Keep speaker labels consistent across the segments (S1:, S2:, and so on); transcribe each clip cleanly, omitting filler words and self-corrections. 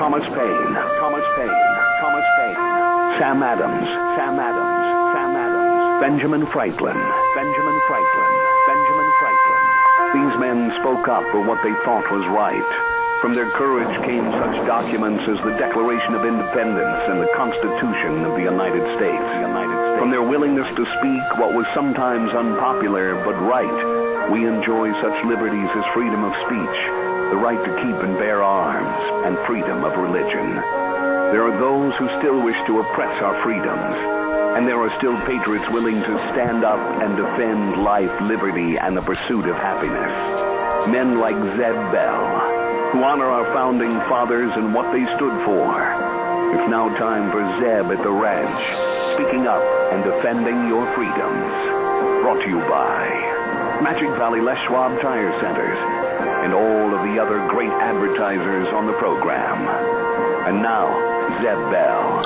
S1: Thomas Paine, Sam Adams, Benjamin Franklin. These men spoke up for what they thought was right. From their courage came such documents as the Declaration of Independence and the Constitution of the United States. From their willingness to speak what was sometimes unpopular but right, we enjoy such liberties as freedom of speech, the right to keep and bear arms, and freedom of religion. There are those who still wish to oppress our freedoms, and there are still patriots willing to stand up and defend life, liberty, and the pursuit of happiness. Men like Zeb Bell, who honor our founding fathers and what they stood for. It's now time for Zeb at the Ranch, speaking up and defending your freedoms. Brought to you by Magic Valley Les Schwab Tire Centers and all of the other great advertisers on the program. And now, Zeb Bell.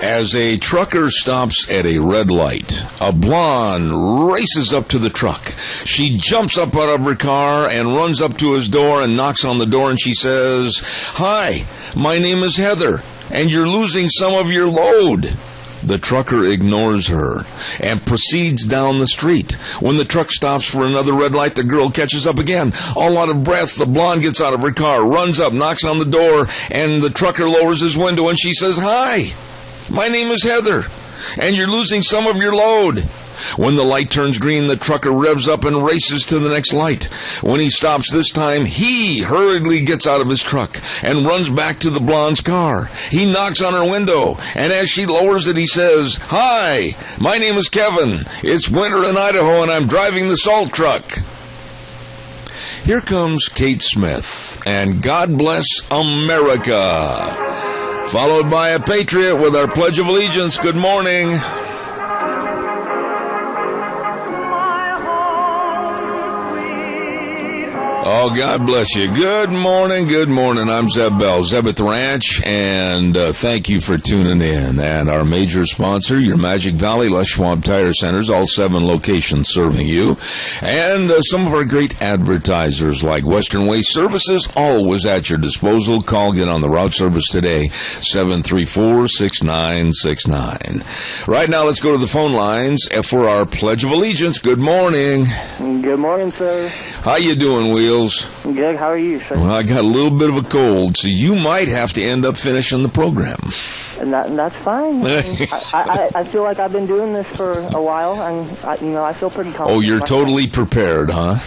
S2: As a trucker stops at a red light, a blonde races up to the truck. She jumps up out of her car and runs up to his door and knocks on the door, and she says, "Hi, my name is Heather, and you're losing some of your load." The trucker ignores her and proceeds down the street. When the truck stops for another red light, the girl catches up again. All out of breath, the blonde gets out of her car, runs up, knocks on the door, and the trucker lowers his window, and she says, "Hi, my name is Heather, and you're losing some of your load." When the light turns green, the trucker revs up and races to the next light. When he stops this time, he hurriedly gets out of his truck and runs back to the blonde's car. He knocks on her window, and as she lowers it, he says, "Hi, my name is Kevin. It's winter in Idaho, and I'm driving the salt truck." Here comes Kate Smith, and God Bless America, followed by a patriot with our Pledge of Allegiance. Good morning. Oh, God bless you. Good morning. I'm Zeb Bell, Zeb at the Ranch, and thank you for tuning in. And our major sponsor, your Magic Valley Les Schwab Tire Centers, all 7 locations serving you. And some of our great advertisers like Western Waste Services, always at your disposal. Call, get on the route service today, 734-6969. Right now, let's go to the phone lines for our Pledge of Allegiance. Good morning.
S3: Good morning, sir.
S2: How you doing, Wheels?
S3: Good. How are you, sir?
S2: Well, I got a little bit of a cold, so you might have to end up finishing the program.
S3: And that's fine. I feel like I've been doing this for a while, and I feel pretty confident.
S2: Oh, you're totally prepared, huh?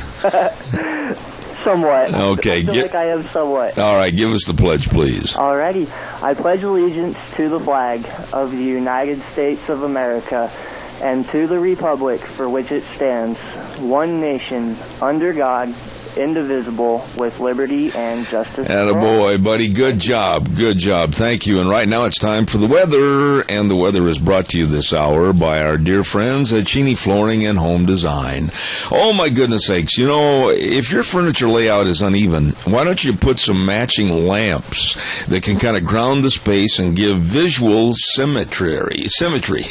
S3: Somewhat.
S2: Okay.
S3: I feel like I am somewhat.
S2: All right, give us the pledge, please.
S3: Alrighty. I pledge allegiance to the flag of the United States of America and to the republic for which it stands, one nation, under God, indivisible, with liberty and justice.
S2: Attaboy, buddy. Good job. Thank you. And right now it's time for the weather. And the weather is brought to you this hour by our dear friends at Cheney Flooring and Home Design. Oh, my goodness sakes. You know, if your furniture layout is uneven, why don't you put some matching lamps that can kind of ground the space and give visual symmetry. Cemetery.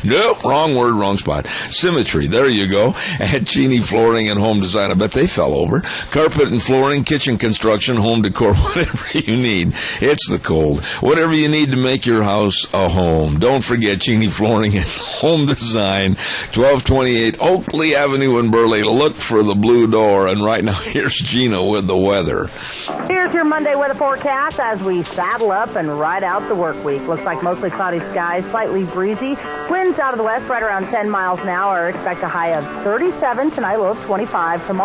S2: No, wrong word, wrong spot. Symmetry. There you go. At Cheney Flooring and Home Design. I bet they fell over. Carpet and flooring, kitchen construction, home decor, whatever you need. It's the cold. Whatever you need to make your house a home. Don't forget Cheney Flooring and Home Design, 1228 Oakley Avenue in Burley. Look for the blue door. And right now, here's Gina with the weather.
S4: Here's your Monday weather forecast as we saddle up and ride out the work week. Looks like mostly cloudy skies, slightly breezy. Winds out of the west right around 10 miles an hour. Expect a high of 37 tonight, low of 25 tomorrow.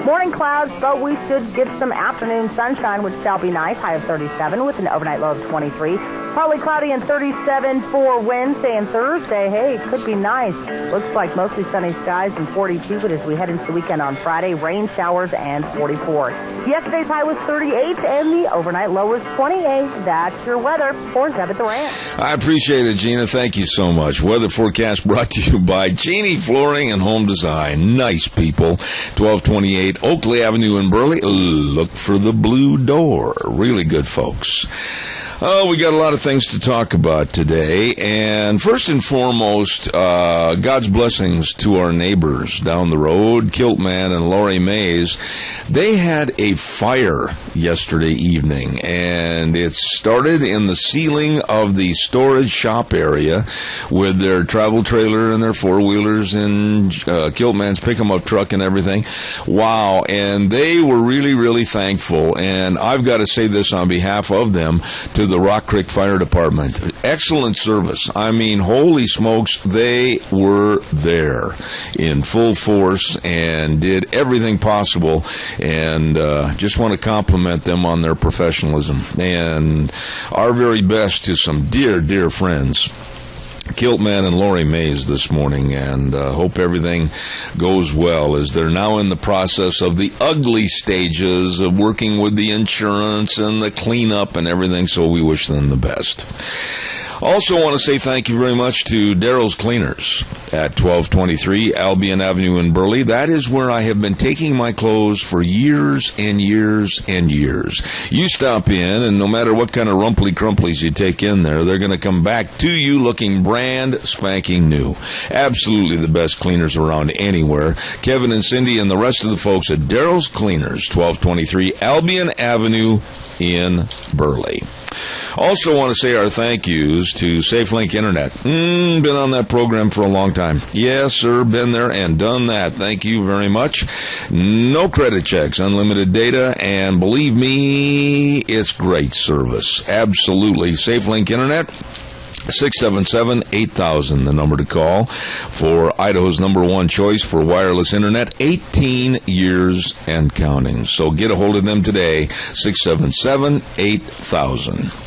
S4: Morning clouds, but we should get some afternoon sunshine, which shall be nice. High of 37 with an overnight low of 23. Partly cloudy and 37 for Wednesday and Thursday. Hey, it could be nice. Looks like mostly sunny skies and 42, but as we head into the weekend on Friday, rain showers and 44. Yesterday's high was 38 and the overnight low was 28. That's your weather for Zeb at the Ranch.
S2: I appreciate it, Gina. Thank you so much. Weather forecast brought to you by Cheney Flooring and Home Design. Nice people. 1228 Oakley Avenue in Burley. Look for the blue door. Really good folks. Oh, we got a lot of things to talk about today. And first and foremost, God's blessings to our neighbors down the road, Kilt Man and Lori Mays. They had a fire yesterday evening, and it started in the ceiling of the storage shop area with their travel trailer and their four-wheelers and Kilt Man's pick-em-up truck and everything. Wow. And they were really, really thankful. And I've got to say this on behalf of them to the Rock Creek Fire Department. Excellent service. I mean, holy smokes, they were there in full force and did everything possible, and just want to compliment them on their professionalism. And our very best to some dear, dear friends, Kilt Man and Lori Mays, this morning, and hope everything goes well as they're now in the process of the ugly stages of working with the insurance and the cleanup and everything, so we wish them the best. Also want to say thank you very much to Daryl's Cleaners at 1223 Albion Avenue in Burley. That is where I have been taking my clothes for years and years and years. You stop in, and no matter what kind of rumply-crumplies you take in there, they're going to come back to you looking brand spanking new. Absolutely the best cleaners around anywhere. Kevin and Cindy and the rest of the folks at Daryl's Cleaners, 1223 Albion Avenue in Burley. Also want to say our thank yous to SafeLink Internet. Been on that program for a long time. Yes, sir, been there and done that. Thank you very much. No credit checks, unlimited data, and believe me, it's great service. Absolutely. SafeLink Internet, 677-8000, the number to call for Idaho's number one choice for wireless internet, 18 years and counting. So get a hold of them today, 677-8000.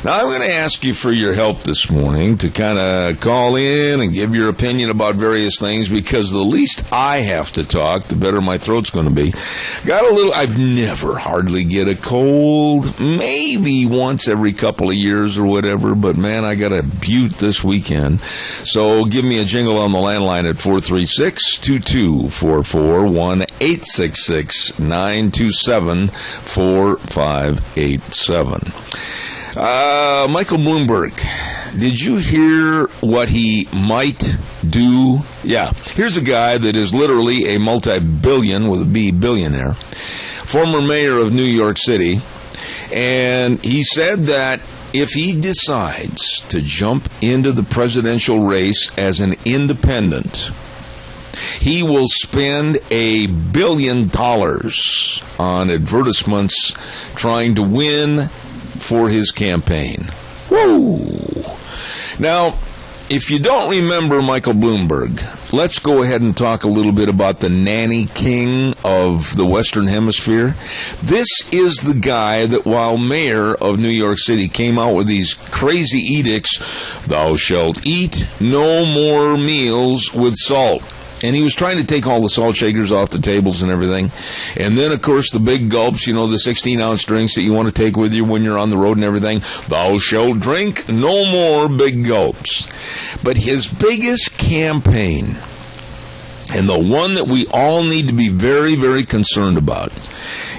S2: Now, I'm going to ask you for your help this morning to kind of call in and give your opinion about various things, because the least I have to talk, the better my throat's going to be. I've never hardly get a cold, maybe once every couple of years or whatever, but man, I got a butte this weekend. So give me a jingle on the landline at 436-2244, 1-866-927-4587. Michael Bloomberg, did you hear what he might do? Yeah, here's a guy that is literally a multi-billionaire, former mayor of New York City, and he said that if he decides to jump into the presidential race as an independent, he will spend $1 billion on advertisements trying to win for his campaign. Woo! Now, if you don't remember Michael Bloomberg, let's go ahead and talk a little bit about the nanny king of the Western Hemisphere. This is the guy that, while mayor of New York City, came out with these crazy edicts, thou shalt eat no more meals with salt. And he was trying to take all the salt shakers off the tables and everything. And then, of course, the big gulps, the 16-ounce drinks that you want to take with you when you're on the road and everything. Thou shalt drink no more big gulps. But his biggest campaign, and the one that we all need to be very, very concerned about,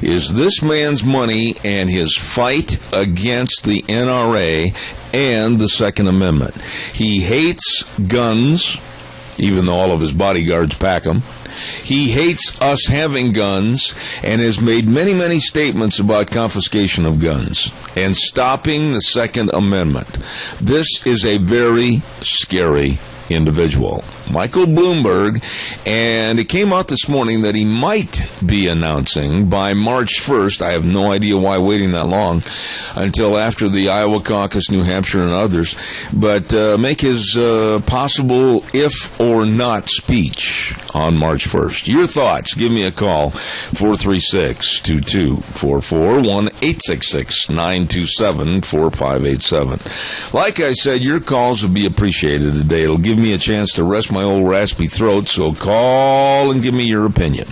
S2: is this man's money and his fight against the NRA and the Second Amendment. He hates guns, even though all of his bodyguards pack them. He hates us having guns and has made many, many statements about confiscation of guns and stopping the Second Amendment. This is a very scary individual, Michael Bloomberg, and it came out this morning that he might be announcing by March 1st. I have no idea why waiting that long until after the Iowa caucus, New Hampshire, and others, but make his possible if or not speech on March 1st. Your thoughts, give me a call, 436-2244, 1-866-927-4587. Like I said, your calls will be appreciated today. It'll give me a chance to rest my old raspy throat, so call and give me your opinion.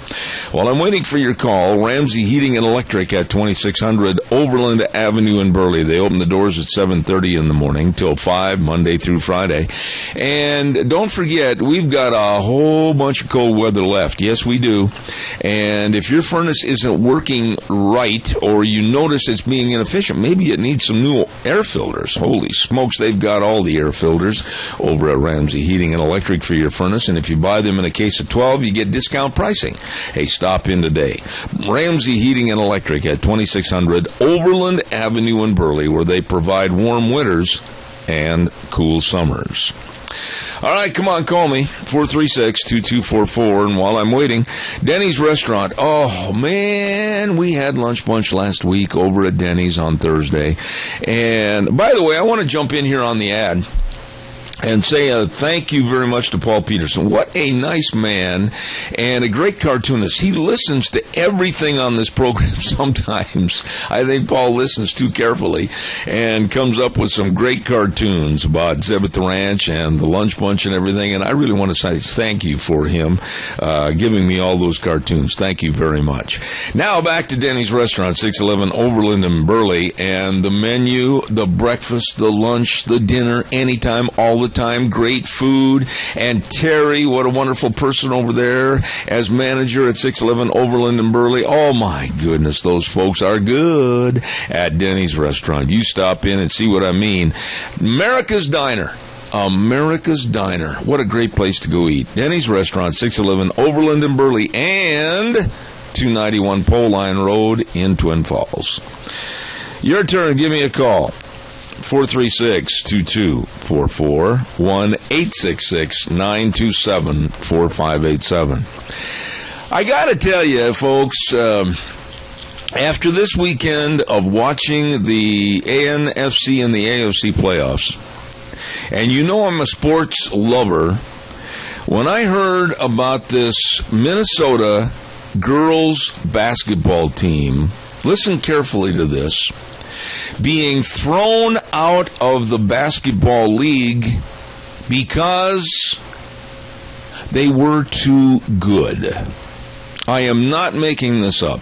S2: While I'm waiting for your call, Ramsey Heating and Electric at 2600 Overland Avenue in Burley. They open the doors at 7:30 in the morning till 5, Monday through Friday. And don't forget, we've got a whole bunch of cold weather left. Yes, we do. And if your furnace isn't working right, or you notice it's being inefficient, maybe it needs some new air filters. Holy smokes, they've got all the air filters over at Ramsey Heating and Electric for your furnace. And if you buy them in a case of 12, you get discount pricing. Hey, stop in today. Ramsey Heating and Electric at 2600 Overland Avenue in Burley, where they provide warm winters and cool summers. All right, come on, call me, 436-2244. And while I'm waiting, Denny's Restaurant. Oh, man, we had lunch bunch last week over at Denny's on Thursday. And by the way, I want to jump in here on the ad and say thank you very much to Paul Peterson. What a nice man and a great cartoonist. He listens to everything on this program sometimes. I think Paul listens too carefully and comes up with some great cartoons about Zeb at the Ranch and the Lunch Bunch and everything. And I really want to say thank you for him giving me all those cartoons. Thank you very much. Now back to Denny's Restaurant, 611 Overland in Burley. And the menu, the breakfast, the lunch, the dinner, anytime, all the time, great food. And Terry, what a wonderful person over there as manager at 611 Overland in Burley. Oh my goodness, those folks are good at Denny's Restaurant. You stop in and see what I mean. America's Diner. America's Diner. What a great place to go eat. Denny's Restaurant, 611 Overland in Burley and 291 Pole Line Road in Twin Falls. Your turn. Give me a call. 436-2244, 1-866-927-4587. I got to tell you, folks, after this weekend of watching the ANFC and the AFC playoffs, and you know I'm a sports lover, when I heard about this Minnesota girls basketball team, listen carefully to this, being thrown out of the basketball league because they were too good. I am not making this up.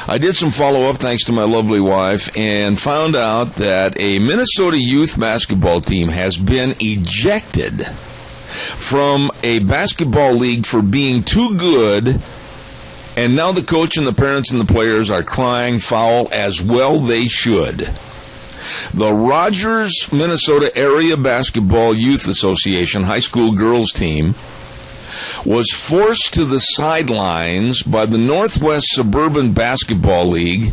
S2: I did some follow-up thanks to my lovely wife and found out that a Minnesota youth basketball team has been ejected from a basketball league for being too good. And now the coach and the parents and the players are crying foul, as well they should. The Rogers, Minnesota Area Basketball Youth Association high school girls team was forced to the sidelines by the Northwest Suburban Basketball League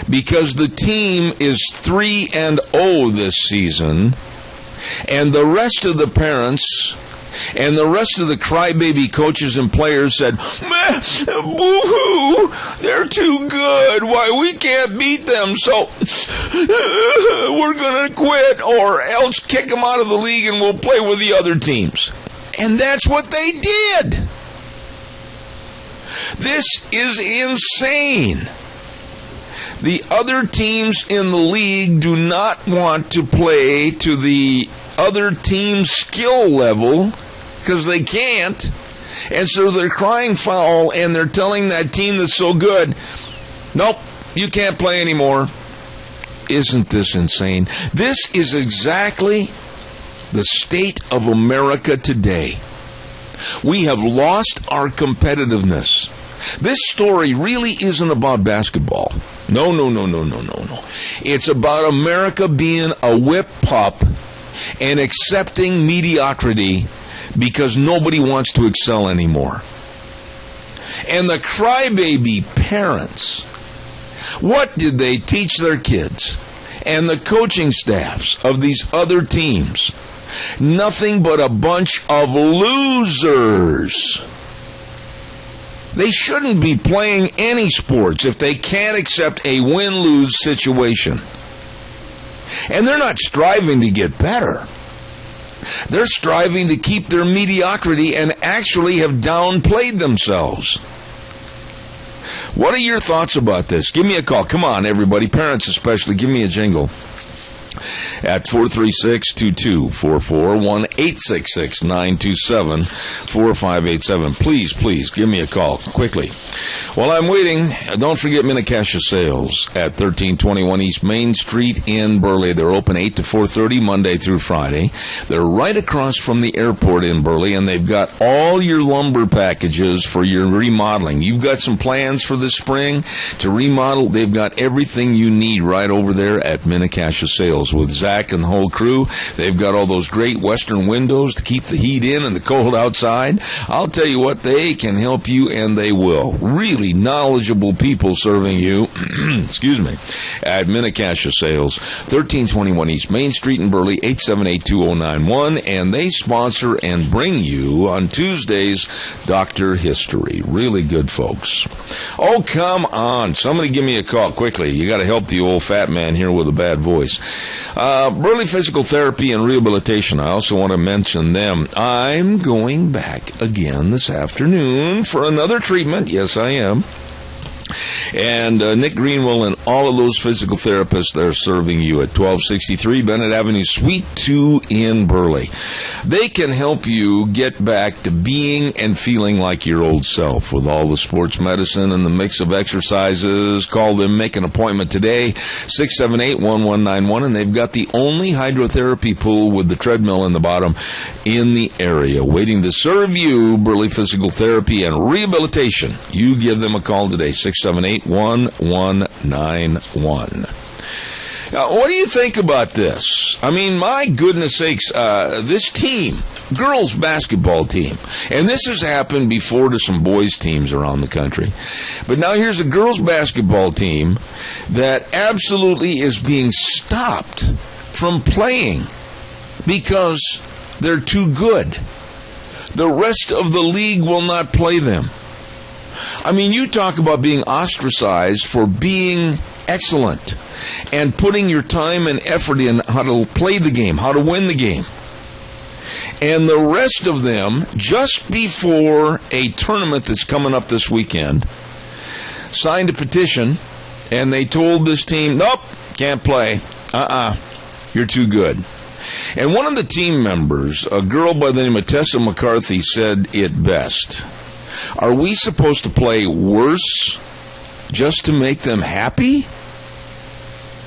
S2: because the team is 3-0 this season, and the rest of the parents and the rest of the crybaby coaches and players said, boo-hoo, they're too good. Why, we can't beat them, so we're going to quit or else kick them out of the league and we'll play with the other teams. And that's what they did. This is insane. The other teams in the league do not want to play to the other team's skill level because they can't. And so they're crying foul and they're telling that team that's so good, nope, you can't play anymore. Isn't this insane? This is exactly the state of America today. We have lost our competitiveness. This story really isn't about basketball. No. It's about America being a whip pup and accepting mediocrity because nobody wants to excel anymore. And the crybaby parents, what did they teach their kids? And the coaching staffs of these other teams? Nothing but a bunch of losers. They shouldn't be playing any sports if they can't accept a win-lose situation. And they're not striving to get better. They're striving to keep their mediocrity and actually have downplayed themselves. What are your thoughts about this? Give me a call. Come on, everybody, parents especially, give me a jingle. At 436-2244, 1-866-927-4587. Please, give me a call quickly. While I'm waiting, don't forget Minnecasia Sales at 1321 East Main Street in Burley. They're open 8 to 4:30 Monday through Friday. They're right across from the airport in Burley, and they've got all your lumber packages for your remodeling. You've got some plans for this spring to remodel. They've got everything you need right over there at Minnecasia Sales with Zach and the whole crew. They've got all those great western windows to keep the heat in and the cold outside. I'll tell you what, they can help you, and they will. Really knowledgeable people serving you, excuse me, at Minnecasia Sales, 1321 East Main Street in Burley, 878-2091, and they sponsor and bring you on Tuesdays Dr. History. Really good folks. Oh, come on. Somebody give me a call quickly. You got to help the old fat man here with a bad voice. Burley Physical Therapy and Rehabilitation. I also want to mention them. I'm going back again this afternoon for another treatment. Yes, I am. And Nick Greenwell and all of those physical therapists that are serving you at 1263 Bennett Avenue, Suite 2 in Burley. They can help you get back to being and feeling like your old self with all the sports medicine and the mix of exercises. Call them, make an appointment today, 678-1191, and they've got the only hydrotherapy pool with the treadmill in the bottom in the area, waiting to serve you. Burley Physical Therapy and Rehabilitation. You give them a call today, 678-1191. Now, what do you think about this? I mean, my goodness sakes, this team, girls basketball team, and this has happened before to some boys teams around the country, but now here's a girls basketball team that absolutely is being stopped from playing because they're too good. The rest of the league will not play them. I mean, you talk about being ostracized for being excellent and putting your time and effort in how to play the game, how to win the game. And the rest of them, just before a tournament that's coming up this weekend, signed a petition, and they told this team, nope, can't play. You're too good. And one of the team members, a girl by the name of Tessa McCarthy, said it best. Are we supposed to play worse just to make them happy?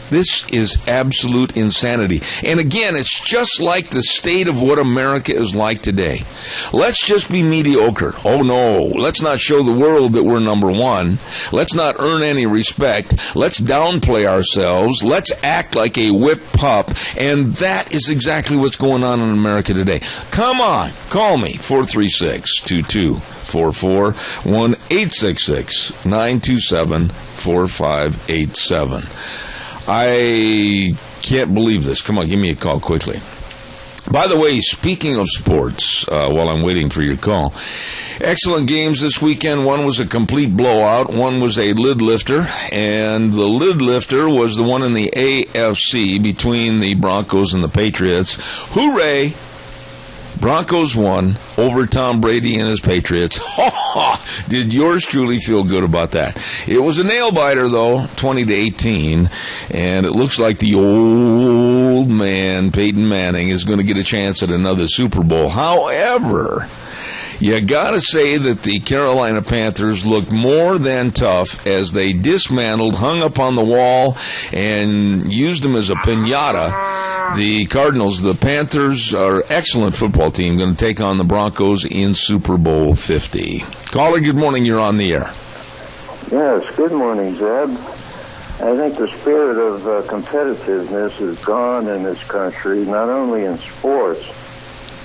S2: This is absolute insanity. And again, it's just like the state of what America is like today. Let's just be mediocre. Oh no, let's not show the world that we're number one. Let's not earn any respect. Let's downplay ourselves. Let's act like a whipped pup. And that is exactly what's going on in America today. Come on, call me, 436-2244, 1-866-927-4587. I can't believe this. Come on, give me a call quickly. By the way, speaking of sports, while I'm waiting for your call, excellent games this weekend. One was a complete blowout. One was a lid lifter, and the lid lifter was the one in the AFC between the Broncos and the Patriots. Hooray! Broncos won over Tom Brady and his Patriots. Did yours truly feel good about that? It was a nail-biter, though, 20-18, and it looks like the old man, Peyton Manning, is going to get a chance at another Super Bowl. However, you got to say that the Carolina Panthers looked more than tough as they dismantled, hung up on the wall, and used them as a piñata. The Cardinals, the Panthers, are an excellent football team, going to take on the Broncos in Super Bowl 50. Caller, good morning. You're on the air.
S5: Yes, good morning, Zeb. I think the spirit of competitiveness is gone in this country, not only in sports,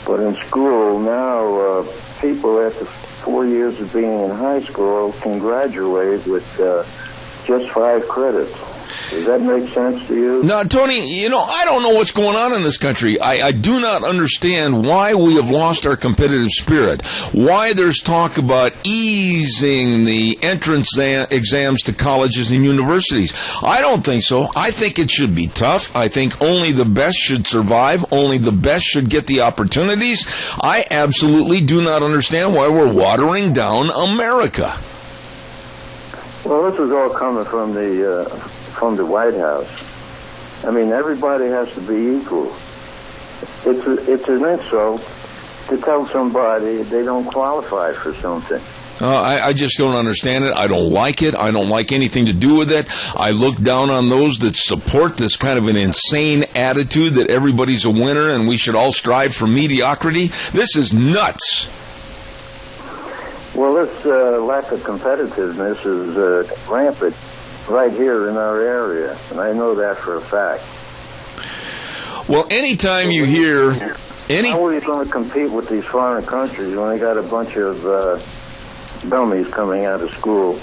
S5: but in school. Now, people after 4 years of being in high school can graduate with just 5 credits. Does that make sense to you?
S2: Now, Tony, I don't know what's going on in this country. I do not understand why we have lost our competitive spirit, why there's talk about easing the entrance exams to colleges and universities. I don't think so. I think it should be tough. I think only the best should survive. Only the best should get the opportunities. I absolutely do not understand why we're watering down America.
S5: Well, this is all coming from the White House. I mean, everybody has to be equal. It's an insult to tell somebody they don't qualify for something.
S2: I just don't understand it. I don't like it. I don't like anything to do with it. I look down on those that support this kind of an insane attitude that everybody's a winner and we should all strive for mediocrity. This is nuts.
S5: Well, this lack of competitiveness is rampant right here in our area, and I know that for a fact.
S2: Well, anytime you hear
S5: how are you going to compete with these foreign countries when they got a bunch of dummies coming out of school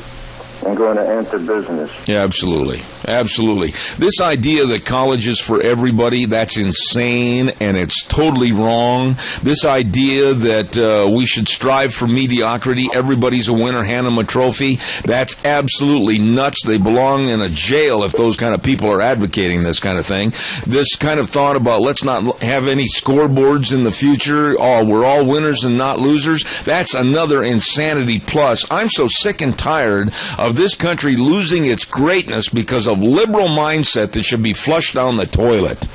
S5: and going to enter business?
S2: Yeah, absolutely. Absolutely. This idea that college is for everybody, that's insane, and it's totally wrong. This idea that we should strive for mediocrity, everybody's a winner, hand them a trophy, that's absolutely nuts. They belong in a jail if those kind of people are advocating this kind of thing. This kind of thought about let's not have any scoreboards in the future, oh, we're all winners and not losers, that's another insanity plus. I'm so sick and tired of this country losing its greatness because of liberal mindset that should be flushed down the toilet.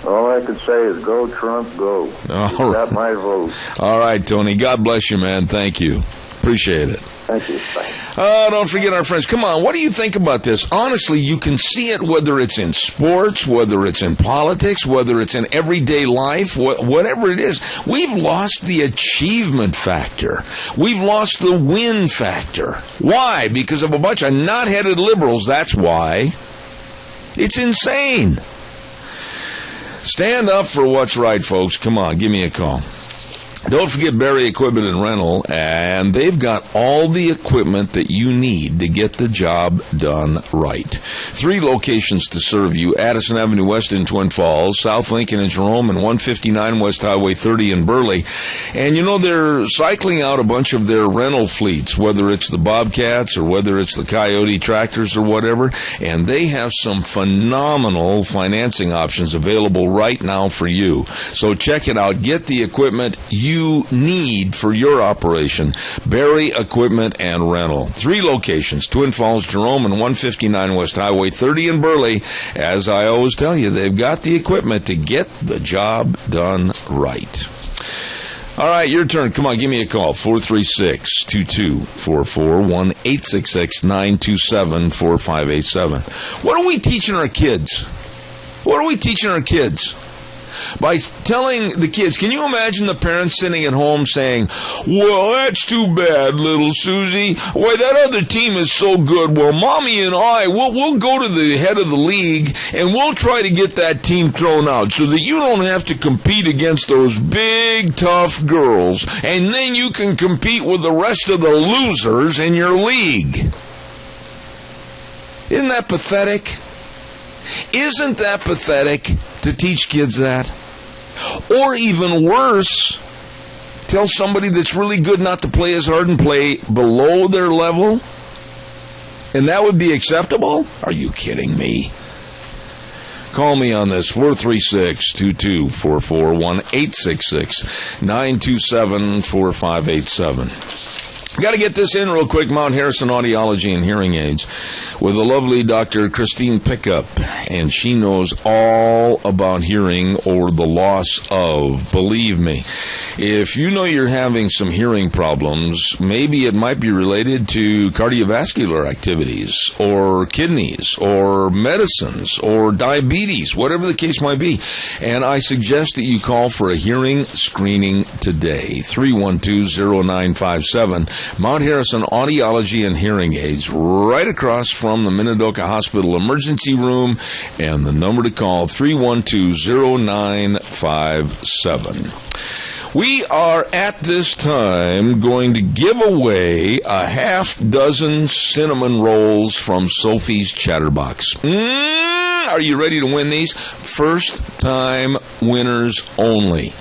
S5: All I can say is go, Trump, go. You got my vote.
S2: All right, Tony. God bless you, man. Thank you. Appreciate it.
S5: Thank you. Bye.
S2: Don't forget our friends. Come on, what do you think about this? Honestly, you can see it whether it's in sports, whether it's in politics, whether it's in everyday life, whatever it is. We've lost the achievement factor. We've lost the win factor. Why? Because of a bunch of knot-headed liberals, that's why. It's insane. Stand up for what's right, folks. Come on, give me a call. Don't forget Barry Equipment and Rental, and they've got all the equipment that you need to get the job done right. 3 locations to serve you: Addison Avenue West in Twin Falls, South Lincoln in Jerome, and 159 West Highway 30 in Burley. And you know, they're cycling out a bunch of their rental fleets, whether it's the Bobcats or whether it's the Coyote tractors or whatever, and they have some phenomenal financing options available right now for you. So check it out. Get the equipment you need for your operation. Barry Equipment and Rental. 3 locations: Twin Falls, Jerome, and 159 West Highway 30 in Burley. As I always tell you, they've got the equipment to get the job done right. All right, your turn. Come on, give me a call. 436-2244, 1-866-927-4587. What are we teaching our kids? What are we teaching our kids? By telling the kids, can you imagine the parents sitting at home saying, well, that's too bad, little Susie. Why, that other team is so good. Well, Mommy and I, we'll go to the head of the league and we'll try to get that team thrown out so that you don't have to compete against those big, tough girls. And then you can compete with the rest of the losers in your league. Isn't that pathetic? Isn't that pathetic to teach kids that? Or even worse, tell somebody that's really good not to play as hard and play below their level? And that would be acceptable? Are you kidding me? Call me on this, 436-2244, 1-866-927-4587. Got to get this in real quick. Mount Harrison Audiology and Hearing Aids with the lovely Dr. Christine Pickup, and she knows all about hearing or the loss of. Believe me, if you know you're having some hearing problems, maybe it might be related to cardiovascular activities or kidneys or medicines or diabetes, whatever the case might be. And I suggest that you call for a hearing screening today, 312-0957. Mount Harrison Audiology and Hearing Aids, right across from the Minidoka Hospital Emergency Room, and the number to call, 312-0957. We are at this time going to give away a half dozen cinnamon rolls from Sophie's Chatterbox. Are you ready to win these? First time winners only.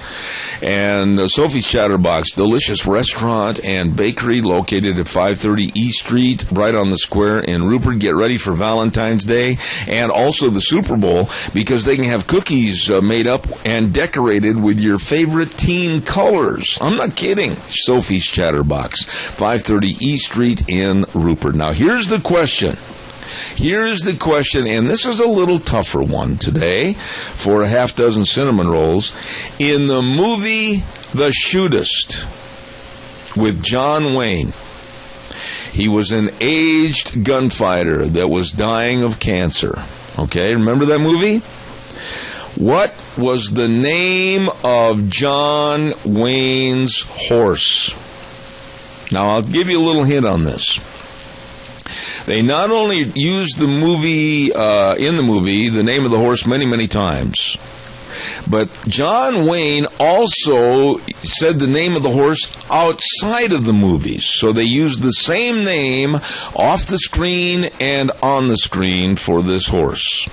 S2: And Sophie's Chatterbox, delicious restaurant and bakery located at 530 East Street, right on the square in Rupert. Get ready for Valentine's Day and also the Super Bowl, because they can have cookies made up and decorated with your favorite team colors. I'm not kidding. Sophie's Chatterbox, 530 East Street in Rupert. Now, here's the question. Here's the question, and this is a little tougher one today for a half dozen cinnamon rolls. In the movie The Shootist with John Wayne, he was an aged gunfighter that was dying of cancer. Okay, remember that movie? What was the name of John Wayne's horse? Now, I'll give you a little hint on this. They not only used the movie, the name of the horse many, many times, but John Wayne also said the name of the horse outside of the movies. So they used the same name off the screen and on the screen for this horse.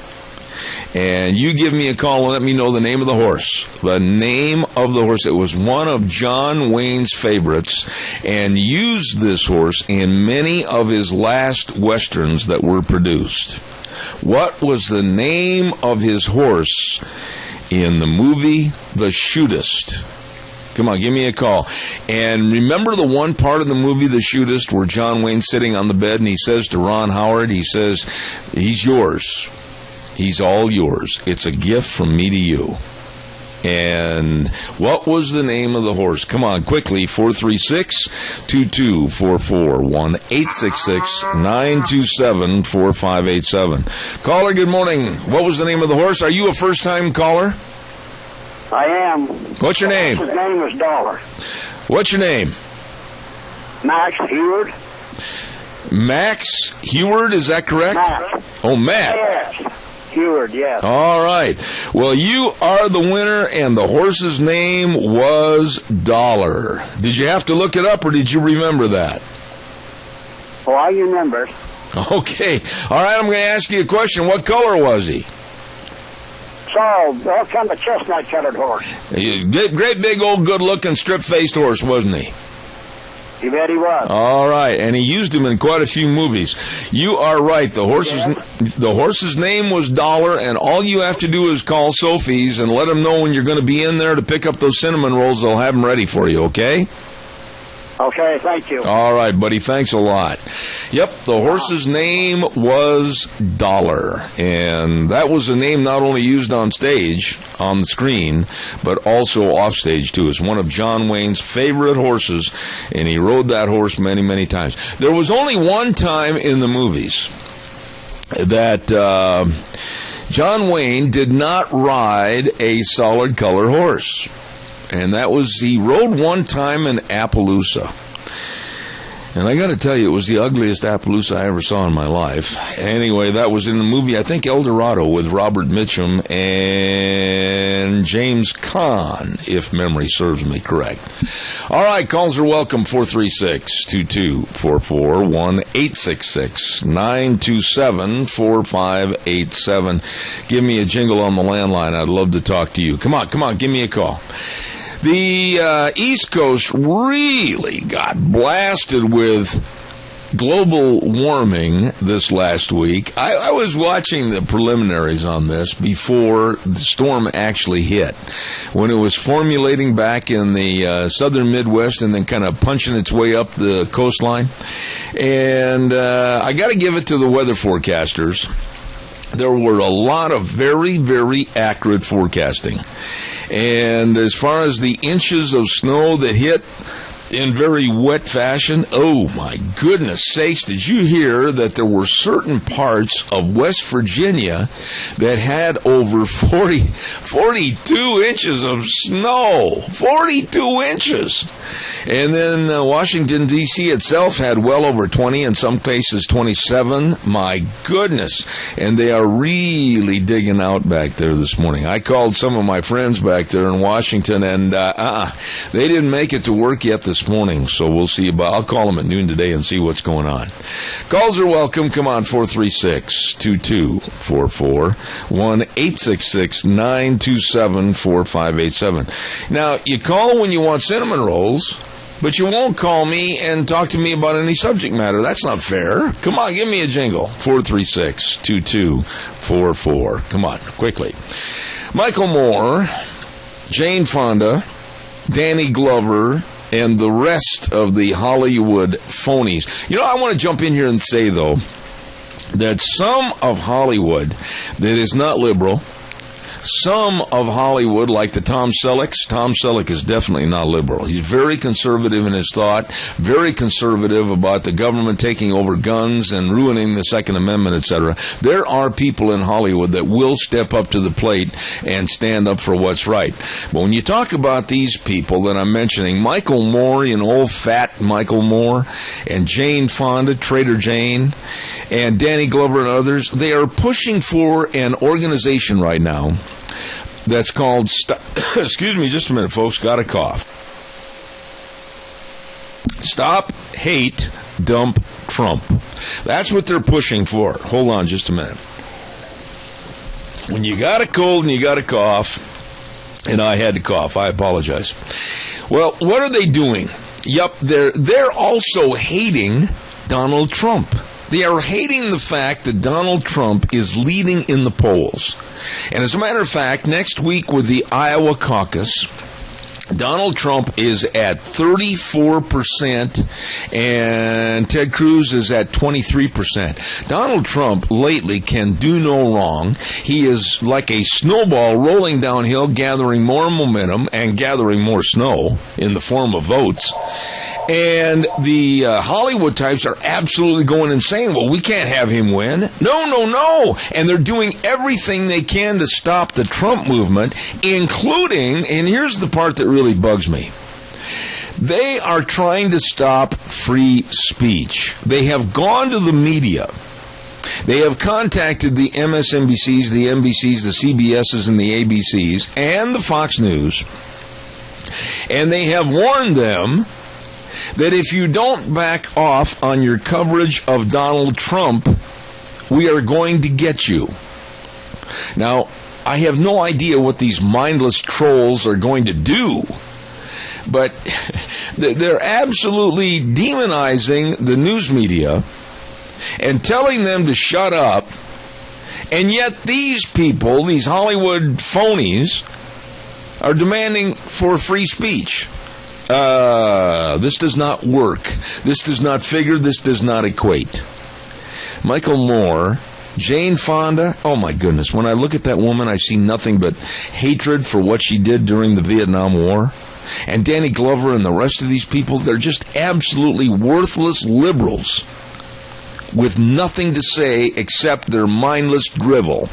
S2: And you give me a call and let me know the name of the horse. The name of the horse. It was one of John Wayne's favorites, and used this horse in many of his last westerns that were produced. What was the name of his horse in the movie The Shootist? Come on, give me a call. And remember the one part of the movie The Shootist where John Wayne's sitting on the bed and he says to Ron Howard, he says, he's yours. He's all yours. It's a gift from me to you. And what was the name of the horse? Come on, quickly, 436-2244, 1-866-927-4587. Caller, good morning. What was the name of the horse? Are you a first-time caller?
S6: I am.
S2: What's your name?
S6: His name is Dollar.
S2: What's your name?
S6: Max Heward.
S2: Max Heward, is that correct?
S6: Matt.
S2: Oh, Matt.
S6: Yes. Heward, yes.
S2: All right. Well, you are the winner, and the horse's name was Dollar. Did you have to look it up, or did you remember that?
S6: Oh, I remember.
S2: Okay. All right, I'm going to ask you a question. What color was he?
S6: So, kind of chestnut-colored horse.
S2: Great big old good-looking strip-faced horse, wasn't he?
S6: You bet he was.
S2: All right, and he used him in quite a few movies. You are right. The horse's name was Dollar, and all you have to do is call Sophie's and let them know when you're going to be in there to pick up those cinnamon rolls. They'll have them ready for you, okay?
S6: Okay, thank you.
S2: All right, buddy. Thanks a lot. Yep, the horse's name was Dollar, and that was a name not only used on stage, on the screen, but also off stage, too. It's one of John Wayne's favorite horses, and he rode that horse many, many times. There was only one time in the movies that John Wayne did not ride a solid color horse. And that was, he rode one time in Appaloosa. And I got to tell you, it was the ugliest Appaloosa I ever saw in my life. Anyway, that was in the movie, I think, El Dorado with Robert Mitchum and James Caan, if memory serves me correct. All right, calls are welcome, 436-2244, 1-866-927-4587. Give me a jingle on the landline. I'd love to talk to you. Come on, give me a call. The East Coast really got blasted with global warming this last week. I was watching the preliminaries on this before the storm actually hit, when it was formulating back in the southern Midwest and then kind of punching its way up the coastline. And I got to give it to the weather forecasters. There were a lot of very, very accurate forecasting. And as far as the inches of snow that hit in very wet fashion, oh my goodness sakes, did you hear that there were certain parts of West Virginia that had over 42 inches of snow? 42 inches! And then Washington, D.C. itself had well over 20, in some cases 27. My goodness. And they are really digging out back there this morning. I called some of my friends back there in Washington, and they didn't make it to work yet this morning. So we'll see about. I'll call them at noon today and see what's going on. Calls are welcome. Come on, 436-2244, 1-866-927-4587. Now, you call when you want cinnamon rolls, but you won't call me and talk to me about any subject matter. That's not fair. Come on, give me a jingle. 436-2244. Come on, quickly. Michael Moore, Jane Fonda, Danny Glover, and the rest of the Hollywood phonies. You know, I want to jump in here and say, though, that some of Hollywood that is not liberal, some of Hollywood, like the Tom Selleck is definitely not liberal. He's very conservative in his thought, very conservative about the government taking over guns and ruining the Second Amendment, etc. There are people in Hollywood that will step up to the plate and stand up for what's right. But when you talk about these people that I'm mentioning, Michael Moore, old fat Michael Moore, and Jane Fonda, Trader Jane, and Danny Glover and others, they are pushing for an organization right now that's called, excuse me just a minute, folks, got a cough. Stop, Hate, Dump, Trump. That's what they're pushing for. Hold on just a minute. When you got a cold and you got a cough, and I had to cough, I apologize. Well, what are they doing? Yep, they're also hating Donald Trump. They are hating the fact that Donald Trump is leading in the polls. And as a matter of fact, next week with the Iowa caucus, Donald Trump is at 34% and Ted Cruz is at 23%. Donald Trump lately can do no wrong. He is like a snowball rolling downhill, gathering more momentum and gathering more snow in the form of votes. And the Hollywood types are absolutely going insane. Well, we can't have him win. No. And they're doing everything they can to stop the Trump movement, including, and here's the part that really bugs me, they are trying to stop free speech. They have gone to the media. They have contacted the MSNBCs, the NBCs, the CBSs, and the ABCs, and the Fox News, and they have warned them that if you don't back off on your coverage of Donald Trump, we are going to get you. Now, I have no idea what these mindless trolls are going to do, but they're absolutely demonizing the news media and telling them to shut up, and yet these people, these Hollywood phonies, are demanding for free speech. This does not work. This does not figure. This does not equate. Michael Moore, Jane Fonda, oh my goodness. When I look at that woman, I see nothing but hatred for what she did during the Vietnam War. And Danny Glover and the rest of these people, they're just absolutely worthless liberals with nothing to say except their mindless drivel.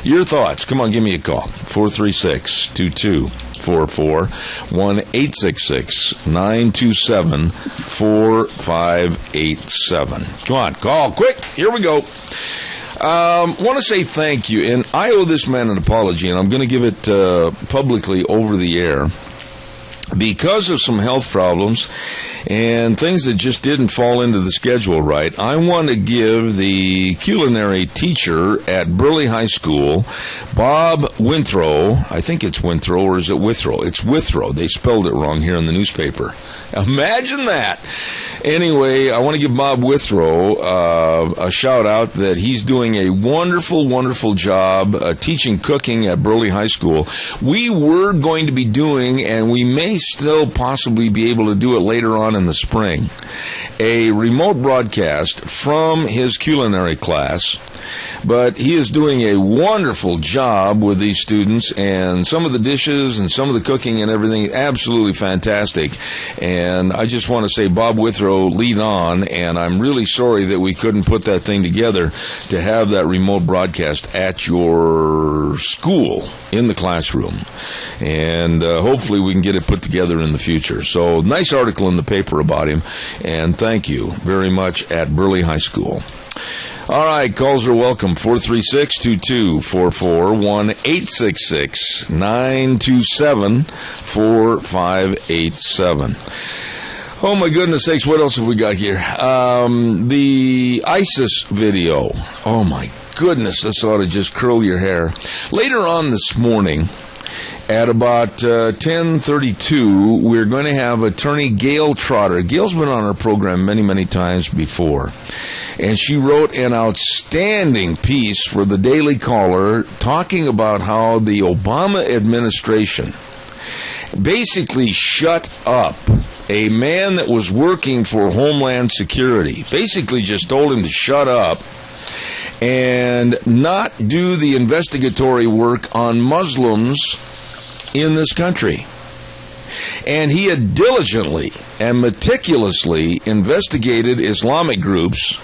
S2: Your thoughts. Come on, give me a call. 436-2244, 1-866-927-4587. Come on, call quick. Here we go. Want to say thank you, and I owe this man an apology, and I'm going to give it publicly over the air. Because of some health problems and things that just didn't fall into the schedule right, I want to give the culinary teacher at Burley High School, Bob Withrow, I think it's Withrow, or is it Withrow? It's Withrow. They spelled it wrong here in the newspaper. Imagine that. Anyway, I want to give Bob Withrow a shout out that he's doing a wonderful, wonderful job teaching cooking at Burley High School. We were going to be doing, and we may still possibly be able to do it later on in the spring, a remote broadcast from his culinary class. But he is doing a wonderful job with these students, and some of the dishes and some of the cooking and everything, absolutely fantastic. And I just want to say, Bob Withrow, lead on, and I'm really sorry that we couldn't put that thing together to have that remote broadcast at your school in the classroom. And hopefully we can get it put together in the future. So, nice article in the paper about him, and thank you very much at Burley High School. All right, calls are welcome. 436-2244, 1-866-927-4587. Oh, my goodness sakes, what else have we got here? The ISIS video. Oh, my goodness, this ought to just curl your hair. Later on this morning, at about 10:32, we're going to have attorney Gail Trotter. Gail's been on our program many, many times before. And she wrote an outstanding piece for the Daily Caller talking about how the Obama administration basically shut up a man that was working for Homeland Security. Basically just told him to shut up and not do the investigatory work on Muslims in this country. And he had diligently and meticulously investigated Islamic groups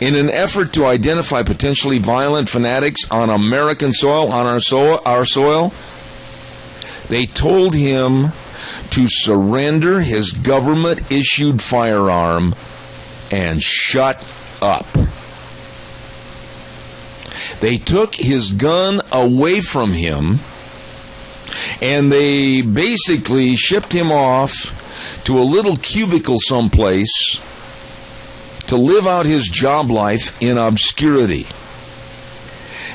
S2: in an effort to identify potentially violent fanatics on American soil, on our soil. They told him to surrender his government-issued firearm and shut up. They took his gun away from him, and they basically shipped him off to a little cubicle someplace to live out his job life in obscurity,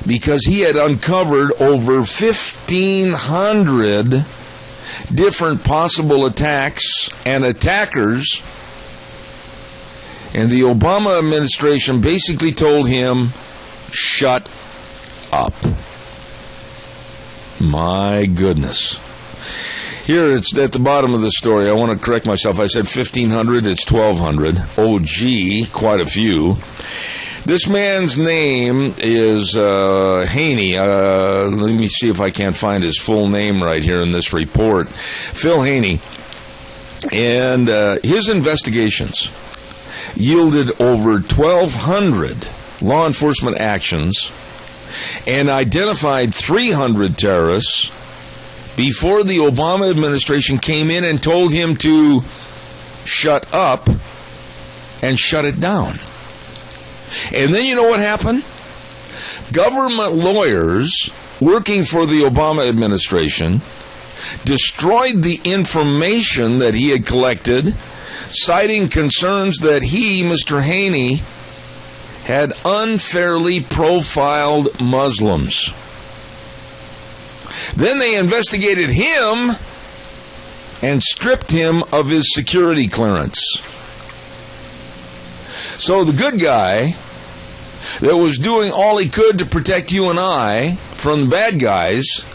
S2: because he had uncovered over 1,500 different possible attacks and attackers, and the Obama administration basically told him, shut up. My goodness. Here, it's at the bottom of the story. I want to correct myself. I said 1,500. It's 1,200. Oh, gee, quite a few. This man's name is Haney. Let me see if I can't find his full name right here in this report. Phil Haney. And his investigations yielded over 1,200 law enforcement actions and identified 300 terrorists before the Obama administration came in and told him to shut up and shut it down. And then you know what happened? Government lawyers working for the Obama administration destroyed the information that he had collected, citing concerns that he, Mr. Haney, had unfairly profiled Muslims. Then they investigated him and stripped him of his security clearance. So the good guy that was doing all he could to protect you and I from the bad guys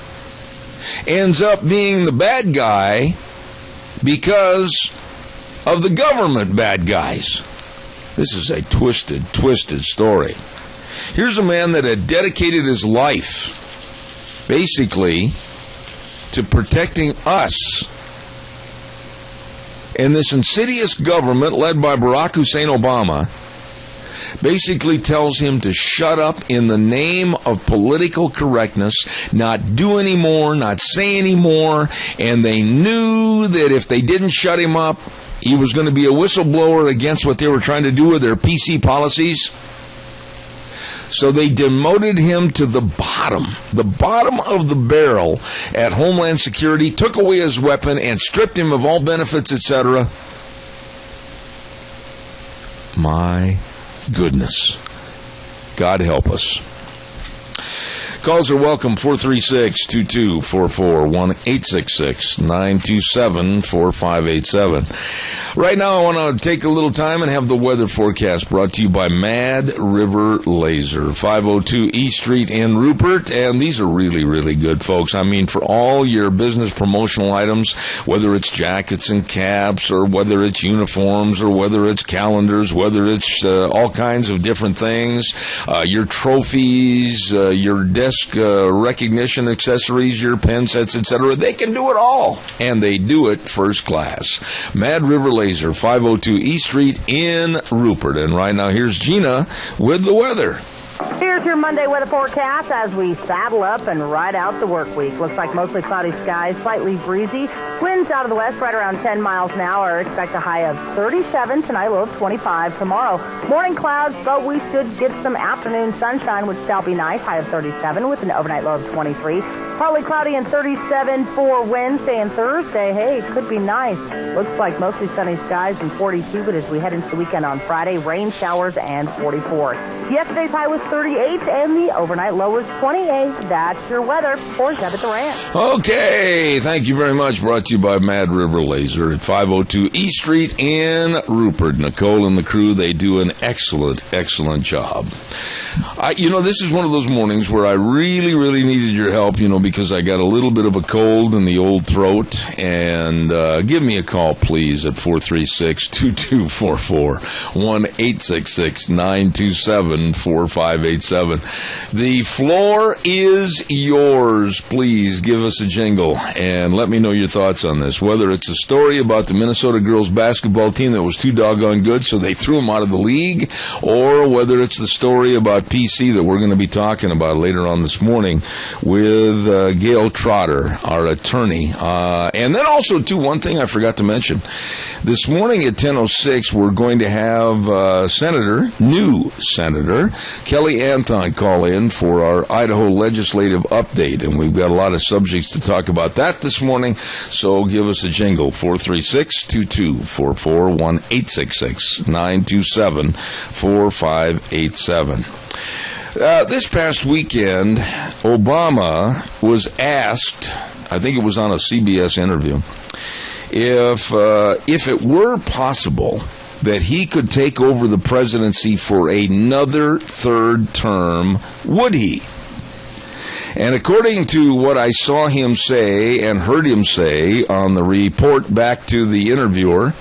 S2: ends up being the bad guy because of the government bad guys. This is a twisted story. Here's a man that had dedicated his life basically to protecting us. And this insidious government led by Barack Hussein Obama basically tells him to shut up in the name of political correctness, not do anymore, not say anymore. And they knew that if they didn't shut him up, he was going to be a whistleblower against what they were trying to do with their PC policies. So they demoted him to the bottom of the barrel at Homeland Security, took away his weapon, and stripped him of all benefits, etc. My goodness. God help us. Calls are welcome, 436-2244, 1-866-927-4587. Right now, I want to take a little time and have the weather forecast brought to you by Mad River Laser, 502 East Street in Rupert. And these are really, really good, folks. I mean, for all your business promotional items, whether it's jackets and caps, or whether it's uniforms, or whether it's calendars, whether it's all kinds of different things, your trophies, your desk recognition accessories, your pen sets, etc. They can do it all, and they do it first class. Mad River Laser, 502 East Street in Rupert. And right now, here's Gina with the weather.
S4: Here's your Monday weather forecast as we saddle up and ride out the work week. Looks like mostly cloudy skies, slightly breezy. Winds out of the west right around 10 miles an hour. Expect a high of 37 tonight, low of 25 tomorrow. Morning clouds, but we should get some afternoon sunshine, which shall be nice. High of 37 with an overnight low of 23. Partly cloudy and 37 for Wednesday and Thursday. Hey, could be nice. Looks like mostly sunny skies and 42, but as we head into the weekend on Friday, rain showers and 44. Yesterday's high was 38 and the overnight low was 28. That's your weather for Zeb at the Ranch.
S2: Okay, thank you very much. Brought to you by Mad River Laser at 502 East Street in Rupert. Nicole and the crew, they do an excellent job. This is one of those mornings where I really, really needed your help, because I got a little bit of a cold in the old throat. And give me a call, please, at 436-2244, 1-866-927-4587. The floor is yours. Please give us a jingle and let me know your thoughts on this. Whether it's a story about the Minnesota girls basketball team that was too doggone good, so they threw them out of the league, or whether it's the story about PC that we're going to be talking about later on this morning with Gail Trotter, our attorney. And then also, too, one thing I forgot to mention. This morning at 10:06, we're going to have new Senator Kelly Anthon call in for our Idaho legislative update, and we've got a lot of subjects to talk about that this morning, so give us a jingle, 436-2244, 1-866-927-4587. This past weekend, Obama was asked, I think it was on a CBS interview, if it were possible that he could take over the presidency for another third term, would he? And according to what I saw him say and heard him say on the report back to the interviewer,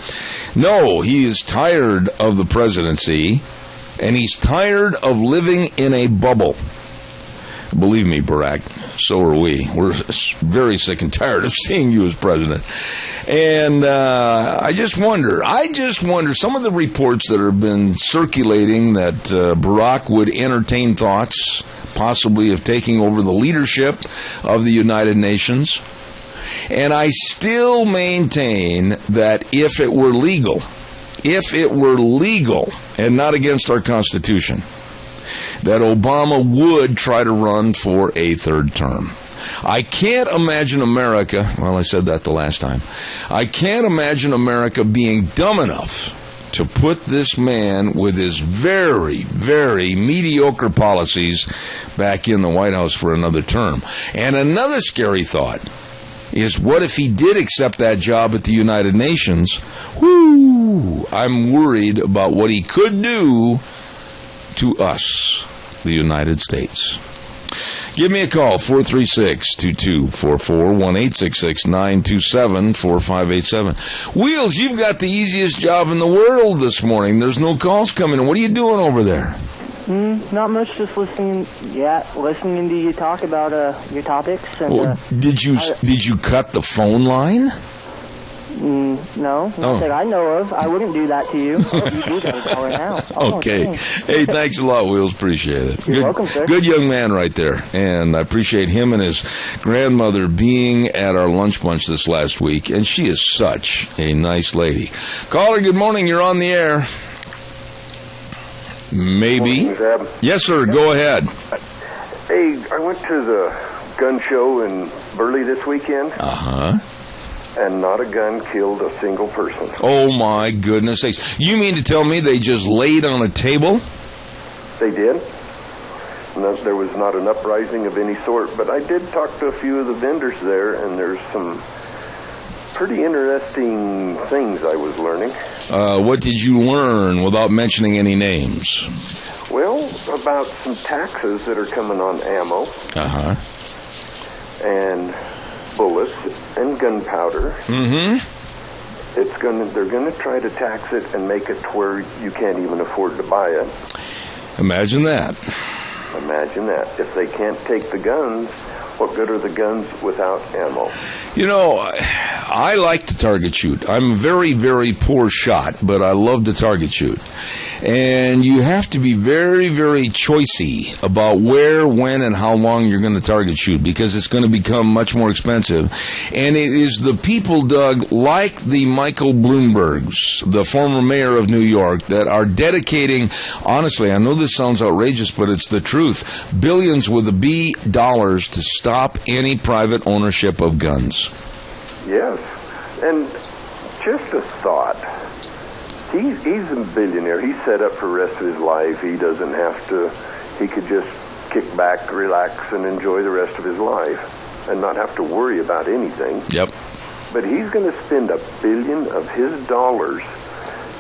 S2: no, he is tired of the presidency, and he's tired of living in a bubble. Believe me, Barack, so are we. We're very sick and tired of seeing you as president. And I just wonder, some of the reports that have been circulating that Barack would entertain thoughts, possibly of taking over the leadership of the United Nations. And I still maintain that if it were legal, and not against our Constitution, that Obama would try to run for a third term. I can't imagine America, well, I said that the last time, I can't imagine America being dumb enough to put this man with his very, very mediocre policies back in the White House for another term. And another scary thought is, what if he did accept that job at the United Nations? Whoo! I'm worried about what he could do to us, the United States. Give me a call, 436-2244, 1-866-927-4587. Wheels, you've got the easiest job in the world this morning. There's no calls coming in. What are you doing over there?
S3: Not much, just listening to you talk about your topics. And,
S2: did you cut the phone line?
S3: No, not that I know of. I wouldn't do that to you. Oh, you do got a caller now.
S2: Okay. Hey, thanks a lot, Wheels. Appreciate it.
S3: You're welcome, sir.
S2: Good young man right there. And I appreciate him and his grandmother being at our lunch bunch this last week. And she is such a nice lady. Caller, good morning. You're on the air. Maybe.
S7: Morning, Zeb.
S2: Yes, sir. Go ahead.
S7: Hey, I went to the gun show in Burley this weekend.
S2: Uh-huh.
S7: And not a gun killed a single person.
S2: Oh, my goodness sakes. You mean to tell me they just laid on a table?
S7: They did. No, there was not an uprising of any sort, but I did talk to a few of the vendors there, and there's some pretty interesting things I was learning.
S2: What did you learn without mentioning any names?
S7: Well, about some taxes that are coming on ammo.
S2: Uh-huh.
S7: And bullets and gunpowder.
S2: Mm-hmm.
S7: They're gonna try to tax it and make it to where you can't even afford to buy it.
S2: Imagine that.
S7: Imagine that. If they can't take the guns, what good are the guns without ammo?
S2: You know, I like to target shoot. I'm a very, very poor shot, but I love to target shoot. And you have to be very, very choicey about where, when, and how long you're going to target shoot, because it's going to become much more expensive. And it is the people, Doug, like the Michael Bloombergs, the former mayor of New York, that are dedicating, honestly, I know this sounds outrageous, but it's the truth, billions with a B dollars to stop any private ownership of guns.
S7: Yes. And just a thought. He's a billionaire. He's set up for the rest of his life. He doesn't have to, he could just kick back, relax, and enjoy the rest of his life and not have to worry about anything.
S2: Yep.
S7: But he's going to spend $1 billion of his dollars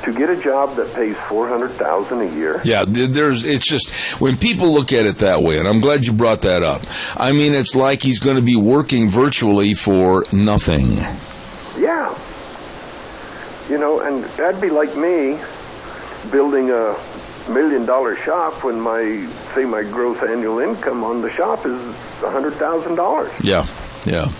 S7: to get a job that pays $400,000 a year.
S2: Yeah, it's just, when people look at it that way, and I'm glad you brought that up, I mean, it's like he's going to be working virtually for nothing.
S7: Yeah. You know, and that'd be like me building a $1 million shop when my gross annual income on the shop is $100,000.
S2: Yeah.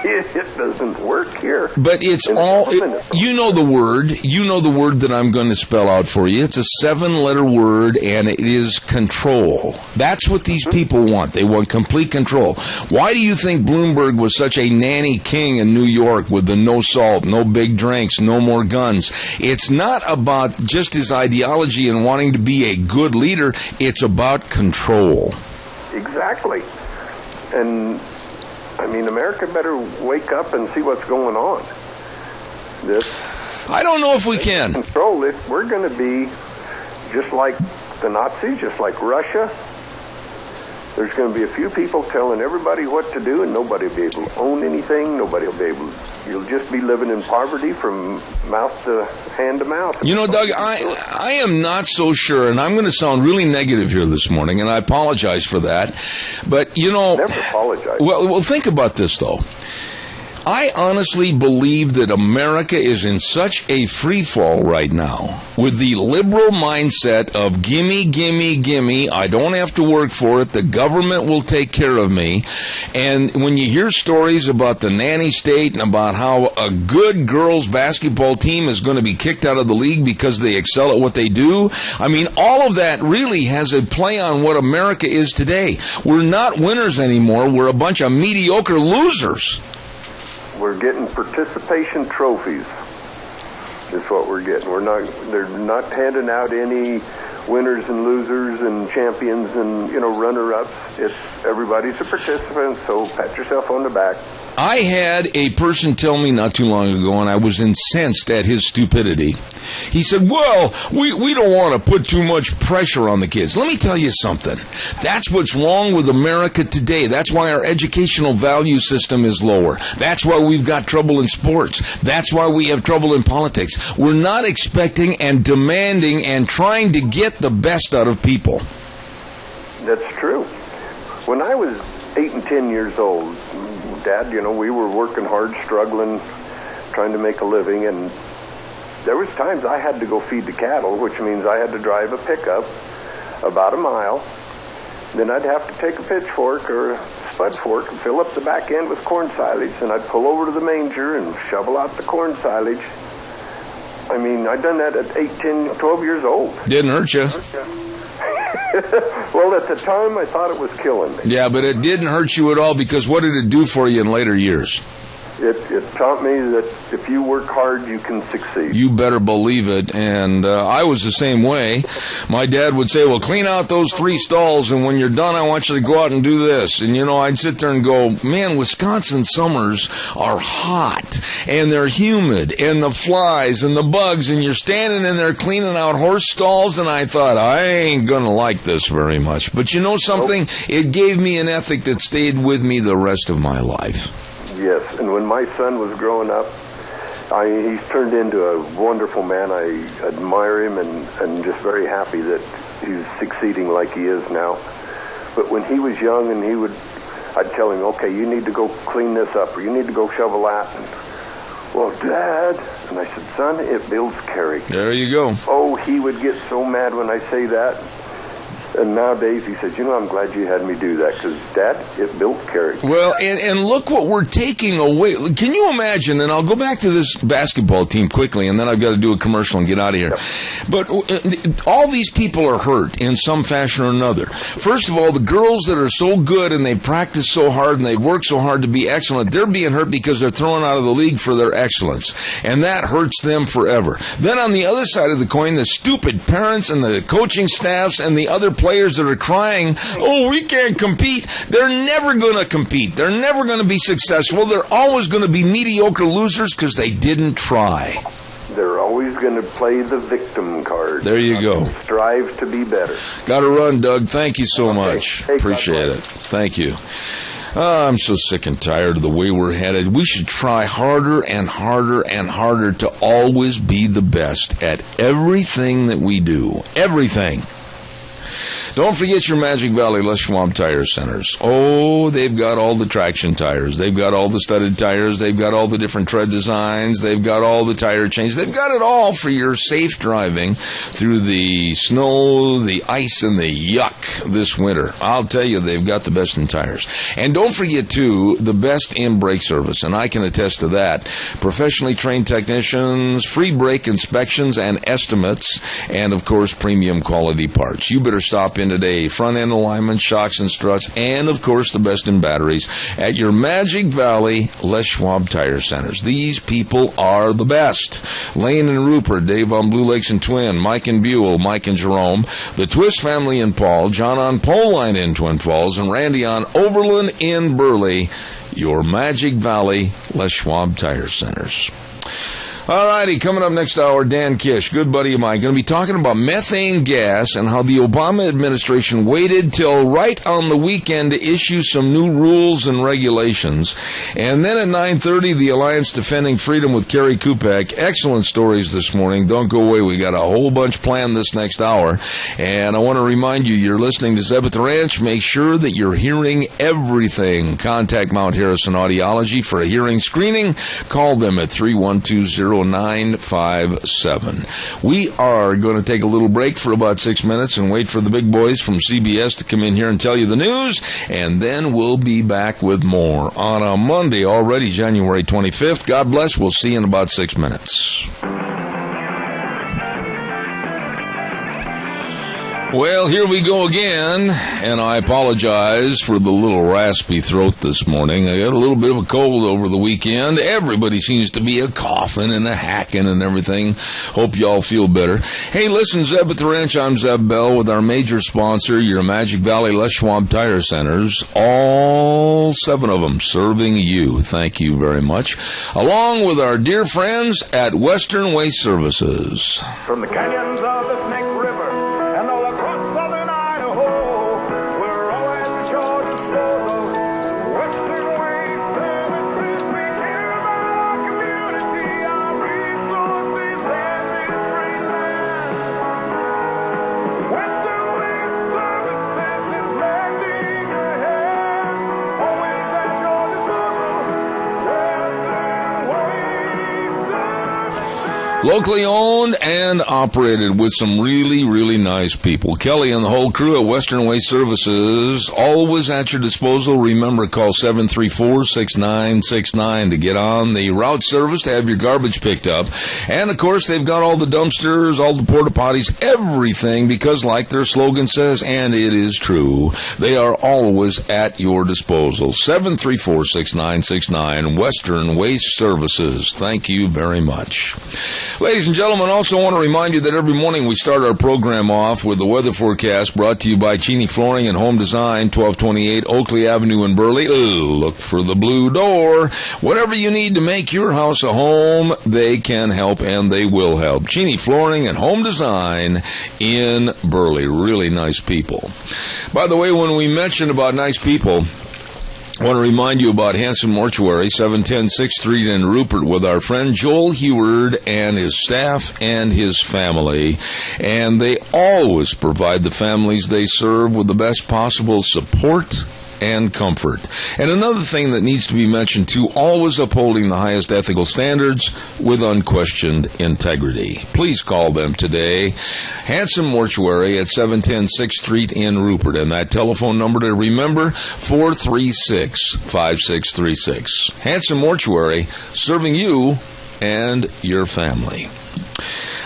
S7: It doesn't work here.
S2: But it's all, you know the word that I'm going to spell out for you. It's a 7-letter word, and it is control. That's what these people want. They want complete control. Why do you think Bloomberg was such a nanny king in New York with the no salt, no big drinks, no more guns? It's not about just his ideology and wanting to be a good leader. It's about control.
S7: Exactly. And I mean, America better wake up and see what's going on.
S2: I don't know if we can
S7: control it. We're going to be just like the Nazis, just like Russia. There's going to be a few people telling everybody what to do, and nobody will be able to own anything. Nobody will be able. You'll just be living in poverty from mouth to hand to mouth.
S2: You know, Doug, I am not so sure, and I'm going to sound really negative here this morning, and I apologize for that. But, you know...
S7: Never apologize.
S2: Well, think about this, though. I honestly believe that America is in such a free fall right now with the liberal mindset of gimme, gimme, gimme. I don't have to work for it. The government will take care of me. And when you hear stories about the nanny state and about how a good girls basketball team is going to be kicked out of the league because they excel at what they do, I mean, all of that really has a play on what America is today. We're not winners anymore. We're a bunch of mediocre losers.
S7: We're getting participation trophies. Is what we're getting. They're not handing out any winners and losers and champions and, runner-ups. Everybody's a participant, so pat yourself on the back.
S2: I had a person tell me not too long ago, and I was incensed at his stupidity. He said, well, we don't want to put too much pressure on the kids. Let me tell you something. That's what's wrong with America today. That's why our educational value system is lower. That's why we've got trouble in sports. That's why we have trouble in politics. We're not expecting and demanding and trying to get the best out of people.
S7: That's true. When I was 8 and 10 years old, Dad, we were working hard, struggling, trying to make a living, and there was times I had to go feed the cattle, which means I had to drive a pickup about a mile. Then I'd have to take a pitchfork or a spud fork and fill up the back end with corn silage, and I'd pull over to the manger and shovel out the corn silage. I mean, I'd done that at 8, 10, 12 years old.
S2: Didn't hurt you.
S7: Well, at the time, I thought it was killing me.
S2: Yeah, but it didn't hurt you at all, because what did it do for you in later years?
S7: It taught me that if you work hard, you can succeed.
S2: You better believe it. And I was the same way. My dad would say, well, clean out those 3 stalls, and when you're done, I want you to go out and do this. And, I'd sit there and go, man, Wisconsin summers are hot, and they're humid, and the flies and the bugs, and you're standing in there cleaning out horse stalls, and I thought, I ain't going to like this very much. But you know something? Nope. It gave me an ethic that stayed with me the rest of my life.
S7: Yes, and when my son was growing up, he's turned into a wonderful man. I admire him and just very happy that he's succeeding like he is now. But when he was young, and I'd tell him, okay, you need to go clean this up, or you need to go shovel that. And, well, Dad, and I said, son, it builds character.
S2: There you go.
S7: Oh, he would get so mad when I say that. And nowadays, he says, I'm glad you had me do that, because, Dad, it built character.
S2: Well, and look what we're taking away. Can you imagine, and I'll go back to this basketball team quickly, and then I've got to do a commercial and get out of here. Yep. But all these people are hurt in some fashion or another. First of all, the girls that are so good, and they practice so hard, and they work so hard to be excellent, they're being hurt because they're thrown out of the league for their excellence. And that hurts them forever. Then on the other side of the coin, the stupid parents and the coaching staffs and the other players that are crying, oh, we can't compete. They're never going to compete. They're never going to be successful. They're always going to be mediocre losers because they didn't try.
S7: They're always going to play the victim card.
S2: There you go.
S7: Strive to be better.
S2: Got to run, Doug. Thank you so much.
S7: Hey,
S2: appreciate it. Thank you. I'm so sick and tired of the way we're headed. We should try harder and harder and harder to always be the best at everything that we do. Everything. Don't forget your Magic Valley Les Schwab Tire Centers. Oh, they've got all the traction tires. They've got all the studded tires. They've got all the different tread designs. They've got all the tire chains. They've got it all for your safe driving through the snow, the ice, and the yuck this winter. I'll tell you, they've got the best in tires. And don't forget, too, the best in brake service, and I can attest to that. Professionally trained technicians, free brake inspections and estimates, and, of course, premium quality parts. You better stop in today. Front end alignment, shocks and struts, and of course the best in batteries at your Magic Valley Les Schwab Tire Centers. These people are the best. Lane and Rupert, Dave on Blue Lakes and Twin, Mike and Buell, Mike and Jerome, the Twist family in Paul, John on Pole Line in Twin Falls, and Randy on Overland in Burley. Your Magic Valley Les Schwab Tire Centers. All righty, coming up next hour, Dan Kish, good buddy of mine, going to be talking about methane gas and how the Obama administration waited till right on the weekend to issue some new rules and regulations. And then at 9:30, the Alliance Defending Freedom with Kerry Kupek. Excellent stories this morning. Don't go away. We got a whole bunch planned this next hour. And I want to remind you, you're listening to Zeb at the Ranch. Make sure that you're hearing everything. Contact Mount Harrison Audiology for a hearing screening. Call them at 312-0957. We are going to take a little break for about 6 minutes and wait for the big boys from CBS to come in here and tell you the news, and then we'll be back with more on a Monday, already January 25th. God bless. We'll see you in about 6 minutes. Well, here we go again, and I apologize for the little raspy throat this morning. I got a little bit of a cold over the weekend. Everybody seems to be a coughing and a hacking and everything. Hope y'all feel better. Hey, listen, Zeb at the Ranch, I'm Zeb Bell with our major sponsor, your Magic Valley Les Schwab Tire Centers. All 7 of them serving you. Thank you very much. Along with our dear friends at Western Waste Services.
S8: From the canyons of the Snake River and all across southern Idaho, we're always at your disposal. Western Waste Services, we care about our community, our resources, and this great land. Western Waste Services is lending a hand, always at your disposal. Western Waste Services.
S2: Locally owned and operated with some really, really nice people. Kelly and the whole crew at Western Waste Services, always at your disposal. Remember, call 734-6969 to get on the route service to have your garbage picked up. And, of course, they've got all the dumpsters, all the porta potties, everything, because like their slogan says, and it is true, they are always at your disposal. 734-6969, Western Waste Services. Thank you very much. Ladies and gentlemen, also want to remind you that every morning we start our program off with the weather forecast brought to you by Cheney Flooring and Home Design, 1228 Oakley Avenue in Burley. Look for the blue door. Whatever you need to make your house a home, they can help and they will help. Cheney Flooring and Home Design in Burley. Really nice people. By the way, when we mention about nice people, I want to remind you about Hanson Mortuary, 710 6th Street in Rupert, with our friend Joel Heward and his staff and his family. And they always provide the families they serve with the best possible support and comfort. And another thing that needs to be mentioned too, always upholding the highest ethical standards with unquestioned integrity. Please call them today. Hanson Mortuary at 710 6th Street in Rupert. And that telephone number to remember, 436-5636. Hanson Mortuary, serving you and your family.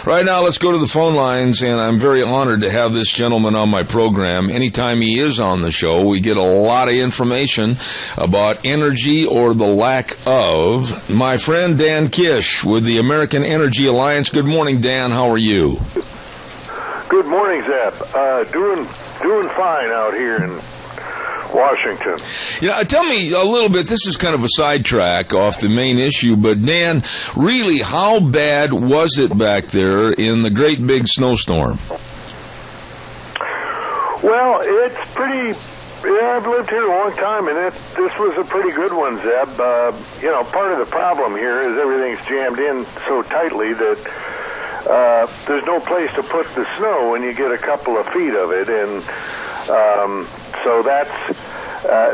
S2: Right now, let's go to the phone lines, and I'm very honored to have this gentleman on my program. Anytime he is on the show, we get a lot of information about energy or the lack of. My friend Dan Kish with the American Energy Alliance. Good morning, Dan. How are you?
S7: Good morning, Zeb. Doing fine out here in Washington.
S2: Yeah, tell me a little bit, this is kind of a sidetrack off the main issue, but Dan, really, how bad was it back there in the great big snowstorm?
S7: Well, it's pretty, yeah, I've lived here a long time, and this was a pretty good one, Zeb. Part of the problem here is everything's jammed in so tightly that there's no place to put the snow when you get a couple of feet of it, and so that's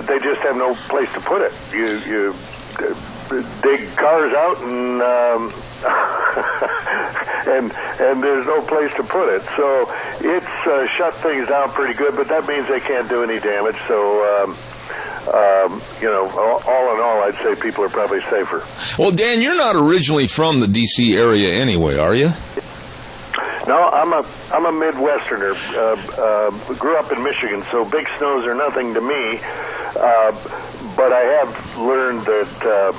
S7: they just have no place to put it. You dig cars out and and there's no place to put it. So it's shut things down pretty good, but that means they can't do any damage. So, all in all, I'd say people are probably safer.
S2: Well, Dan, you're not originally from the D.C. area anyway, are you?
S7: No, I'm a Midwesterner. Grew up in Michigan, so big snows are nothing to me. But I have learned that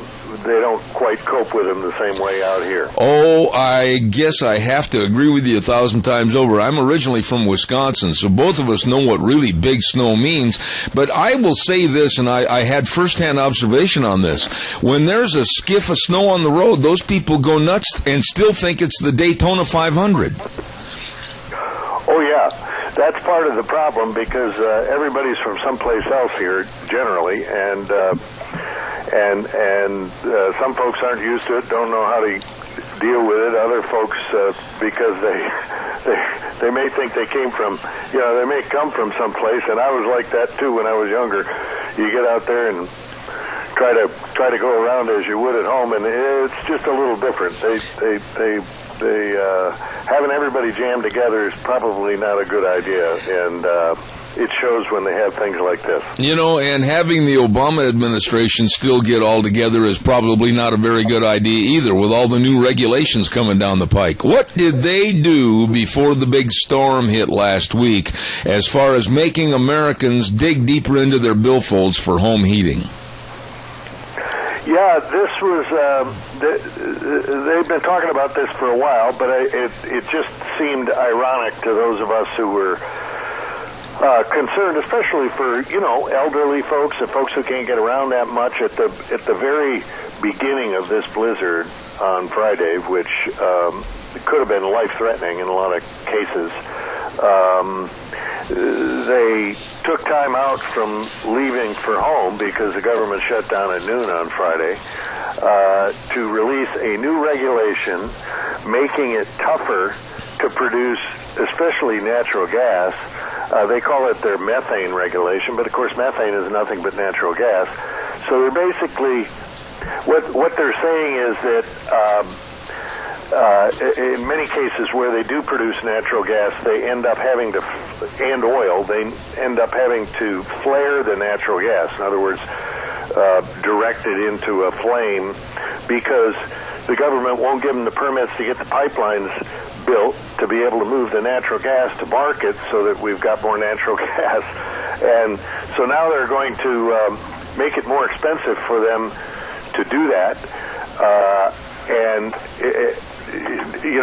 S7: they don't quite cope with them the same way out here.
S2: Oh, I guess I have to agree with you 1,000 times over. I'm originally from Wisconsin, so both of us know what really big snow means. But I will say this, and I had firsthand observation on this. When there's a skiff of snow on the road, those people go nuts and still think it's the Daytona 500.
S7: Oh, yeah. That's part of the problem because everybody's from someplace else here, generally, and some folks aren't used to it, don't know how to deal with it. Other folks, because they may think they came from, they may come from someplace, and I was like that too when I was younger. You get out there and try to go around as you would at home, and it's just a little different. They having everybody jammed together is probably not a good idea, and it shows when they have things like this.
S2: And having the Obama administration still get all together is probably not a very good idea either, with all the new regulations coming down the pike. What did they do before the big storm hit last week as far as making Americans dig deeper into their billfolds for home heating?
S7: Yeah, this was, they've been talking about this for a while, but it just seemed ironic to those of us who were concerned, especially for, elderly folks and folks who can't get around that much. At the very beginning of this blizzard on Friday, which could have been life-threatening in a lot of cases, they took time out from leaving for home because the government shut down at noon on Friday to release a new regulation making it tougher to produce, especially natural gas. They call it their methane regulation, but of course methane is nothing but natural gas. So they're basically, what they're saying is that in many cases where they do produce natural gas, they end up having to, and oil, they end up having to flare the natural gas. In other words, direct it into a flame because the government won't give them the permits to get the pipelines built to be able to move the natural gas to market so that we've got more natural gas. And so now they're going to make it more expensive for them to do that.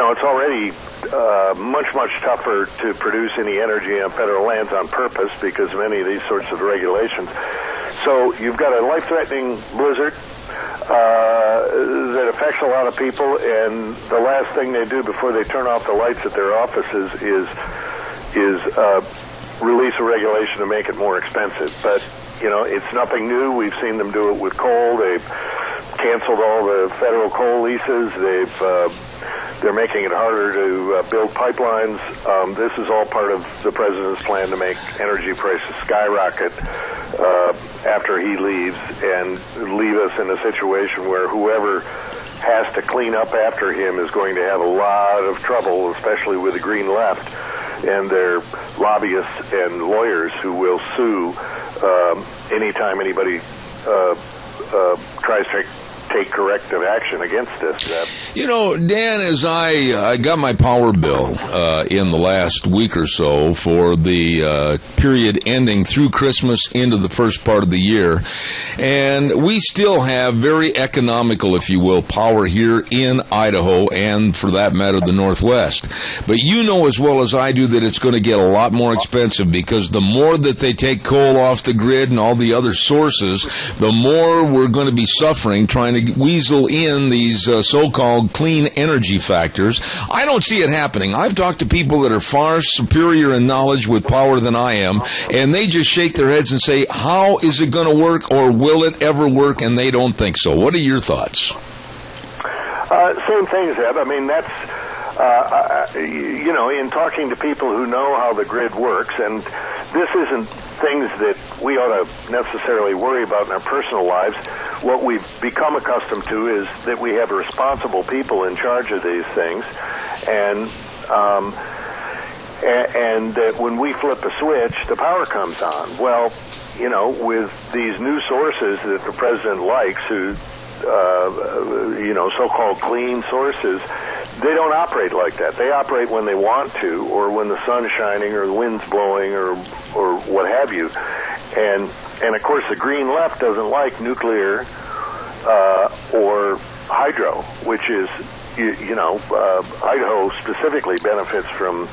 S7: It's already much tougher to produce any energy on federal lands on purpose because of many of these sorts of regulations. So you've got a life-threatening blizzard that affects a lot of people, and the last thing they do before they turn off the lights at their offices is release a regulation to make it more expensive. But, it's nothing new. We've seen them do it with coal. They've canceled all the federal coal leases. They're making it harder to build pipelines. This is all part of the president's plan to make energy prices skyrocket after he leaves and leave us in a situation where whoever has to clean up after him is going to have a lot of trouble, especially with the Green Left and their lobbyists and lawyers who will sue anytime anybody tries to take corrective action against this.
S2: Dan, as I got my power bill in the last week or so for the period ending through Christmas into the first part of the year, and we still have very economical, if you will, power here in Idaho and, for that matter, the Northwest. But you know as well as I do that it's going to get a lot more expensive because the more that they take coal off the grid and all the other sources, the more we're going to be suffering trying to weasel in these so-called clean energy factors. I don't see it happening. I've talked to people that are far superior in knowledge with power than I am, and they just shake their heads and say, how is it going to work, or will it ever work? And they don't think so. What are your thoughts?
S7: Same thing, Zeb. I mean, that's, in talking to people who know how the grid works, and this isn't things that we ought to necessarily worry about in our personal lives. What we've become accustomed to is that we have responsible people in charge of these things, and that when we flip a switch, the power comes on. Well, with these new sources that the president likes, who so-called clean sources, they don't operate like that. They operate when they want to, or when the sun's shining, or the wind's blowing, or what have you. And of course, the green left doesn't like nuclear or hydro, which is, Idaho specifically benefits from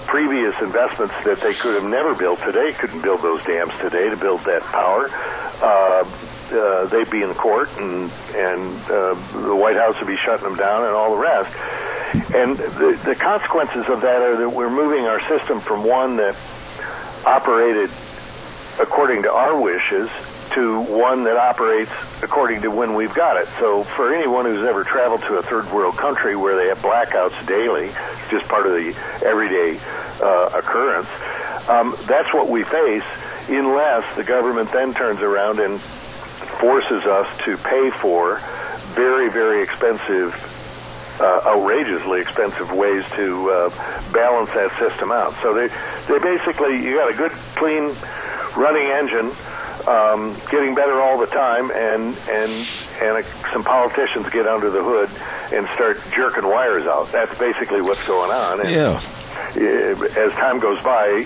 S7: previous investments that they could have never built today. Couldn't build those dams today to build that power. They'd be in court, and the White House would be shutting them down, and all the rest. And the consequences of that are that we're moving our system from one that operated according to our wishes to one that operates according to when we've got it. So for anyone who's ever traveled to a third world country where they have blackouts daily, just part of the everyday occurrence, that's what we face, unless the government then turns around and forces us to pay for very, very expensive, outrageously expensive ways to balance that system out. So they basically, you got a good, clean, running engine, getting better all the time, and some politicians get under the hood and start jerking wires out. That's basically what's going on. And
S2: yeah.
S7: As time goes by,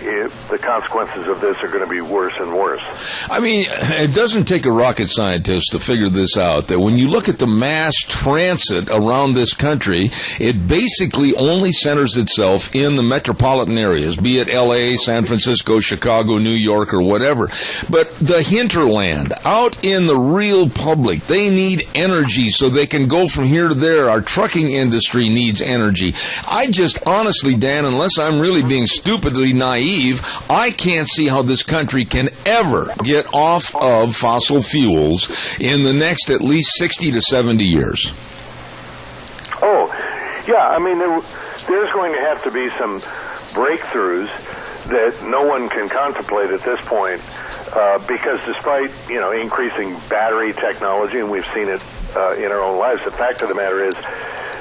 S7: the consequences of this are going to be worse and worse.
S2: I mean, it doesn't take a rocket scientist to figure this out, that when you look at the mass transit around this country, it basically only centers itself in the metropolitan areas, be it L.A., San Francisco, Chicago, New York, or whatever. But the hinterland, out in the real public, they need energy so they can go from here to there. Our trucking industry needs energy. I just honestly, Dan, unless I'm really being stupidly naive, I can't see how this country can ever get off of fossil fuels in the next at least 60 to 70 years.
S7: Oh, yeah. I mean, there's going to have to be some breakthroughs that no one can contemplate at this point, because despite, increasing battery technology, and we've seen it in our own lives, the fact of the matter is,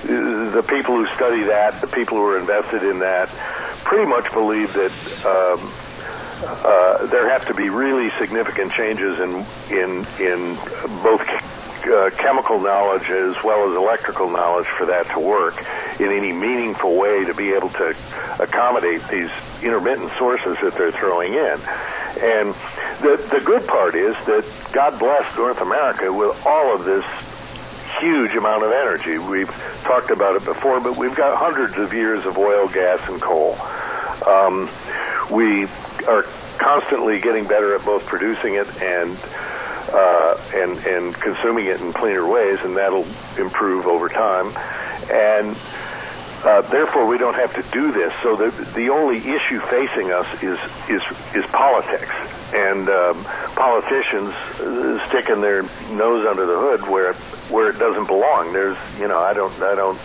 S7: the people who study that, the people who are invested in that, pretty much believe that there have to be really significant changes in both chemical knowledge as well as electrical knowledge for that to work in any meaningful way to be able to accommodate these intermittent sources that they're throwing in. And the good part is that God bless North America with all of this huge amount of energy. We've talked about it before, but we've got hundreds of years of oil, gas, and coal. We are constantly getting better at both producing it and consuming it in cleaner ways, and that'll improve over time. And therefore, we don't have to do this. So the only issue facing us is politics, and politicians sticking their nose under the hood where it doesn't belong. There's, I don't.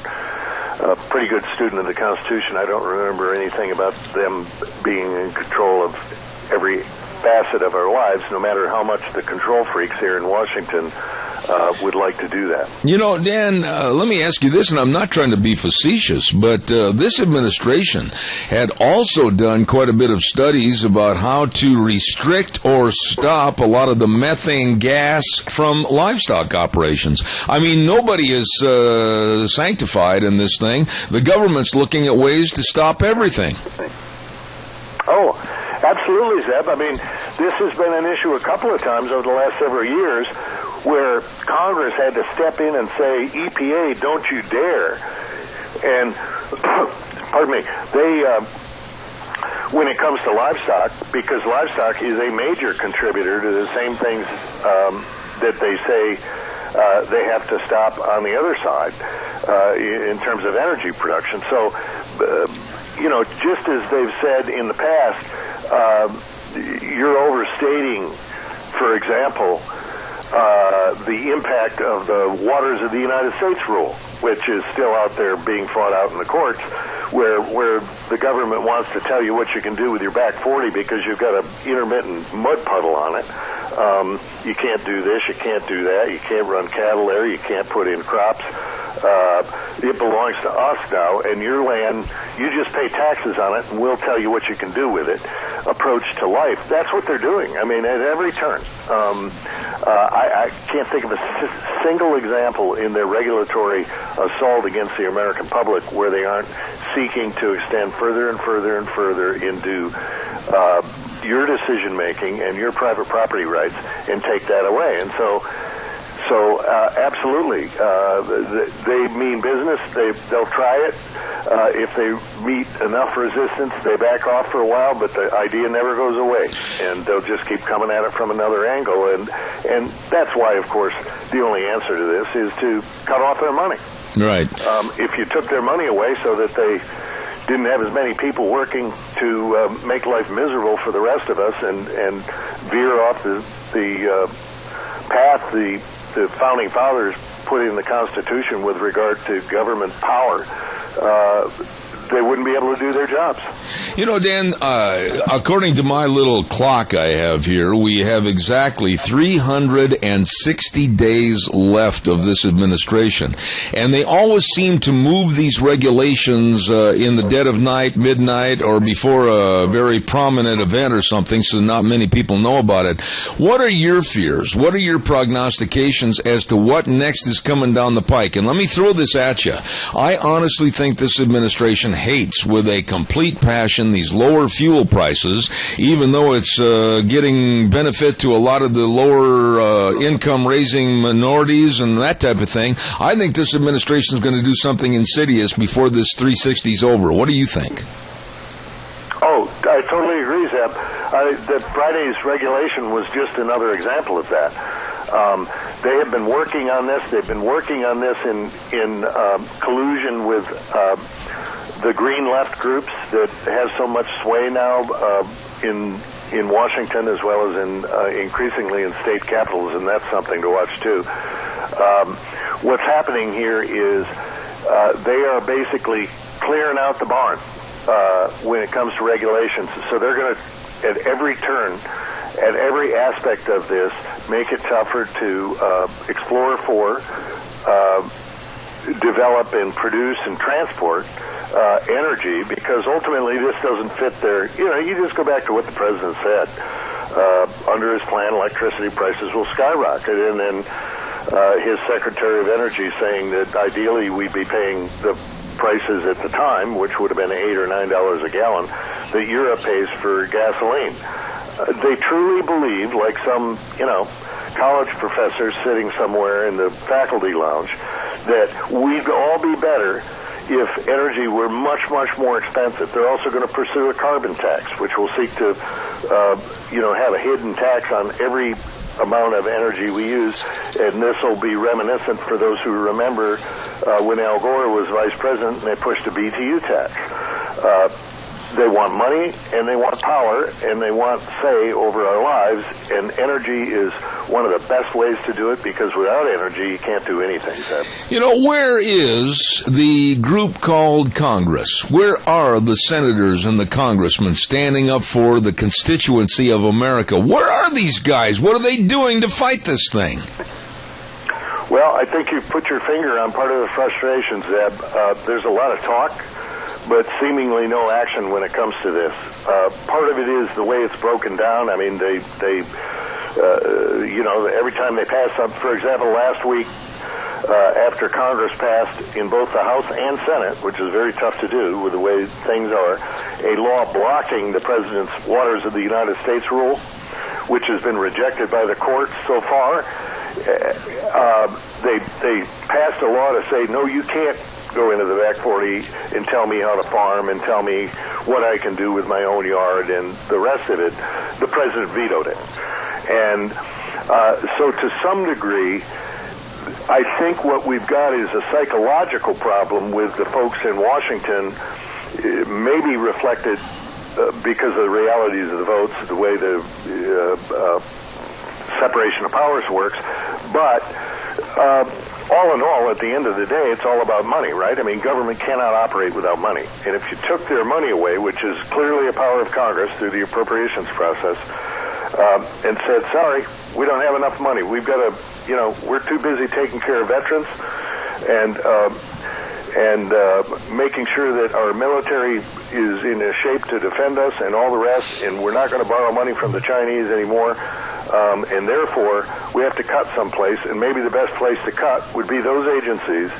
S7: A pretty good student of the Constitution, I don't remember anything about them being in control of every facet of our lives, no matter how much the control freaks here in Washington would like to do that.
S2: Dan, let me ask you this, and I'm not trying to be facetious, but this administration had also done quite a bit of studies about how to restrict or stop a lot of the methane gas from livestock operations. I mean, nobody is sanctified in this thing. The government's looking at ways to stop everything.
S7: Oh, absolutely, Zeb. I mean, this has been an issue a couple of times over the last several years, where Congress had to step in and say, EPA, don't you dare. And, pardon me, they, when it comes to livestock, because livestock is a major contributor to the same things that they say
S9: they have to stop on the other side in terms of energy production. So, just as they've said in the past, you're overstating, for example, the impact of the Waters of the United States rule, which is still out there being fought out in the courts, where the government wants to tell you what you can do with your back 40 because you've got an intermittent mud puddle on it. You can't do this, you can't do that, you can't run cattle there, you can't put in crops. It belongs to us now, and your land, you just pay taxes on it, and we'll tell you what you can do with it. Approach to life. That's what they're doing. I mean, at every turn. I can't think of a single example in their regulatory assault against the American public where they aren't seeking to extend further and further and further into your decision-making and your private property rights and take that away. And so absolutely, they mean business. They'll try it. If they meet enough resistance, they back off for a while, but the idea never goes away, and they'll just keep coming at it from another angle. And that's why, of course, the only answer to this is to cut off their money.
S2: Right.
S9: If you took their money away so that they didn't have as many people working to make life miserable for the rest of us and veer off the path the founding fathers put in the Constitution with regard to government power, they wouldn't be able to do their jobs.
S2: You know, Dan, according to my little clock I have here, we have exactly 360 days left of this administration. And they always seem to move these regulations in the dead of night, midnight, or before a very prominent event or something, so not many people know about it. What are your fears? What are your prognostications as to what next is coming down the pike? And let me throw this at you. I honestly think this administration hates with a complete passion these lower fuel prices, even though it's getting benefit to a lot of the lower income raising minorities and that type of thing. I think this administration is going to do something insidious before this 360 is over. What do you think?
S9: Oh, I totally agree, Zeb. That Friday's regulation was just another example of that. They have been working on this. They've been working on this in collusion with the green left groups that have so much sway now in Washington, as well as in increasingly in state capitals, and that's something to watch too. What's happening here is they are basically clearing out the barn when it comes to regulations. So they're going to, at every turn, at every aspect of this, make it tougher to explore for, develop and produce and transport energy, because ultimately this doesn't fit their, you just go back to what the president said. Under his plan, electricity prices will skyrocket, and then his Secretary of Energy saying that ideally we'd be paying the prices at the time, which would have been $8 or $9 a gallon, that Europe pays for gasoline. They truly believe, like some, college professors sitting somewhere in the faculty lounge, that we'd all be better if energy were much, much more expensive. They're also going to pursue a carbon tax, which will seek to, have a hidden tax on every amount of energy we use, and this will be reminiscent for those who remember when Al Gore was vice president and they pushed a BTU tax. They want money, and they want power, and they want say over our lives, and energy is one of the best ways to do it, because without energy, you can't do anything, Seb.
S2: Where is the group called Congress? Where are the senators and the congressmen standing up for the constituency of America? Where are these guys? What are they doing to fight this thing?
S9: Well, I think you've put your finger on part of the frustration, Zeb. There's a lot of talk, but seemingly no action when it comes to this. Part of it is the way it's broken down. I mean, they every time they pass something, for example, last week, after Congress passed in both the House and Senate, which is very tough to do with the way things are, a law blocking the President's Waters of the United States rule, which has been rejected by the courts so far. They passed a law to say, no, you can't go into the back 40 and tell me how to farm and tell me what I can do with my own yard and the rest of it. The president vetoed it. And so to some degree, I think what we've got is a psychological problem with the folks in Washington, maybe reflected because of the realities of the votes, the way the separation of powers works. But all in all, at the end of the day, it's all about money, right? I mean, government cannot operate without money. And if you took their money away, which is clearly a power of Congress through the appropriations process, and said, sorry, we don't have enough money. We've got to, we're too busy taking care of veterans and making sure that our military is in a shape to defend us and all the rest, and we're not going to borrow money from the Chinese anymore, and therefore we have to cut someplace, and maybe the best place to cut would be those agencies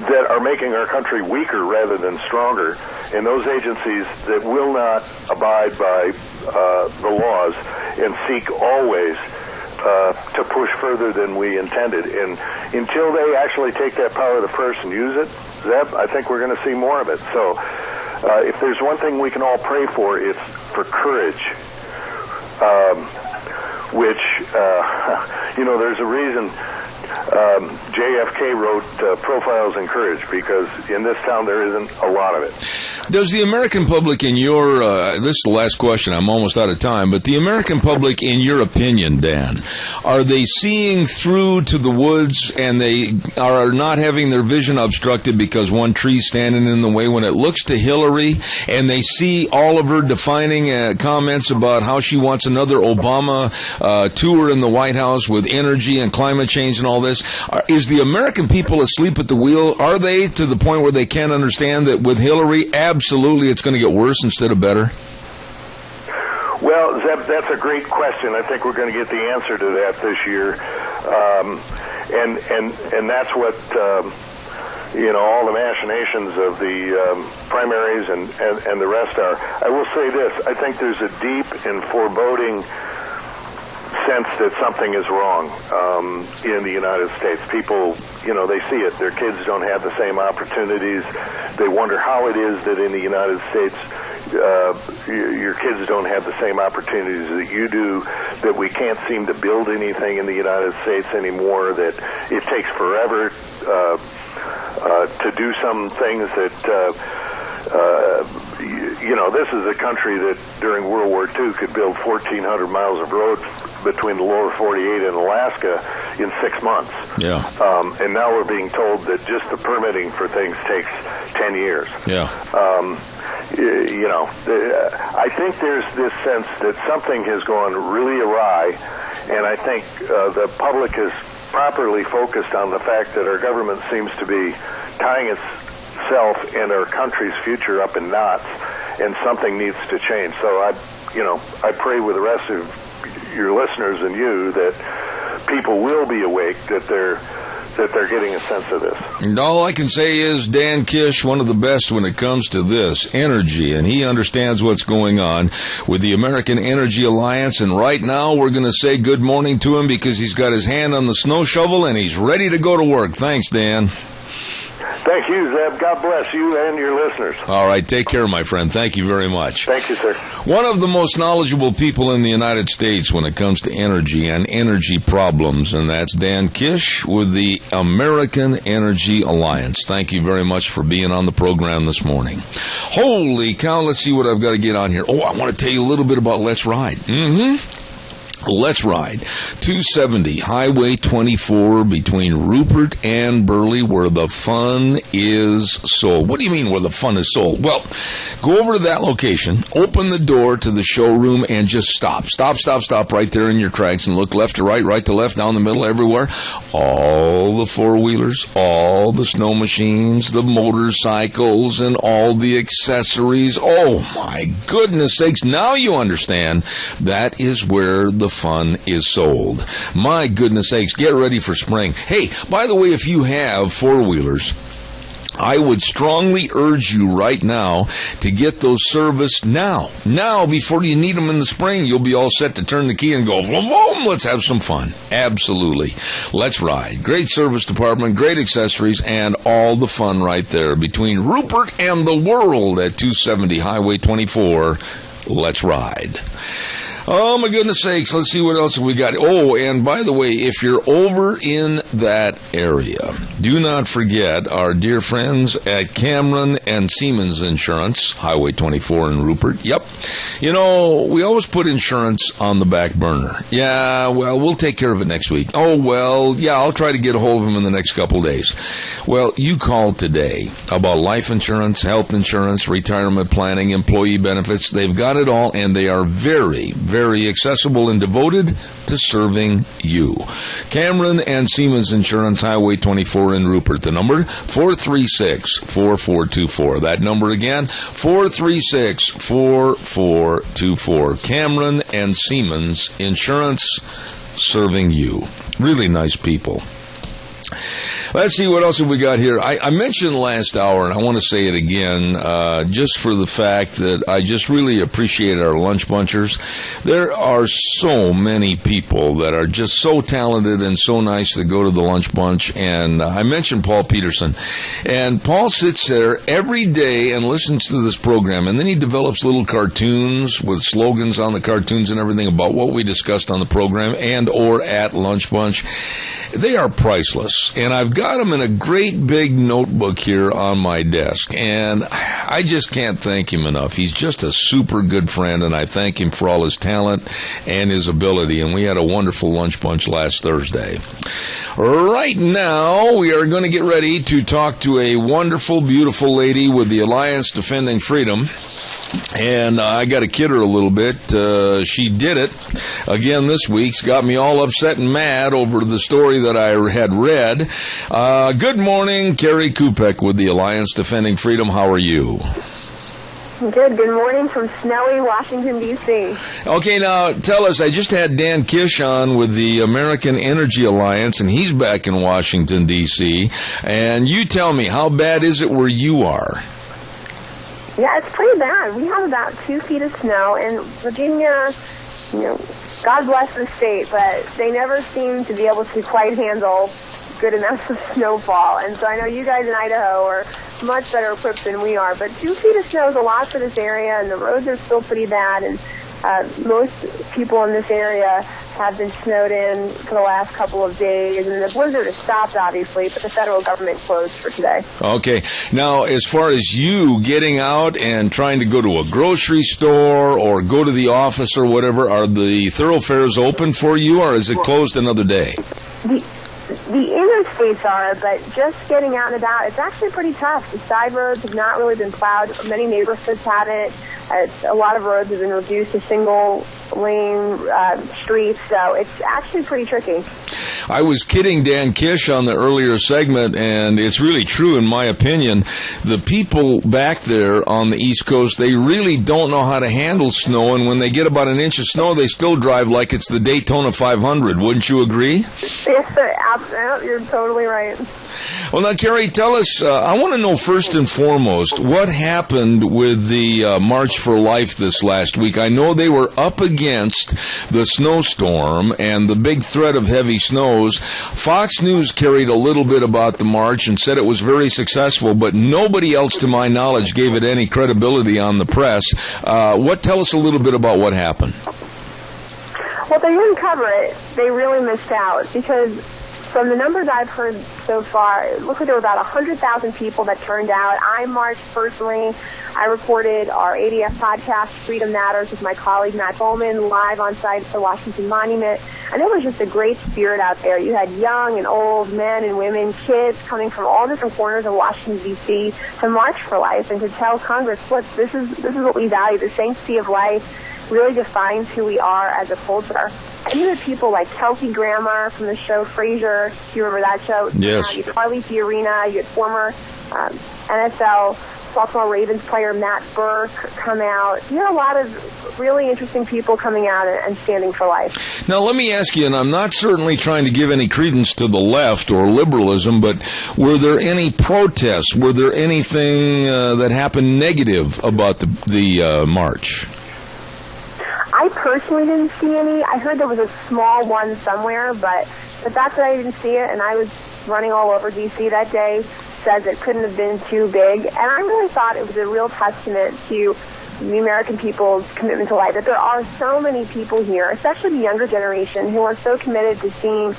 S9: that are making our country weaker rather than stronger, and those agencies that will not abide by the laws and seek always to push further than we intended. And until they actually take that power of the purse and use it, Zeb, I think we're going to see more of it. So if there's one thing we can all pray for, it's for courage, which, there's a reason JFK wrote Profiles in Courage, because in this town there isn't a lot of it.
S2: Does the American public, in your, this is the last question, I'm almost out of time, but the American public, in your opinion, Dan, are they seeing through to the woods and they are not having their vision obstructed because one tree's standing in the way when it looks to Hillary and they see all of her defining comments about how she wants another Obama tour in the White House with energy and climate change and all this? Is the American people asleep at the wheel? Are they to the point where they can't understand that with Hillary, absolutely it's going to get worse instead of better?
S9: Well, Zeb, that's a great question. I think we're going to get the answer to that this year. And that's what, all the machinations of the primaries and the rest are. I will say this. I think there's a deep and foreboding sense that something is wrong in the United States. People, they see it. Their kids don't have the same opportunities. They wonder how it is that in the United States your kids don't have the same opportunities that you do, that we can't seem to build anything in the United States anymore, that it takes forever to do some things that this is a country that during World War II could build 1,400 miles of road between the lower 48 and Alaska in 6 months.
S2: Yeah.
S9: And now we're being told that just the permitting for things takes 10 years.
S2: Yeah.
S9: I think there's this sense that something has gone really awry, and I think the public is properly focused on the fact that our government seems to be tying itself and our country's future up in knots, and something needs to change. So I pray with the rest of your listeners and you that people will be awake, that they're getting a sense of this.
S2: And all I can say is Dan Kish, one of the best when it comes to this, energy, and he understands what's going on with the American Energy Alliance, and right now we're going to say good morning to him because he's got his hand on the snow shovel and he's ready to go to work. Thanks, Dan.
S9: Thank you, Zeb. God bless you and your listeners.
S2: All right. Take care, my friend. Thank you very much.
S9: Thank you, sir.
S2: One of the most knowledgeable people in the United States when it comes to energy and energy problems, and that's Dan Kish with the American Energy Alliance. Thank you very much for being on the program this morning. Holy cow. Let's see what I've got to get on here. Oh, I want to tell you a little bit about Let's Ride. Let's Ride, 270 Highway 24 between Rupert and Burley, where the fun is sold. What do you mean where the fun is sold? Well, go over to that location, open the door to the showroom, and just stop. Stop right there in your tracks and look left to right, right to left, down the middle, everywhere. All the four-wheelers, all the snow machines, the motorcycles, and all the accessories. Oh, my goodness sakes. Now you understand that is where the fun is sold. My goodness sakes, get ready for spring. Hey, by the way, if you have four-wheelers, I would strongly urge you right now to get those serviced now. Now, before you need them in the spring, you'll be all set to turn the key and go, boom, boom, let's have some fun. Absolutely. Let's Ride. Great service department, great accessories, and all the fun right there between Rupert and the world at 270 Highway 24. Let's Ride. Oh, my goodness sakes. Let's see what else we got. Oh, and by the way, if you're over in that area, do not forget our dear friends at Cameron and Siemens Insurance, Highway 24 in Rupert. Yep. You know, we always put insurance on the back burner. Yeah, well, we'll take care of it next week. Oh, well, yeah, I'll try to get a hold of them in the next couple of days. Well, you call today about life insurance, health insurance, retirement planning, employee benefits. They've got it all, and they are very, very accessible and devoted to serving you. Cameron and Siemens Insurance, Highway 24 in Rupert. The number, 436-4424. That number again, 436-4424. Cameron and Siemens Insurance, serving you. Really nice people. Let's see, what else have we got here? I mentioned last hour, and I want to say it again, just for the fact that I just really appreciate our lunch bunchers. There are so many people that are just so talented and so nice that go to the lunch bunch, and I mentioned Paul Peterson. And Paul sits there every day and listens to this program, and then he develops little cartoons with slogans on the cartoons and everything about what we discussed on the program and or at Lunch Bunch. They are priceless, and I've got them in a great big notebook here on my desk, and I just can't thank him enough. He's just a super good friend, and I thank him for all his talent and his ability, and we had a wonderful lunch bunch last Thursday. Right now, we are going to get ready to talk to a wonderful, beautiful lady with the Alliance Defending Freedom. And I got to kid her a little bit. She did it again this week's. Got me all upset and mad over the story that I had read. Good morning, Carrie Kupek with the Alliance Defending Freedom. How are you?
S10: Good. Good morning from snowy Washington, D.C.
S2: Okay, now tell us, I just had Dan Kish on with the American Energy Alliance, and he's back in Washington, D.C. And you tell me, how bad is it where you are?
S10: Yeah, it's pretty bad. We have about 2 feet of snow, and Virginia, you know, God bless the state, but they never seem to be able to quite handle good amounts of snowfall. And so I know you guys in Idaho are much better equipped than we are, but 2 feet of snow is a lot for this area, and the roads are still pretty bad, and most people in this area have been snowed in for the last couple of days, and the blizzard has stopped, obviously, but the federal government closed for today.
S2: Okay. Now, as far as you getting out and trying to go to a grocery store or go to the office or whatever, are the thoroughfares open for you, or is it closed another day?
S10: The interstates are, but just getting out and about, it's actually pretty tough. The side roads have not really been plowed. Many neighborhoods haven't. A lot of roads have been reduced to single-lane streets, so it's actually pretty tricky.
S2: I was kidding Dan Kish on the earlier segment, and it's really true in my opinion. The people back there on the East Coast, they really don't know how to handle snow, and when they get about an inch of snow, they still drive like it's the Daytona 500. Wouldn't you agree?
S10: Yes, sir. You're totally right.
S2: Well, now, Carrie, tell us, I want to know first and foremost, what happened with the March for Life this last week? I know they were up against the snowstorm and the big threat of heavy snows. Fox News carried a little bit about the march and said it was very successful, but nobody else, to my knowledge, gave it any credibility on the press. Tell us a little bit about what happened.
S10: Well, they didn't cover it. They really missed out because from the numbers I've heard so far, it looks like there were about 100,000 people that turned out. I marched personally. I recorded our ADF podcast, Freedom Matters, with my colleague Matt Bowman, live on site at the Washington Monument. And it was just a great spirit out there. You had young and old, men and women, kids coming from all different corners of Washington, D.C. to march for life and to tell Congress, look, this is what we value. The sanctity of life really defines who we are as a culture. And you had people like Kelsey Grammer from the show Frasier. Do you remember that show?
S2: Yes.
S10: You had Carly Fiorina. You had former NFL Baltimore Ravens player Matt Burke come out. You had a lot of really interesting people coming out and standing for life.
S2: Now, let me ask you, and I'm not certainly trying to give any credence to the left or liberalism, but were there any protests? Were there anything that happened negative about the march?
S10: I personally didn't see any. I heard there was a small one somewhere, but the fact that I didn't see it, and I was running all over D.C. that day, says it couldn't have been too big. And I really thought it was a real testament to the American people's commitment to life, that there are so many people here, especially the younger generation, who are so committed to seeing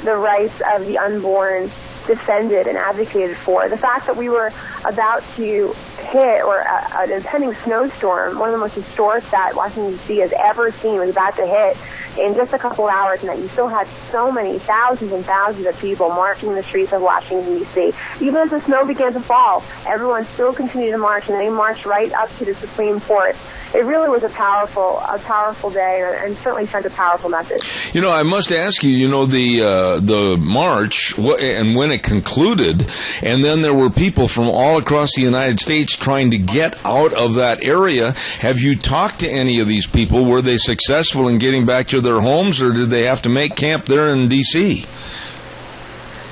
S10: the rights of the unborn defended and advocated for. The fact that we were about to hit, or an impending snowstorm, one of the most historic that Washington, D.C. has ever seen, was about to hit in just a couple hours, and that you still had so many thousands and thousands of people marching the streets of Washington, D.C. Even as the snow began to fall, everyone still continued to march, and they marched right up to the Supreme Court. It really was a powerful day, and certainly sent a powerful message.
S2: You know, I must ask you, you know, the march, and when it concluded, and then there were people from all across the United States trying to get out of that area. Have you talked to any of these people? Were they successful in getting back to their homes, or did they have to make camp there in D.C.?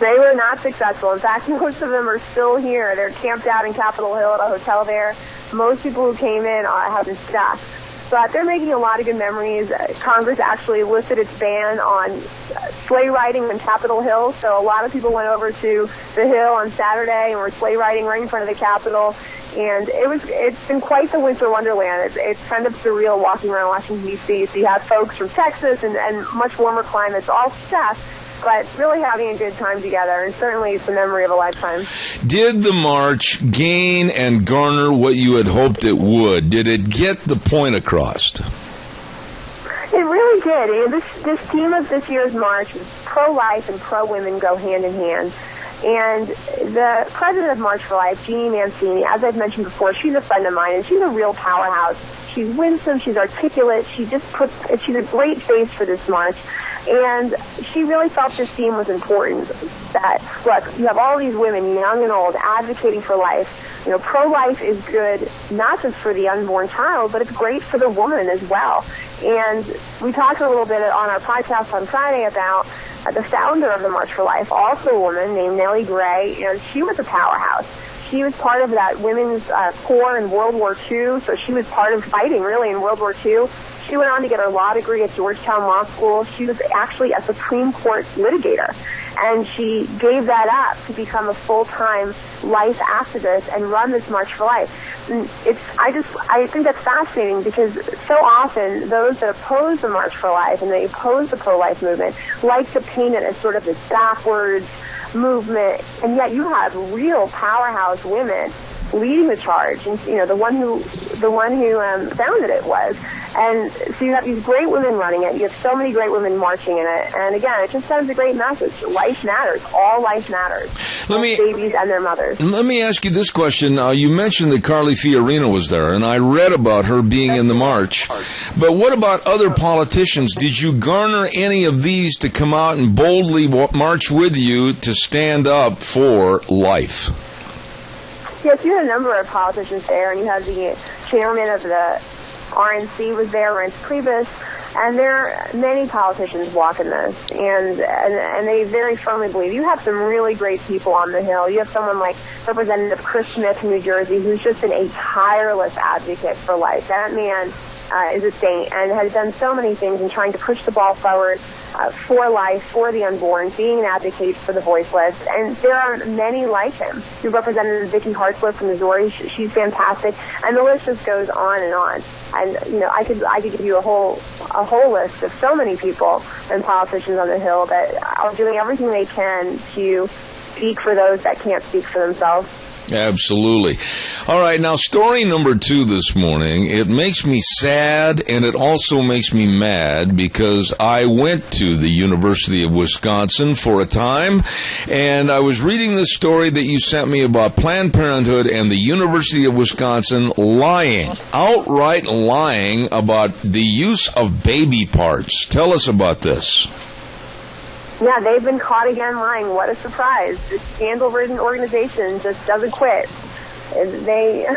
S10: They were not successful. In fact, most of them are still here. They're camped out in Capitol Hill at a hotel there. Most people who came in have been stuck. But they're making a lot of good memories. Congress actually lifted its ban on sleigh riding on Capitol Hill, so a lot of people went over to the Hill on Saturday and were sleigh riding right in front of the Capitol. And it's been quite the winter wonderland. It's kind of surreal walking around Washington, D.C. So you have folks from Texas and much warmer climates all stuck, but really having a good time together, and certainly it's the memory of a lifetime. Did
S2: the march gain and garner what you had hoped it would? Did it get the point across?
S10: It really did. And this theme of this year's march was pro-life and pro-women go hand in hand. And the president of March for Life, Jeannie Mancini, as I've mentioned before, she's a friend of mine, and she's a real powerhouse. She's winsome, she's articulate, she's a great face for this march. And she really felt this theme was important, that, look, you have all these women, young and old, advocating for life. You know, pro-life is good not just for the unborn child, but it's great for the woman as well. And we talked a little bit on our podcast on Friday about the founder of the March for Life, also a woman named Nellie Gray, and she was a powerhouse. She was part of that women's corps in World War II, so she was part of fighting, really, in World War II. She went on to get her law degree at Georgetown Law School. She was actually a Supreme Court litigator, and she gave that up to become a full-time life activist and run this March for Life. And I think that's fascinating, because so often those that oppose the March for Life and they oppose the pro-life movement like to paint it as sort of this backwards movement, and yet you have real powerhouse women leading the charge, and you know the one who founded it was. And so you have these great women running it. You have so many great women marching in it. And again, it just sends a great message. Life matters. All life matters. Babies and their mothers.
S2: Let me ask you this question. You mentioned that Carly Fiorina was there, and I read about her being in the march. But what about other politicians? Did you garner any of these to come out and boldly march with you to stand up for life?
S10: Yes, you had a number of politicians there, and you had the chairman of the RNC was there, Reince Priebus, and there are many politicians walking this, and they very firmly believe. You have some really great people on the Hill. You have someone like Representative Chris Smith from New Jersey, who's just been a tireless advocate for life. That man is a saint and has done so many things in trying to push the ball forward for life, for the unborn, being an advocate for the voiceless. And there are many like him. You Representative Vicky Hartzler from Missouri, she's fantastic, and the list just goes on and on. And you know, I could give you a whole list of so many people and politicians on the Hill that are doing everything they can to speak for those that can't speak for themselves.
S2: Absolutely. All right, now story number 2 this morning. It makes me sad, and it also makes me mad, because I went to the University of Wisconsin for a time, and I was reading the story that you sent me about Planned Parenthood and the University of Wisconsin outright lying about the use of baby parts. Tell us about this.
S10: Yeah, they've been caught again lying. What a surprise. This scandal-ridden organization just doesn't quit. They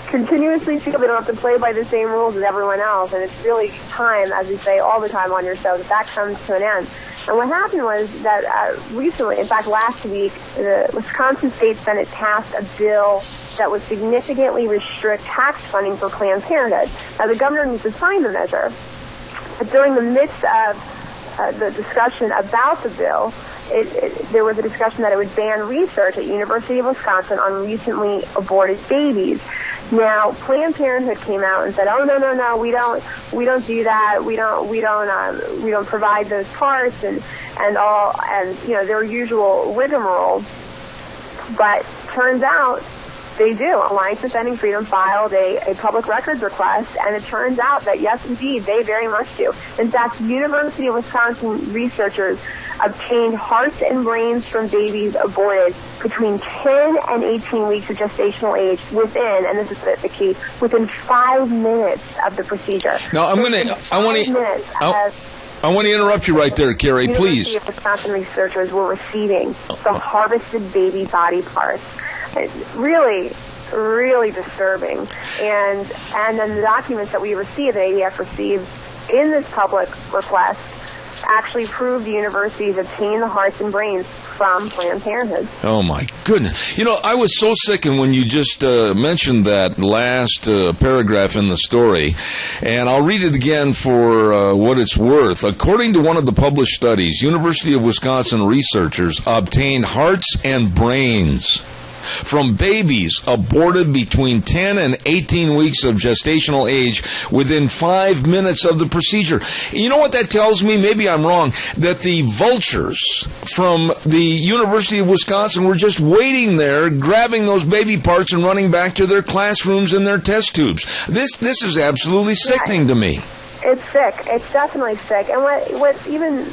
S10: continuously feel they don't have to play by the same rules as everyone else, and it's really time, as we say all the time on your show, that comes to an end. And what happened was that recently, in fact last week, the Wisconsin State Senate passed a bill that would significantly restrict tax funding for Planned Parenthood. Now, the governor needs to sign the measure, but during the midst of the discussion about the bill, there was a discussion that it would ban research at University of Wisconsin on recently aborted babies. Now, Planned Parenthood came out and said, "Oh, no, we don't do that. We don't provide those parts and their usual rigmarole." But turns out they do. Alliance Defending Freedom filed a public records request, and it turns out that, yes, indeed, they very much do. In fact, University of Wisconsin researchers obtained hearts and brains from babies aborted between 10 and 18 weeks of gestational age within, and this is the key, within 5 minutes of the procedure.
S2: Now, I want to interrupt you right there, Carrie, please.
S10: University of Wisconsin researchers were receiving some harvested baby body parts. Really, really disturbing. And then the documents that we received, the ADF received in this public request, actually prove the universities obtained the hearts and brains from Planned Parenthood.
S2: Oh, my goodness. I was so sickened when you just mentioned that last paragraph in the story, and I'll read it again for what it's worth. According to one of the published studies, University of Wisconsin researchers obtained hearts and brains from babies aborted between 10 and 18 weeks of gestational age within 5 minutes of the procedure. You know what that tells me? Maybe I'm wrong, that the vultures from the University of Wisconsin were just waiting there, grabbing those baby parts and running back to their classrooms and their test tubes. This is absolutely sickening to me.
S10: It's sick. It's definitely sick. And what's even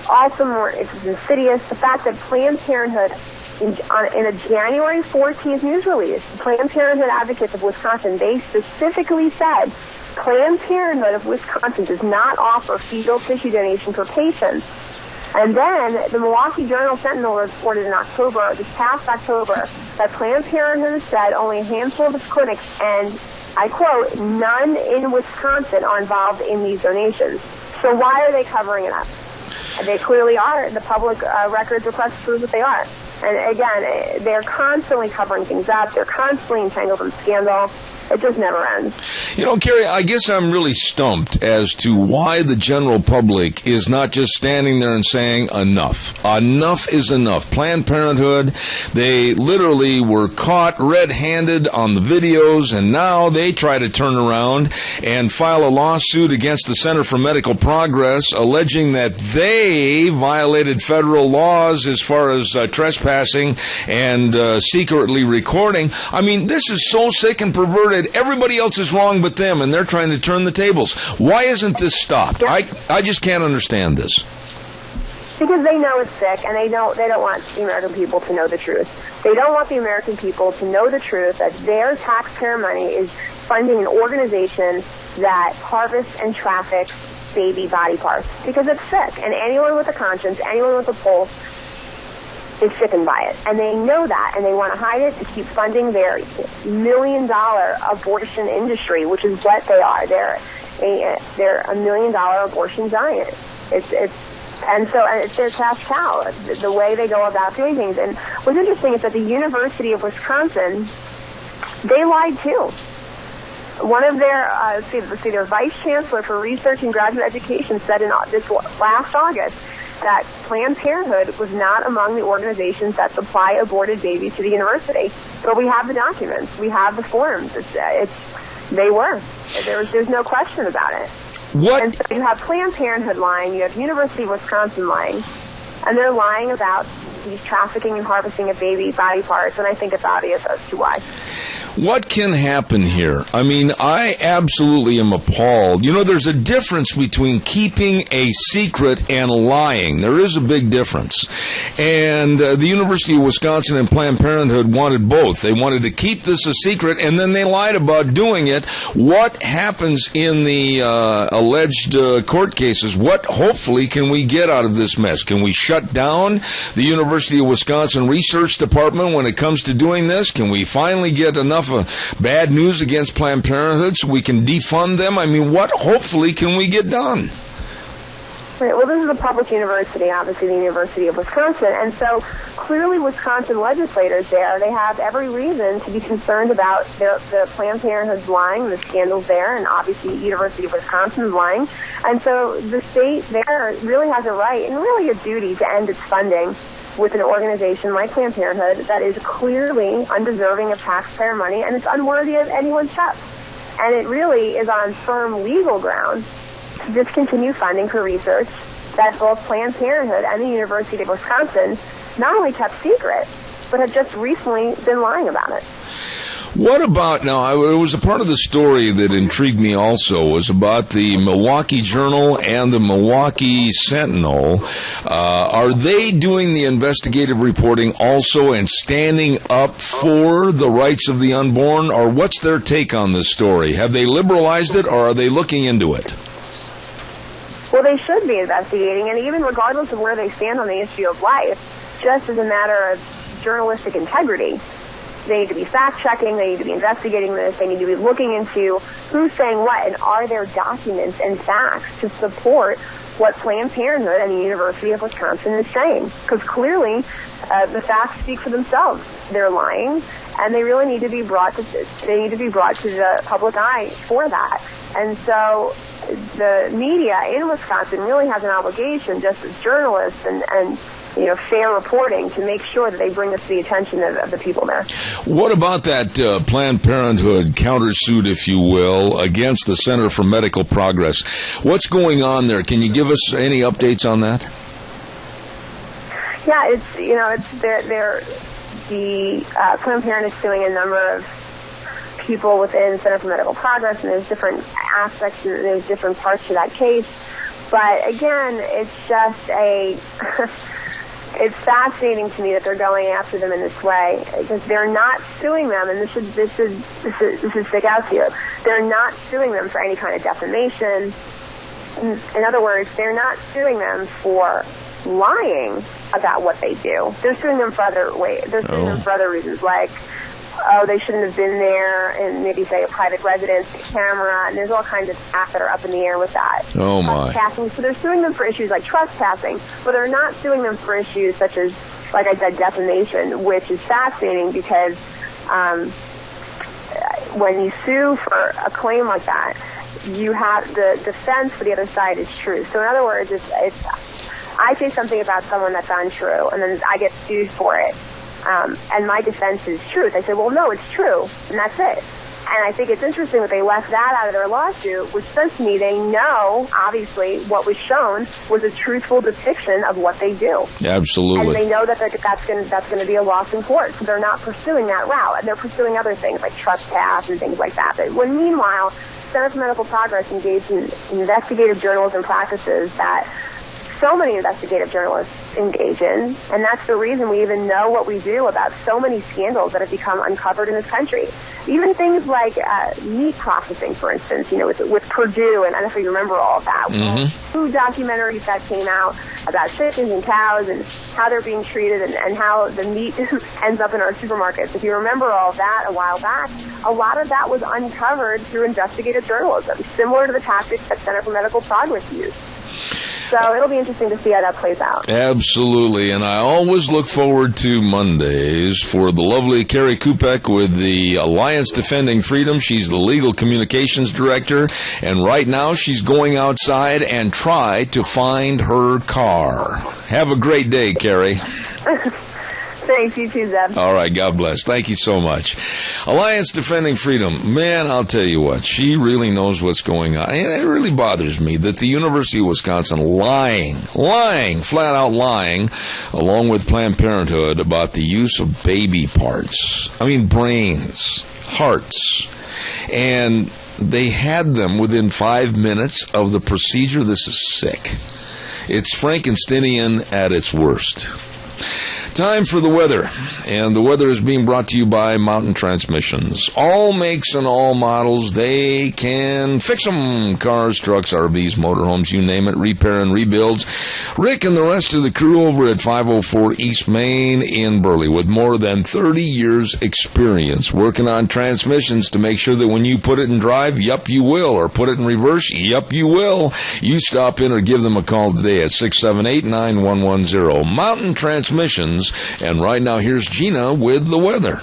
S10: also more insidious, the fact that Planned Parenthood, in a January 14th news release, Planned Parenthood Advocates of Wisconsin, they specifically said Planned Parenthood of Wisconsin does not offer fetal tissue donation for patients. And then the Milwaukee Journal-Sentinel reported in October, this past October, that Planned Parenthood said only a handful of its clinics, and I quote, "none in Wisconsin are involved in these donations." So why are they covering it up? They clearly are. The public records request proves that they are. And again, they're constantly covering things up. They're constantly entangled in scandal. It just never ends.
S2: Carrie, I guess I'm really stumped as to why the general public is not just standing there and saying enough. Enough is enough. Planned Parenthood, they literally were caught red-handed on the videos, and now they try to turn around and file a lawsuit against the Center for Medical Progress, alleging that they violated federal laws as far as trespassing and secretly recording. I mean, this is so sick and perverted. Everybody else is wrong but them, and they're trying to turn the tables. Why isn't this stopped? I just can't understand this.
S10: Because they know it's sick, and they don't want the American people to know the truth. They don't want the American people to know the truth that their taxpayer money is funding an organization that harvests and traffics baby body parts. Because it's sick, and anyone with a conscience, anyone with a pulse, is sickened by it. And they know that, and they want to hide it to keep funding their $1 million abortion industry, which is what they are. They're a $1 million abortion giant. It's their cash cow, the way they go about doing things. And what's interesting is that the University of Wisconsin, they lied too. One of their, their vice chancellor for research and graduate education said in this last August that Planned Parenthood was not among the organizations that supply aborted babies to the university. But we have the documents. We have the forms. They were. There's no question about it.
S2: What?
S10: And so you have Planned Parenthood lying. You have University of Wisconsin lying. And they're lying about these trafficking and harvesting of baby body parts. And I think it's obvious as to why.
S2: What can happen here? I mean, I absolutely am appalled. There's a difference between keeping a secret and lying. There is a big difference. And the University of Wisconsin and Planned Parenthood wanted both. They wanted to keep this a secret, and then they lied about doing it. What happens in the alleged court cases? What, hopefully, can we get out of this mess? Can we shut down the University of Wisconsin Research Department when it comes to doing this? Can we finally get enough bad news against Planned Parenthood so we can defund them? I mean, what hopefully can we get done?
S10: Right. Well, this is a public university, obviously the University of Wisconsin, and so clearly Wisconsin legislators there, they have every reason to be concerned about the Planned Parenthood's lying, the scandals there, and obviously the University of Wisconsin's lying. And so the state there really has a right and really a duty to end its funding with an organization like Planned Parenthood that is clearly undeserving of taxpayer money, and it's unworthy of anyone's trust. And it really is on firm legal ground to discontinue funding for research that both Planned Parenthood and the University of Wisconsin not only kept secret, but have just recently been lying about it.
S2: What about, now, it was a part of the story that intrigued me also, was about the Milwaukee Journal and the Milwaukee Sentinel. Are they doing the investigative reporting also and standing up for the rights of the unborn, or what's their take on this story? Have they liberalized it, or are they looking into it?
S10: Well, they should be investigating, and even regardless of where they stand on the issue of life, just as a matter of journalistic integrity, they need to be fact-checking, they need to be investigating this, they need to be looking into who's saying what, and are there documents and facts to support what Planned Parenthood and the University of Wisconsin is saying. Because clearly, the facts speak for themselves. They're lying, and they really need to be brought to the public eye for that. And so the media in Wisconsin really has an obligation, just as journalists and fair reporting, to make sure that they bring this to the attention of the people there.
S2: What about that Planned Parenthood countersuit, if you will, against the Center for Medical Progress? What's going on there? Can you give us any updates on that?
S10: Yeah, the Planned Parenthood is suing a number of people within Center for Medical Progress, and there's different aspects and there's different parts to that case. But again, it's just it's fascinating to me that they're going after them in this way, because they're not suing them, and this should stick out to you. They're not suing them for any kind of defamation. In other words, they're not suing them for lying about what they do. They're suing them for other ways. They're suing them for other reasons, like, they shouldn't have been there, and maybe, say, a private residence camera, and there's all kinds of facts that are up in the air with that.
S2: Oh, my.
S10: So they're suing them for issues like trespassing, but they're not suing them for issues such as, like I said, defamation, which is fascinating because when you sue for a claim like that, you have the defense for the other side is true. So in other words, it's I say something about someone that's untrue, and then I get sued for it. And my defense is truth. I say, well, no, it's true, and that's it. And I think it's interesting that they left that out of their lawsuit, which says to me they know, obviously, what was shown was a truthful depiction of what they do.
S2: Absolutely.
S10: And they know that that's going to be a loss in court, so they're not pursuing that route. And they're pursuing other things like trespass and things like that. But when, meanwhile, Center for Medical Progress engaged in investigative journalism practices that so many investigative journalists engage in, and that's the reason we even know what we do about so many scandals that have become uncovered in this country. Even things like meat processing, for instance, with Purdue, and I don't know if you remember all of that.
S2: Mm-hmm.
S10: Food documentaries that came out about chickens and cows and how they're being treated and how the meat ends up in our supermarkets. If you remember all of that a while back, a lot of that was uncovered through investigative journalism, similar to the tactics that Center for Medical Progress used. So it'll be interesting to see how that plays out. Absolutely,
S2: and I always look forward to Mondays for the lovely Carrie Kupek with the Alliance Defending Freedom. She's the Legal Communications Director, and right now she's going outside and try to find her car. Have a great day, Carrie.
S10: Thanks, you too, Zeb.
S2: All right, God bless. Thank you so much. Alliance Defending Freedom. Man, I'll tell you what, she really knows what's going on. And it really bothers me that the University of Wisconsin lying, flat out lying, along with Planned Parenthood, about the use of baby parts. I mean, brains, hearts. And they had them within 5 minutes of the procedure. This is sick. It's Frankensteinian at its worst. Time for the weather, and the weather is being brought to you by Mountain Transmissions. All makes and all models, they can fix them. Cars, trucks, RVs, motorhomes, you name it, repair and rebuilds. Rick and the rest of the crew over at 504 East Main in Burley with more than 30 years experience working on transmissions to make sure that when you put it in drive, yup, you will, or put it in reverse, yup, you will. You stop in or give them a call today at 678-9110. Mountain Transmissions. And right now, here's Gina with the weather.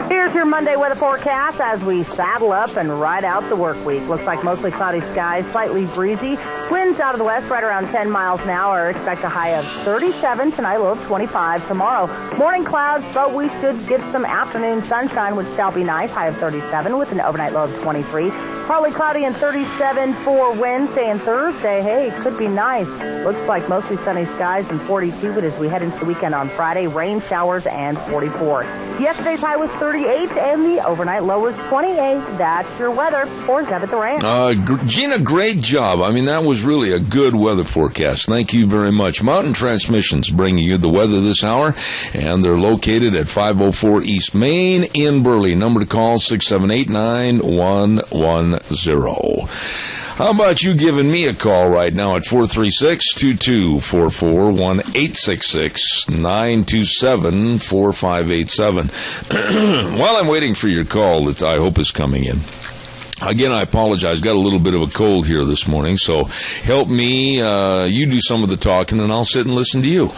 S4: Here's your Monday weather forecast as we saddle up and ride out the work week. Looks like mostly cloudy skies, slightly breezy. Winds out of the west right around 10 miles an hour. Expect a high of 37 tonight, low of 25 tomorrow. Morning clouds, but we should get some afternoon sunshine, which shall be nice. High of 37 with an overnight low of 23. Partly cloudy and 37 for Wednesday and Thursday. Hey, could be nice. Looks like mostly sunny skies and 42, but as we head into the weekend on Friday, rain showers and 44. Yesterday's high was 38 and the overnight low was 28. That's your weather for Zeb at the Ranch.
S2: Gina, great job. I mean, that was really a good weather forecast. Thank you very much. Mountain Transmissions bringing you the weather this hour, and they're located at 504 East Main in Burley. Number to call, 678-9110. How about you giving me a call right now at 436-2244, 1-866-927-4587. While I'm waiting for your call that I hope is coming in. Again, I apologize. Got a little bit of a cold here this morning, so help me. You do some of the talking, and I'll sit and listen to you.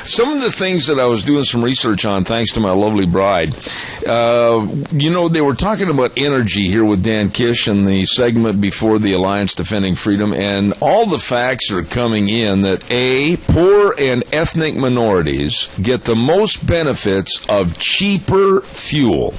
S2: Some of the things that I was doing some research on, thanks to my lovely bride, they were talking about energy here with Dan Kish in the segment before the Alliance Defending Freedom, and all the facts are coming in that, A, poor and ethnic minorities get the most benefits of cheaper fuel.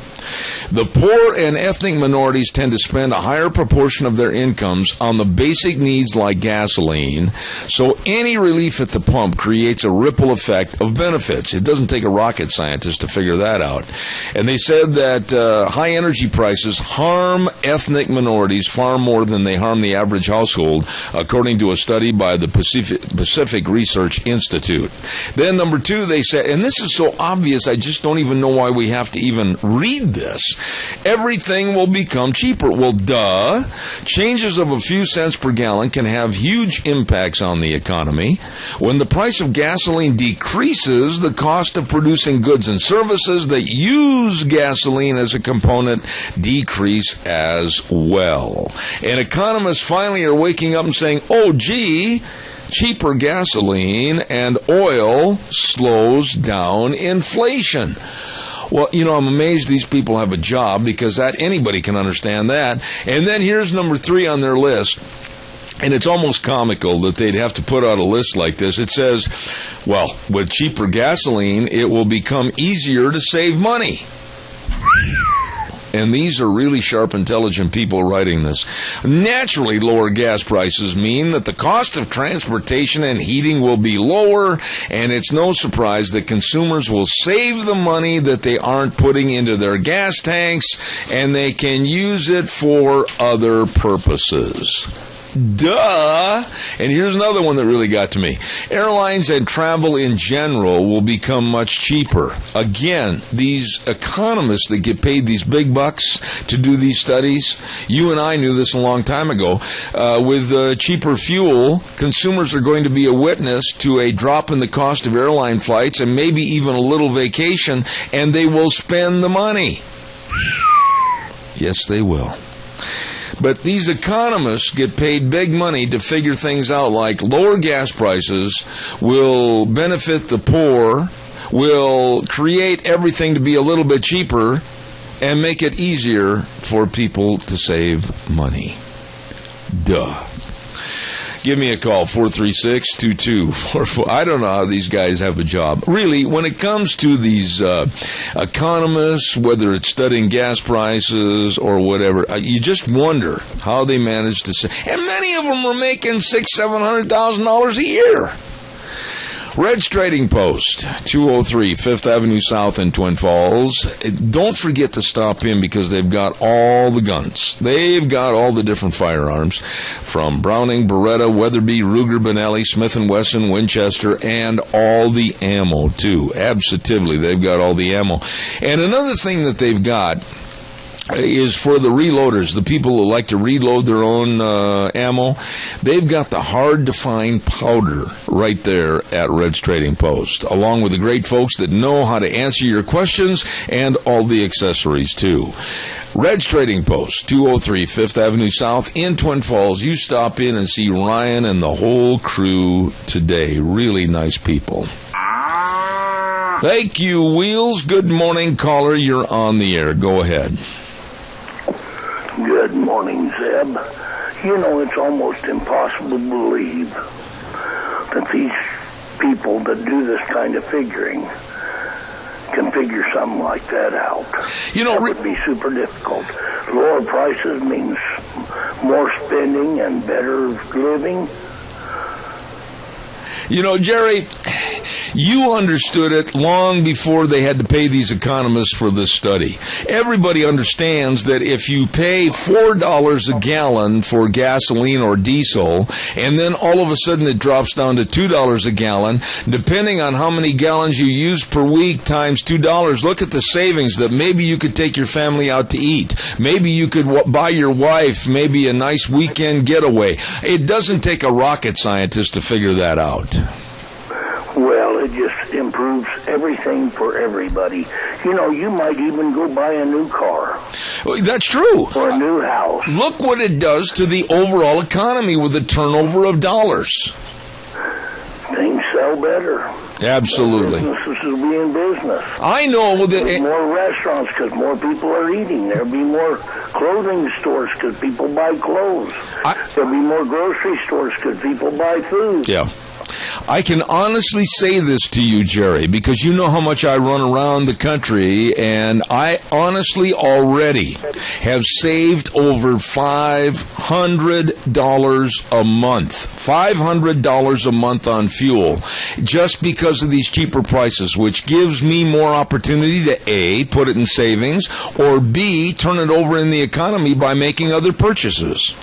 S2: The poor and ethnic minorities tend to spend a higher proportion of their incomes on the basic needs like gasoline, so any relief at the pump creates a ripple effect of benefits. It doesn't take a rocket scientist to figure that out. And they said that high energy prices harm ethnic minorities far more than they harm the average household, according to a study by the Pacific Research Institute. Then number two, they said, and this is so obvious, I just don't even know why we have to even read this. Everything will become cheaper. Well, duh. Changes of a few cents per gallon can have huge impacts on the economy. When the price of gasoline decreases, the cost of producing goods and services that use gasoline as a component decrease as well. And economists finally are waking up and saying, oh, gee, cheaper gasoline and oil slows down inflation. Well, I'm amazed these people have a job, because anybody can understand that. And then here's number 3 on their list. And it's almost comical that they'd have to put out a list like this. It says, well, with cheaper gasoline, it will become easier to save money. And these are really sharp, intelligent people writing this. Naturally, lower gas prices mean that the cost of transportation and heating will be lower, and it's no surprise that consumers will save the money that they aren't putting into their gas tanks, and they can use it for other purposes. Duh! And here's another one that really got to me. Airlines and travel in general will become much cheaper. Again, these economists that get paid these big bucks to do these studies, you and I knew this a long time ago. With cheaper fuel, consumers are going to be a witness to a drop in the cost of airline flights and maybe even a little vacation, and they will spend the money. Yes, they will. But these economists get paid big money to figure things out like lower gas prices will benefit the poor, will create everything to be a little bit cheaper, and make it easier for people to save money. Duh. Give me a call, 436-2244. I don't know how these guys have a job. Really, when it comes to these economists, whether it's studying gas prices or whatever, you just wonder how they manage to say. And many of them are making $600,000-$700,000 a year. Red's Trading Post, 203 5th Avenue South in Twin Falls. Don't forget to stop in, because they've got all the guns. They've got all the different firearms, from Browning, Beretta, Weatherby, Ruger, Benelli, Smith & Wesson, Winchester, and all the ammo, too. Absolutely, they've got all the ammo. And another thing that they've got is for the reloaders, the people who like to reload their own ammo. They've got the hard-to-find powder right there at Red's Trading Post, along with the great folks that know how to answer your questions and all the accessories, too. Red's Trading Post, 203 5th Avenue South in Twin Falls. You stop in and see Ryan and the whole crew today. Really nice people. Thank you, Wheels. Good morning, caller. You're on the air. Go ahead.
S11: Good morning, Zeb. You know, it's almost impossible to believe that these people that do this kind of figuring can figure something like that out.
S2: You know,
S11: that would be super difficult. Lower prices means more spending and better living.
S2: You know, Jerry, you understood it long before they had to pay these economists for this study. Everybody understands that if you pay $4 a gallon for gasoline or diesel, and then all of a sudden it drops down to $2 a gallon, depending on how many gallons you use per week times $2, look at the savings that maybe you could take your family out to eat. Maybe you could buy your wife maybe a nice weekend getaway. It doesn't take a rocket scientist to figure that out.
S11: Well, it just improves everything for everybody. You know, you might even go buy a new car.
S2: That's true.
S11: Or a new house.
S2: Look what it does to the overall economy with the turnover of dollars.
S11: Things sell better.
S2: Absolutely.
S11: Businesses will be in business.
S2: I know that
S11: more restaurants because more people are eating. There'll be more clothing stores because people buy clothes. There'll be more grocery stores because people buy food.
S2: Yeah. I can honestly say this to you, Jerry, because you know how much I run around the country, and I honestly already have saved over $500 a month. $500 a month on fuel just because of these cheaper prices, which gives me more opportunity to A, put it in savings, or B, turn it over in the economy by making other purchases.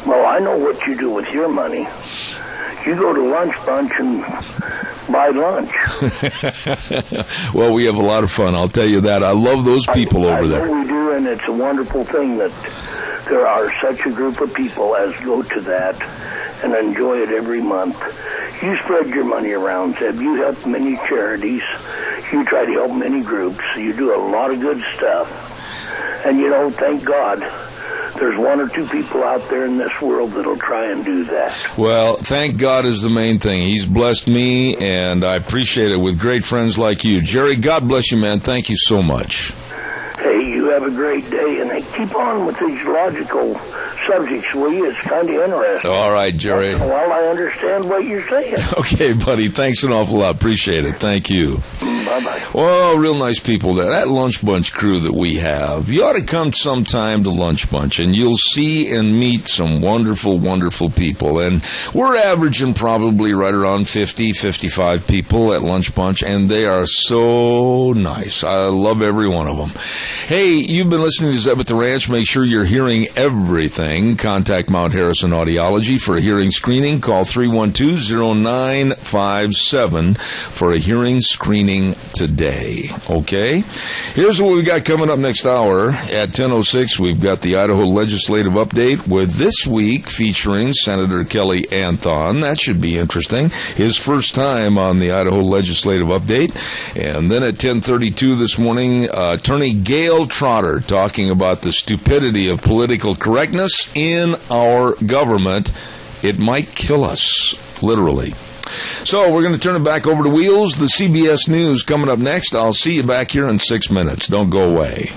S11: Well, I know what you do with your money. You go to Lunch Bunch and buy lunch.
S2: Well, we have a lot of fun, I'll tell you that. I love those people over there.
S11: I know we do, and it's a wonderful thing that there are such a group of people as go to that and enjoy it every month. You spread your money around, Zeb. You help many charities. You try to help many groups. You do a lot of good stuff. And, you know, thank God, there's one or two people out there in this world that'll try and do that.
S2: Well, thank God is the main thing. He's blessed me, and I appreciate it with great friends like you. Jerry, God bless you, man. Thank you so much.
S11: Hey, you have a great day, and keep on with these logical subjects, will you? It's kind of interesting.
S2: All right, Jerry.
S11: Well, I understand what you're saying.
S2: Okay, buddy. Thanks an awful lot. Appreciate it. Thank you.
S11: Bye-bye.
S2: Well, real nice people there. That Lunch Bunch crew that we have. You ought to come sometime to Lunch Bunch, and you'll see and meet some wonderful, wonderful people. And we're averaging probably right around 50, 55 people at Lunch Bunch, and they are so nice. I love every one of them. Hey, you've been listening to Zeb at the Ranch. Make sure you're hearing everything. Contact Mount Harrison Audiology for a hearing screening. Call 312-0957 for a hearing screening today. Okay? Here's what we got coming up next hour. At 10:06, we've got the Idaho Legislative Update with this week featuring Senator Kelly Anthon. That should be interesting. His first time on the Idaho Legislative Update. And then at 10:32 this morning, Attorney Gail Trotter talking about the stupidity of political correctness in our government. It might kill us, literally. So we're going to turn it back over to Wheels. The CBS News coming up next. I'll see you back here in 6 minutes. Don't go away.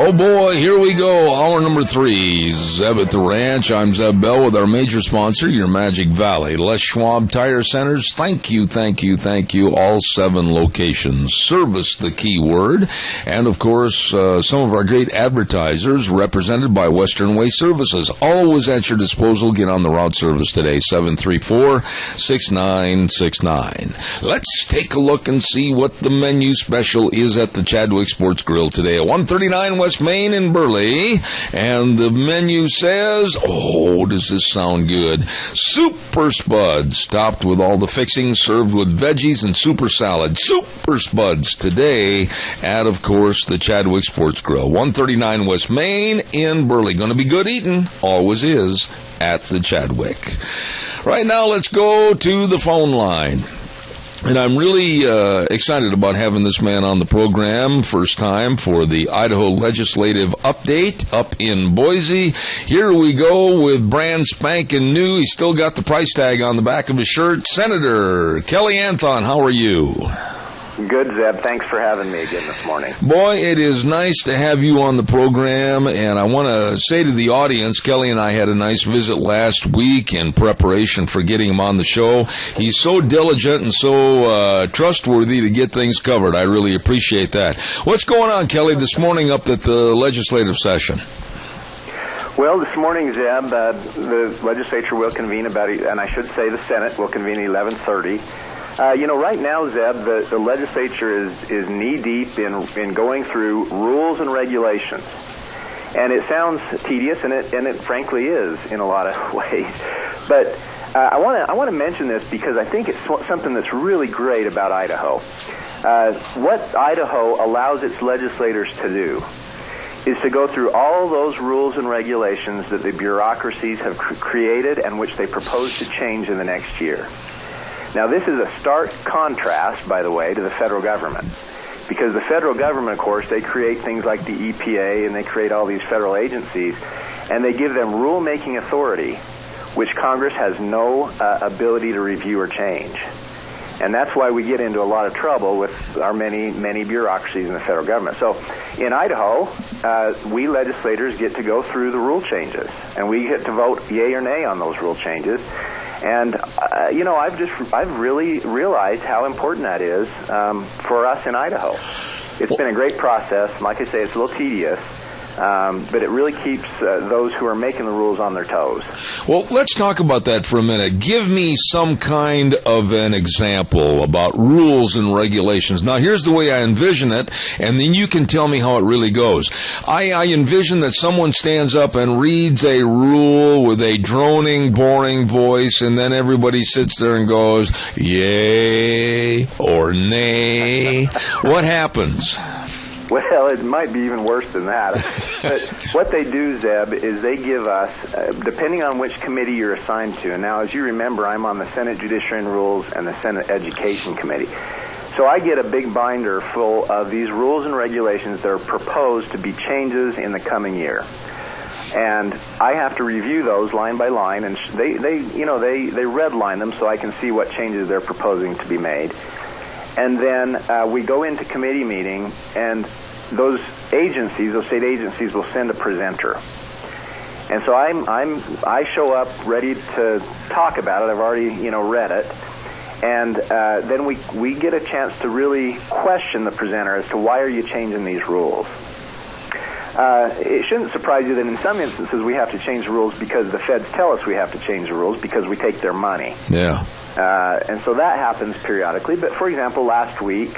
S2: Oh boy, here we go. Hour number 3. Zeb at the Ranch. I'm Zeb Bell with our major sponsor, your Magic Valley. Les Schwab Tire Centers. Thank you, thank you, thank you. All 7 locations. Service the key word. And of course, some of our great advertisers represented by Western Way Services. Always at your disposal. Get on the route service today. 734-6969. Let's take a look and see what the menu special is at the Chadwick Sports Grill today. At 139 West Main in Burley, and the menu says, oh, does this sound good? Super Spuds, topped with all the fixings, served with veggies and super salad. Super Spuds today at, of course, the Chadwick Sports Grill. 139 West Main in Burley. Going to be good eating. Always is at the Chadwick. Right now, let's go to the phone line. And I'm really excited about having this man on the program. First time for the Idaho Legislative Update up in Boise. Here we go with brand spanking new. He's still got the price tag on the back of his shirt. Senator Kelly Anthon, how are you?
S6: Good, Zeb. Thanks for having me again this morning.
S2: Boy, it is nice to have you on the program, and I want to say to the audience, Kelly and I had a nice visit last week in preparation for getting him on the show. He's so diligent and so trustworthy to get things covered. I really appreciate that. What's going on, Kelly, this morning up at the legislative session?
S6: Well, this morning, Zeb, the legislature will convene and I should say the Senate will convene at 11:30. Right now, Zeb, the legislature is knee-deep in going through rules and regulations. And it sounds tedious, and it frankly is in a lot of ways. But I want to mention this because I think it's something that's really great about Idaho. What Idaho allows its legislators to do is to go through all those rules and regulations that the bureaucracies have created and which they propose to change in the next year. Now, this is a stark contrast, by the way, to the federal government. Because the federal government, of course, they create things like the EPA and they create all these federal agencies, and they give them rule-making authority, which Congress has no ability to review or change. And that's why we get into a lot of trouble with our many, many bureaucracies in the federal government. So in Idaho, we legislators get to go through the rule changes, and we get to vote yay or nay on those rule changes. And, I've really realized how important that is for us in Idaho. It's been a great process. Like I say, it's a little tedious. But it really keeps those who are making the rules on their toes.
S2: Well, let's talk about that for a minute. Give me some kind of an example about rules and regulations. Now, here's the way I envision it, and then you can tell me how it really goes. I envision that someone stands up and reads a rule with a droning, boring voice, and then everybody sits there and goes, yay or nay. What happens?
S6: Well, it might be even worse than that. But what they do, Zeb, is they give us, depending on which committee you're assigned to, and now as you remember, I'm on the Senate Judiciary and Rules and the Senate Education Committee. So I get a big binder full of these rules and regulations that are proposed to be changes in the coming year. And I have to review those line by line, and they redline them so I can see what changes they're proposing to be made. And then we go into committee meeting, and those agencies, those state agencies, will send a presenter. And so I show up ready to talk about it. I've already read it, and then we get a chance to really question the presenter as to why are you changing these rules. It shouldn't surprise you that in some instances we have to change the rules because the feds tell us we have to change the rules because we take their money.
S2: Yeah.
S6: And so that happens periodically. But, for example, last week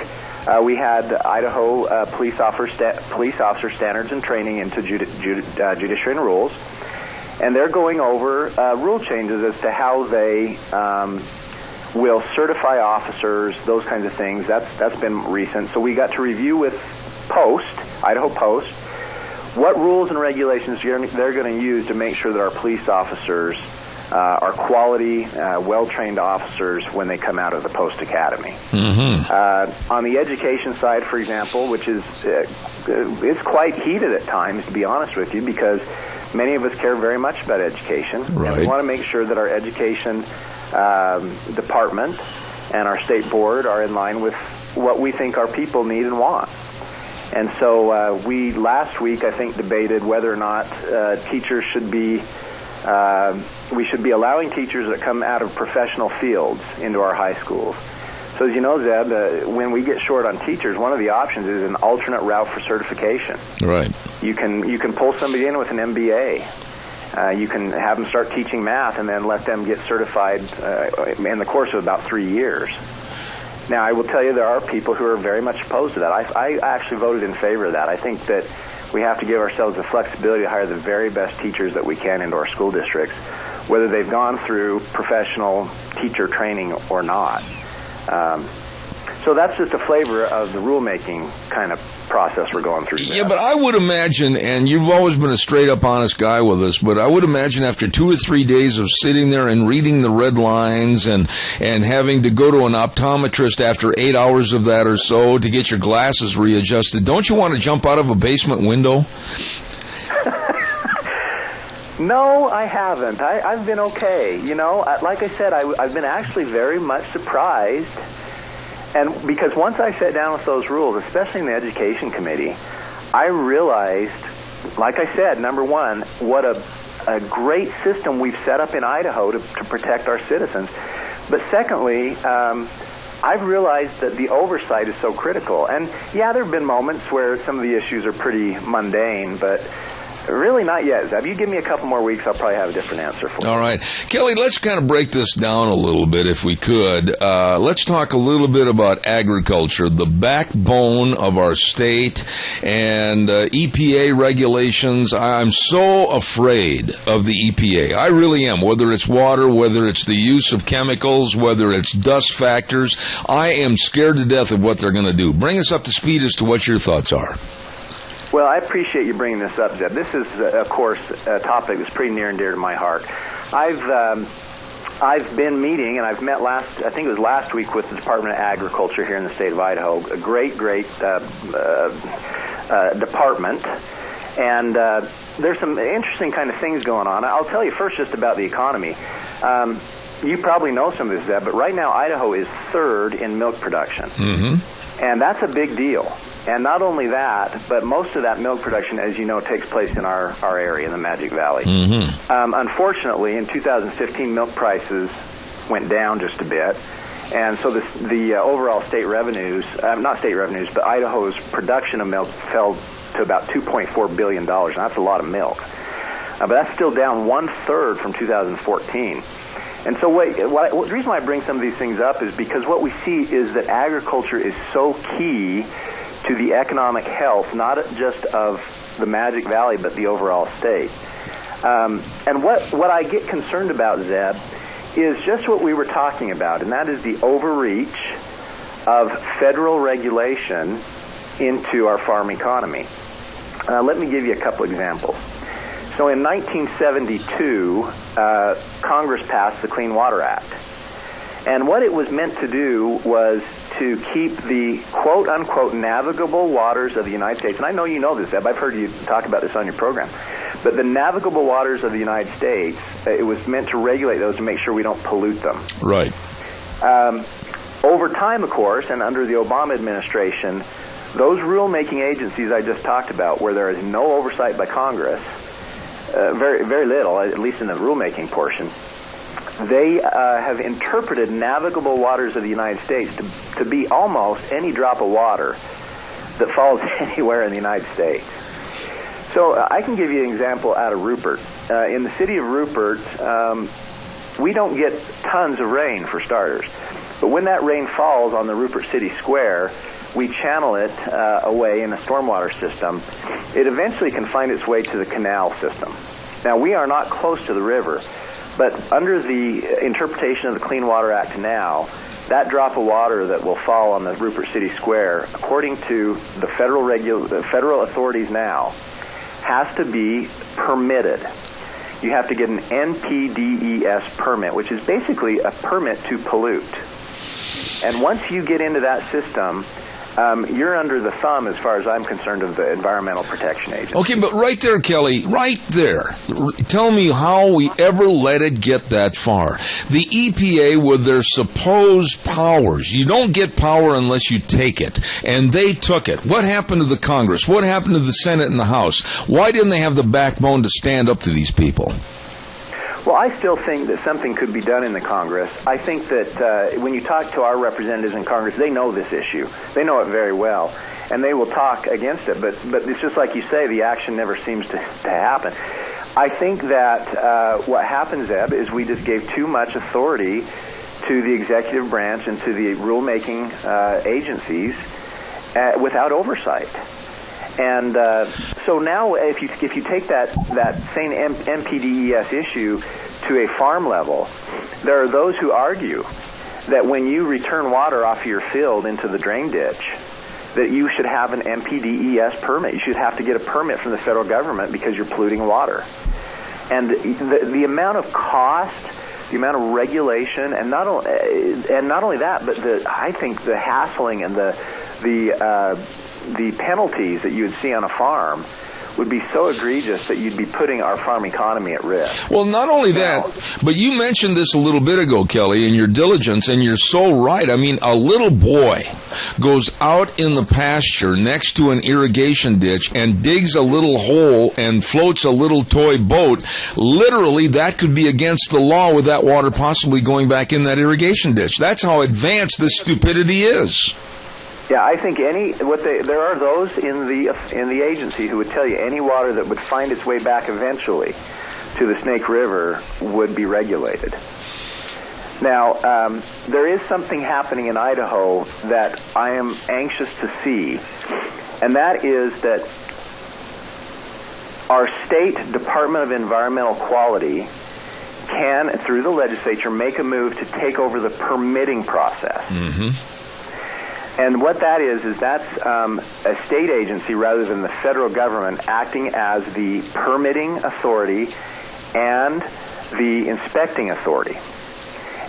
S6: we had Idaho police officer standards and training into judiciary and rules. And they're going over rule changes as to how they will certify officers, those kinds of things. That's been recent. So we got to review with Idaho Post, what rules and regulations they're going to use to make sure that our police officers are quality, well-trained officers when they come out of the Post Academy. Mm-hmm. On the education side, for example, which is it's quite heated at times, to be honest with you, because many of us care very much about education.
S2: Right.
S6: And we want to make sure that our education department and our state board are in line with what we think our people need and want. And so we last week, I think, debated whether or not teachers should be we should be allowing teachers that come out of professional fields into our high schools. So as you know, Zeb, when we get short on teachers, one of the options is an alternate route for certification.
S2: Right.
S6: You can pull somebody in with an MBA. You can have them start teaching math and then let them get certified in the course of about 3 years. Now, I will tell you there are people who are very much opposed to that. I actually voted in favor of that. I think that we have to give ourselves the flexibility to hire the very best teachers that we can into our school districts, whether they've gone through professional teacher training or not. So that's just a flavor of the rulemaking kind of process we're going through now.
S2: Yeah, but I would imagine, and you've always been a straight-up honest guy with us, but I would imagine after 2 or 3 days of sitting there and reading the red lines and having to go to an optometrist after 8 hours of that or so to get your glasses readjusted, don't you want to jump out of a basement window?
S6: No, I haven't. I've been okay. Like I said, I've been actually very much surprised And because once I sat down with those rules, especially in the Education Committee, I realized, like I said, number one, what a great system we've set up in Idaho to protect our citizens. But secondly, I've realized that the oversight is so critical. And yeah, there have been moments where some of the issues are pretty mundane, but really not yet, Zeb. You give me a couple more weeks, I'll probably have a different answer for you.
S2: All right. Kelly, let's kind of break this down a little bit if we could. Let's talk a little bit about agriculture, the backbone of our state, and EPA regulations. I'm so afraid of the EPA. I really am. Whether it's water, whether it's the use of chemicals, whether it's dust factors, I am scared to death of what they're going to do. Bring us up to speed as to what your thoughts are.
S6: Well, I appreciate you bringing this up, Zeb. This is, of course, a topic that's pretty near and dear to my heart. I've been meeting, and I've met I think it was last week, with the Department of Agriculture here in the state of Idaho. A great department. And there's some interesting kind of things going on. I'll tell you first just about the economy. You probably know some of this, Zeb, but right now Idaho is third in milk production. Mm-hmm. And that's a big deal. And not only that, but most of that milk production, as you know, takes place in our area, in the Magic Valley. Mm-hmm. Unfortunately, in 2015, milk prices went down just a bit. And so the overall state revenues, not state revenues, but Idaho's production of milk fell to about $2.4 billion. Now, that's a lot of milk. But that's still down 1/3 from 2014. And so the reason why I bring some of these things up is because what we see is that agriculture is so key to the economic health, not just of the Magic Valley, but the overall state. And what I get concerned about, Zeb, is just what we were talking about, and that is the overreach of federal regulation into our farm economy. Let me give you a couple examples. So in 1972, Congress passed the Clean Water Act. And what it was meant to do was to keep the quote-unquote navigable waters of the United States. And I know you know this, Eb. I've heard you talk about this on your program. But the navigable waters of the United States, it was meant to regulate those to make sure we don't pollute them.
S2: Right.
S6: Over time, of course, and under the Obama administration, those rulemaking agencies I just talked about, where there is no oversight by Congress, very, very little, at least in the rulemaking portion, they have interpreted navigable waters of the United States to be almost any drop of water that falls anywhere in the United States. So I can give you an example out of Rupert. In the city of Rupert, we don't get tons of rain, for starters. But when that rain falls on the Rupert City Square, we channel it away in a stormwater system. It eventually can find its way to the canal system. Now, we are not close to the river, but under the interpretation of the Clean Water Act now, that drop of water that will fall on the Rupert City Square, according to the federal authorities now, has to be permitted. You have to get an NPDES permit, which is basically a permit to pollute. And once you get into that system, you're under the thumb, as far as I'm concerned, of the Environmental Protection Agency.
S2: Okay, but right there, Kelly, right there, tell me how we ever let it get that far. The EPA, with their supposed powers, you don't get power unless you take it, and they took it. What happened to the Congress? What happened to the Senate and the House? Why didn't they have the backbone to stand up to these people?
S6: Well, I still think that something could be done in the Congress. I think that when you talk to our representatives in Congress, they know this issue. They know it very well, and they will talk against it. But it's just like you say, the action never seems to happen. I think that what happens, Eb, is we just gave too much authority to the executive branch and to the rulemaking agencies without oversight. And so now, if you take that same NPDES issue to a farm level, there are those who argue that when you return water off your field into the drain ditch, that you should have an NPDES permit. You should have to get a permit from the federal government because you're polluting water. And the amount of cost, the amount of regulation, and not only that, but I think the hassling and the penalties that you would see on a farm would be so egregious that you'd be putting our farm economy at risk.
S2: Well, not only that, but you mentioned this a little bit ago, Kelly, in your diligence, and you're so right. I mean, a little boy goes out in the pasture next to an irrigation ditch and digs a little hole and floats a little toy boat. Literally, that could be against the law with that water possibly going back in that irrigation ditch. That's how advanced this stupidity is.
S6: Yeah, I think there are those in the agency who would tell you any water that would find its way back eventually to the Snake River would be regulated. Now, there is something happening in Idaho that I am anxious to see, and that is that our state Department of Environmental Quality can, through the legislature, make a move to take over the permitting process.
S2: Mm-hmm.
S6: And what that is that's a state agency rather than the federal government acting as the permitting authority and the inspecting authority.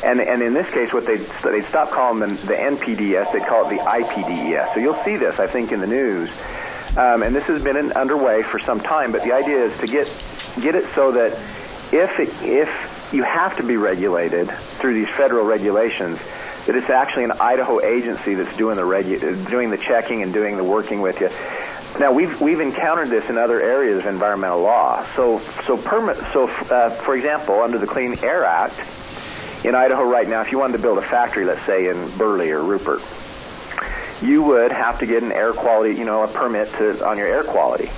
S6: And in this case, what they'd stop calling them the NPDES, they'd call it the IPDES. So you'll see this, I think, in the news. And this has been underway for some time, but the idea is to get it so that if you have to be regulated through these federal regulations, that it's actually an Idaho agency that's doing the checking and doing the working with you. Now we've encountered this in other areas of environmental law. So for example, under the Clean Air Act in Idaho right now, if you wanted to build a factory, let's say in Burley or Rupert, you would have to get an air quality, a permit on your air quality.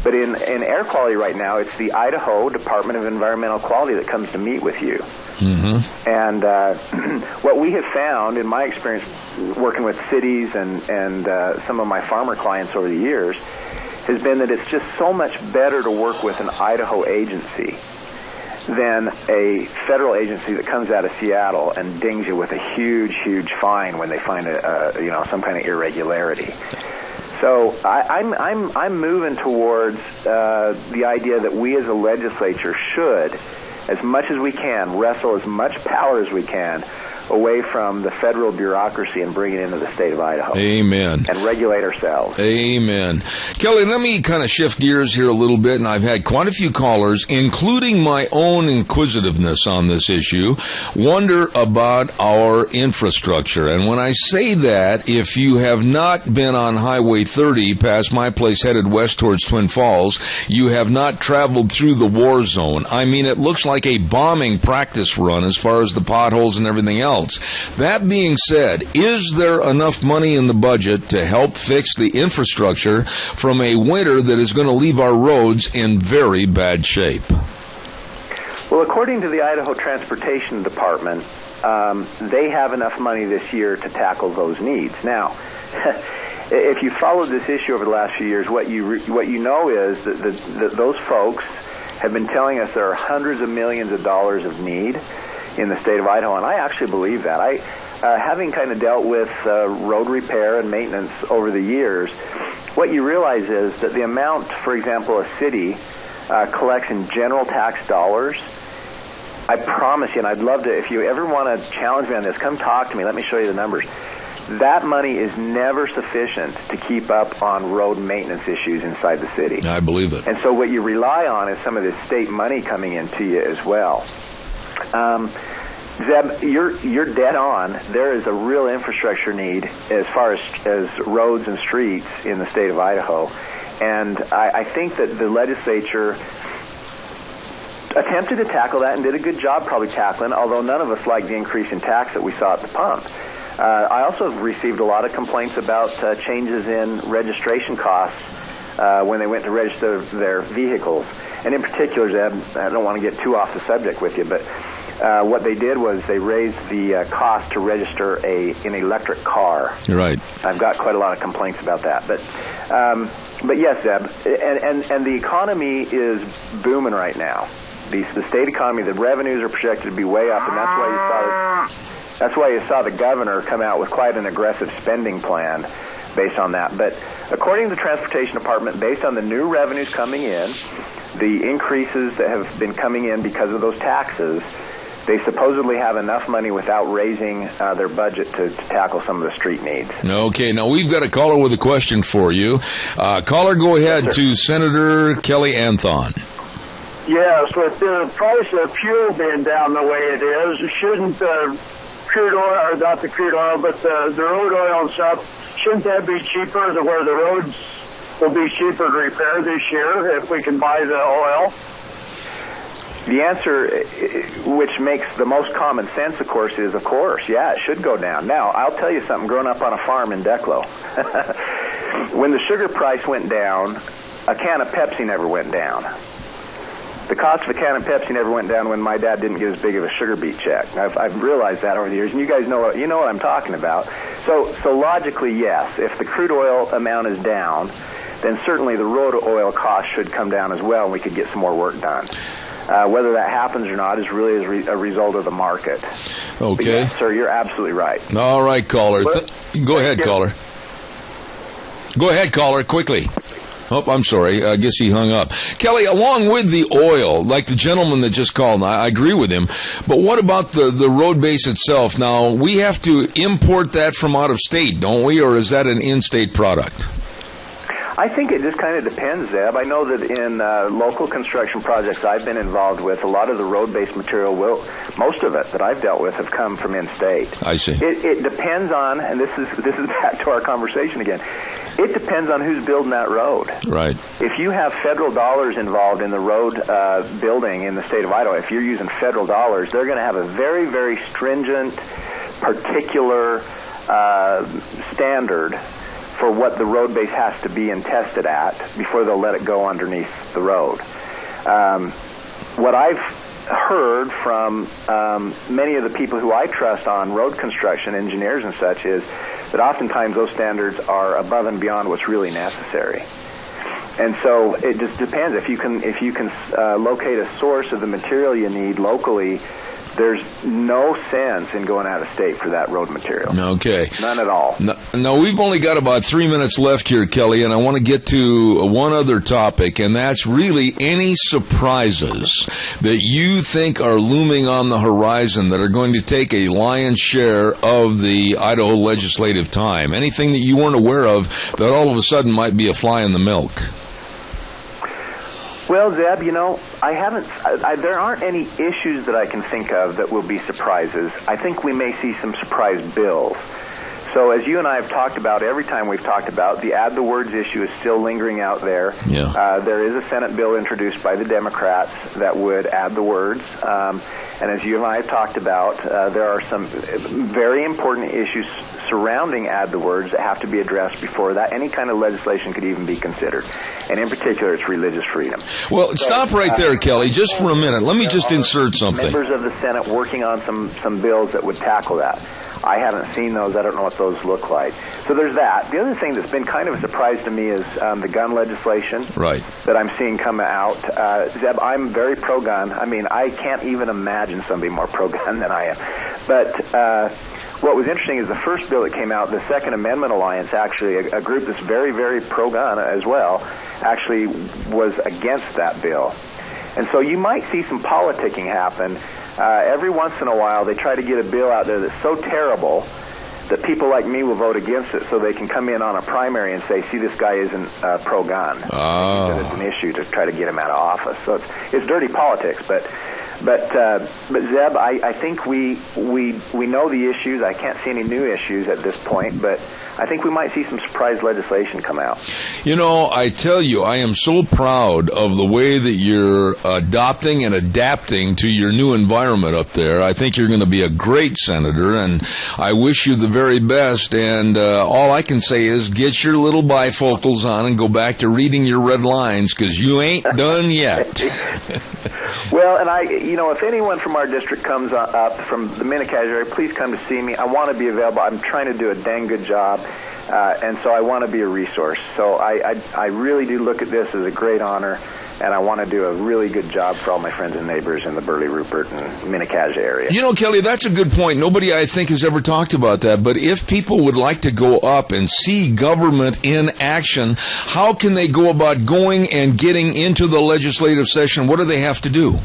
S6: But in air quality right now, it's the Idaho Department of Environmental Quality that comes to meet with you.
S2: Mm-hmm.
S6: And what we have found, in my experience working with cities and some of my farmer clients over the years, has been that it's just so much better to work with an Idaho agency than a federal agency that comes out of Seattle and dings you with a huge, huge fine when they find some kind of irregularity. So I'm moving towards the idea that we as a legislature should, as much as we can, wrestle as much power as we can away from the federal bureaucracy and bring it into the state of Idaho.
S2: Amen.
S6: And regulate ourselves.
S2: Amen. Kelly, let me kind of shift gears here a little bit, and I've had quite a few callers, including my own inquisitiveness on this issue, wonder about our infrastructure. And when I say that, if you have not been on Highway 30 past my place headed west towards Twin Falls, you have not traveled through the war zone. I mean, it looks like a bombing practice run as far as the potholes and everything else. That being said, is there enough money in the budget to help fix the infrastructure from a winter that is going to leave our roads in very bad shape?
S6: Well, according to the Idaho Transportation Department, they have enough money this year to tackle those needs. Now, if you followed this issue over the last few years, what you know is that those folks have been telling us there are hundreds of millions of dollars of need in the state of Idaho, and I actually believe that. Having kind of dealt with road repair and maintenance over the years, what you realize is that the amount, for example, a city collects in general tax dollars, I promise you, and I'd love to, if you ever want to challenge me on this, come talk to me, let me show you the numbers. That money is never sufficient to keep up on road maintenance issues inside the city.
S2: I believe it.
S6: And so what you rely on is some of this state money coming into you as well. Zeb, you're dead on. There is a real infrastructure need as far as roads and streets in the state of Idaho. And I think that the legislature attempted to tackle that and did a good job probably tackling, although none of us liked the increase in tax that we saw at the pump. I also received a lot of complaints about changes in registration costs when they went to register their vehicles. And in particular, Zeb, I don't want to get too off the subject with you, but what they did was they raised the cost to register an electric car.
S2: Right.
S6: I've got quite a lot of complaints about that. But yes, Zeb, and the economy is booming right now. The state economy, the revenues are projected to be way up, and that's why you saw the governor come out with quite an aggressive spending plan based on that. But according to the Transportation Department, based on the new revenues coming in, the increases that have been coming in because of those taxes, they supposedly have enough money without raising their budget to tackle some of the street needs.
S2: Okay, now we've got a caller with a question for you. Caller, go ahead to Senator Kelly Anthon.
S11: Yes, with the price of fuel being down the way it is, shouldn't crude oil, or not the crude oil, but the road oil and stuff, shouldn't that be cheaper to where the roads will be cheaper to repair this year if we can buy the oil?
S6: The answer, which makes the most common sense, of course, yeah, it should go down. Now, I'll tell you something, growing up on a farm in Declo, when the sugar price went down, a can of Pepsi never went down. The cost of a can of Pepsi never went down when my dad didn't get as big of a sugar beet check. I've realized that over the years, and you guys know what I'm talking about. So logically, yes, if the crude oil amount is down, then certainly the road oil cost should come down as well, and we could get some more work done. Whether that happens or not is really a result of the market.
S2: Okay.
S6: But yes, sir, you're absolutely right.
S2: All right, caller. Go ahead, caller. Go ahead, caller, quickly. Oh, I'm sorry. I guess he hung up. Kelly, along with the oil, like the gentleman that just called, and I agree with him, but what about the road base itself? Now, we have to import that from out of state, don't we, or is that an in-state product?
S6: I think it just kind of depends, Zeb. I know that in local construction projects I've been involved with, a lot of the road-based material most of it that I've dealt with have come from in-state.
S2: I see.
S6: It depends on, and this is back to our conversation again, it depends on who's building that road.
S2: Right.
S6: If you have federal dollars involved in the road building in the state of Idaho, if you're using federal dollars, they're going to have a very, very stringent, particular standard for what the road base has to be and tested at before they'll let it go underneath the road. What I've heard from many of the people who I trust on road construction, engineers and such, is that oftentimes those standards are above and beyond what's really necessary. And so it just depends. If you can locate a source of the material you need locally, there's no sense in going out of state for that road material.
S2: Okay.
S6: None at all.
S2: Now, we've only got about 3 minutes left here, Kelly, and I want to get to one other topic, and that's really any surprises that you think are looming on the horizon that are going to take a lion's share of the Idaho legislative time. Anything that you weren't aware of that all of a sudden might be a fly in the milk?
S6: Well, Zeb, there aren't any issues that I can think of that will be surprises. I think we may see some surprise bills. So as you and I have talked about, every time we've talked about, the add the words issue is still lingering out there.
S2: Yeah.
S6: There is a Senate bill introduced by the Democrats that would add the words. And as you and I have talked about, there are some very important issues surrounding add the words that have to be addressed before that any kind of legislation could even be considered. And in particular, it's religious freedom.
S2: Well, stop right there, Kelly, just for a minute. Let me just insert something.
S6: Members of the Senate working on some bills that would tackle that. I haven't seen those. I don't know what those look like. So there's that. The other thing that's been kind of a surprise to me is the gun legislation that I'm seeing come out. Zeb, I'm very pro-gun. I mean, I can't even imagine somebody more pro-gun than I am. But what was interesting is the first bill that came out, the Second Amendment Alliance, actually, a group that's very, very pro-gun as well, actually was against that bill. And so you might see some politicking happen. Every once in a while, they try to get a bill out there that's so terrible that people like me will vote against it so they can come in on a primary and say, see, this guy isn't pro-gun.
S2: Oh.
S6: It's an issue to try to get him out of office. So it's dirty politics, but Zeb, I think we know the issues. I can't see any new issues at this point, but I think we might see some surprise legislation come out.
S2: You know, I tell you, I am so proud of the way that you're adopting and adapting to your new environment up there. I think you're going to be a great senator, and I wish you the very best. And all I can say is get your little bifocals on and go back to reading your red lines, because you ain't done yet.
S6: Well, and if anyone from our district comes up from the Minicash area, please come to see me. I want to be available. I'm trying to do a dang good job, and so I want to be a resource. So I really do look at this as a great honor, and I want to do a really good job for all my friends and neighbors in the Burley, Rupert, and Minicash area.
S2: You know, Kelly, that's a good point. Nobody, I think, has ever talked about that. But if people would like to go up and see government in action, how can they go about going and getting into the legislative session? What do they have to do?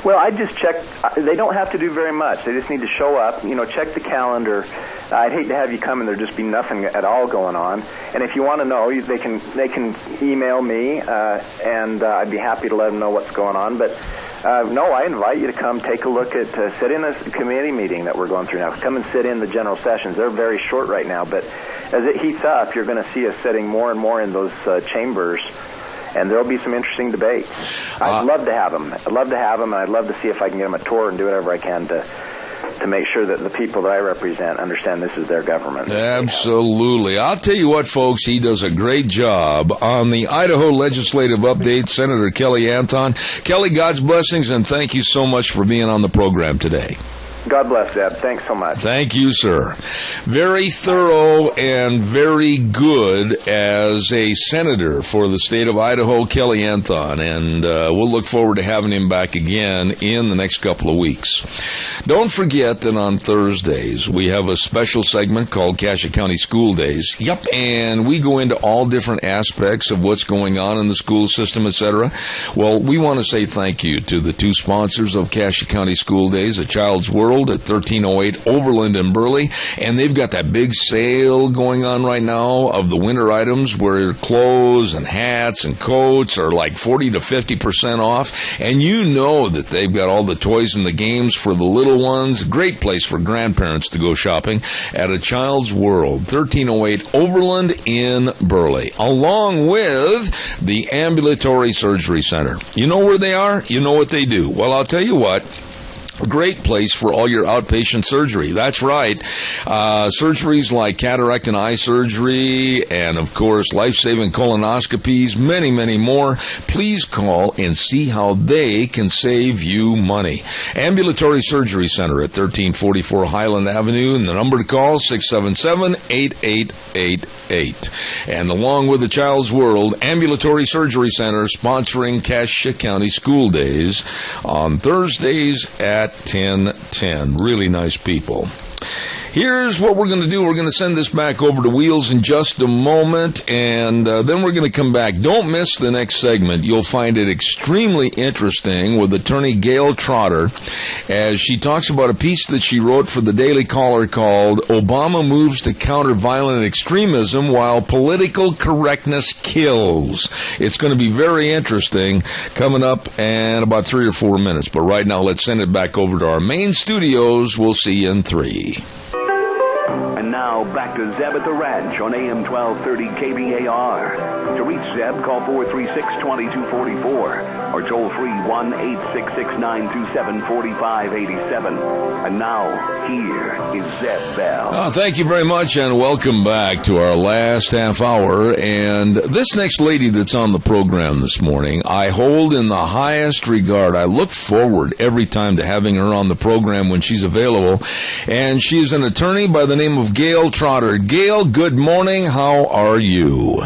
S6: Well, I just checked. They don't have to do very much. They just need to show up, check the calendar. I'd hate to have you come and there just be nothing at all going on. And if you want to know, they can email me, and I'd be happy to let them know what's going on. But no, I invite you to come take a look at, sit in a committee meeting that we're going through now. Come and sit in the general sessions. They're very short right now, but as it heats up, you're going to see us sitting more and more in those chambers, and there'll be some interesting debates. I'd love to have them. And I'd love to see if I can get them a tour and do whatever I can to make sure that the people that I represent understand this is their government.
S2: Absolutely. I'll tell you what, folks, he does a great job on the Idaho Legislative Update, Senator Kelly Anthon. Kelly, God's blessings, and thank you so much for being on the program today.
S6: God bless, Deb. Thanks so much.
S2: Thank you, sir. Very thorough and very good as a senator for the state of Idaho, Kelly Anthon, and we'll look forward to having him back again in the next couple of weeks. Don't forget that on Thursdays we have a special segment called Cassia County School Days. Yep, and we go into all different aspects of what's going on in the school system, etc. Well, we want to say thank you to the two sponsors of Cassia County School Days, A Child's World at 1308 Overland in Burley, and they've got that big sale going on right now of the winter items where clothes and hats and coats are like 40 to 50% off, and you know that they've got all the toys and the games for the little ones. Great place for grandparents to go shopping at A Child's World, 1308 Overland in Burley, along with the Ambulatory Surgery Center. You know where they are? You know what they do. Well, I'll tell you what. A great place for all your outpatient surgery. That's right. Surgeries like cataract and eye surgery and, of course, life-saving colonoscopies, many, many more. Please call and see how they can save you money. Ambulatory Surgery Center at 1344 Highland Avenue, and the number to call, 677-8888. And along with the Child's World, Ambulatory Surgery Center sponsoring Cassia County School Days on Thursdays at 10:10. Really nice people. Here's what we're going to do. We're going to send this back over to Wheels in just a moment, and then we're going to come back. Don't miss the next segment. You'll find it extremely interesting with attorney Gail Trotter as she talks about a piece that she wrote for the Daily Caller called Obama Moves to Counter Violent Extremism While Political Correctness Kills. It's going to be very interesting coming up in about 3 or 4 minutes. But right now, let's send it back over to our main studios. We'll see you in 3.
S1: And now, back to Zeb at the Ranch on AM 1230 KBAR. To reach Zeb, call 436-2244 or toll free 1-866-927-4587. And now, here is Zeb Bell.
S2: Oh, thank you very much, and welcome back to our last half hour. And this next lady that's on the program this morning, I hold in the highest regard. I look forward every time to having her on the program when she's available. And she is an attorney by the name of Gail Trotter. Gail, good morning. How are you?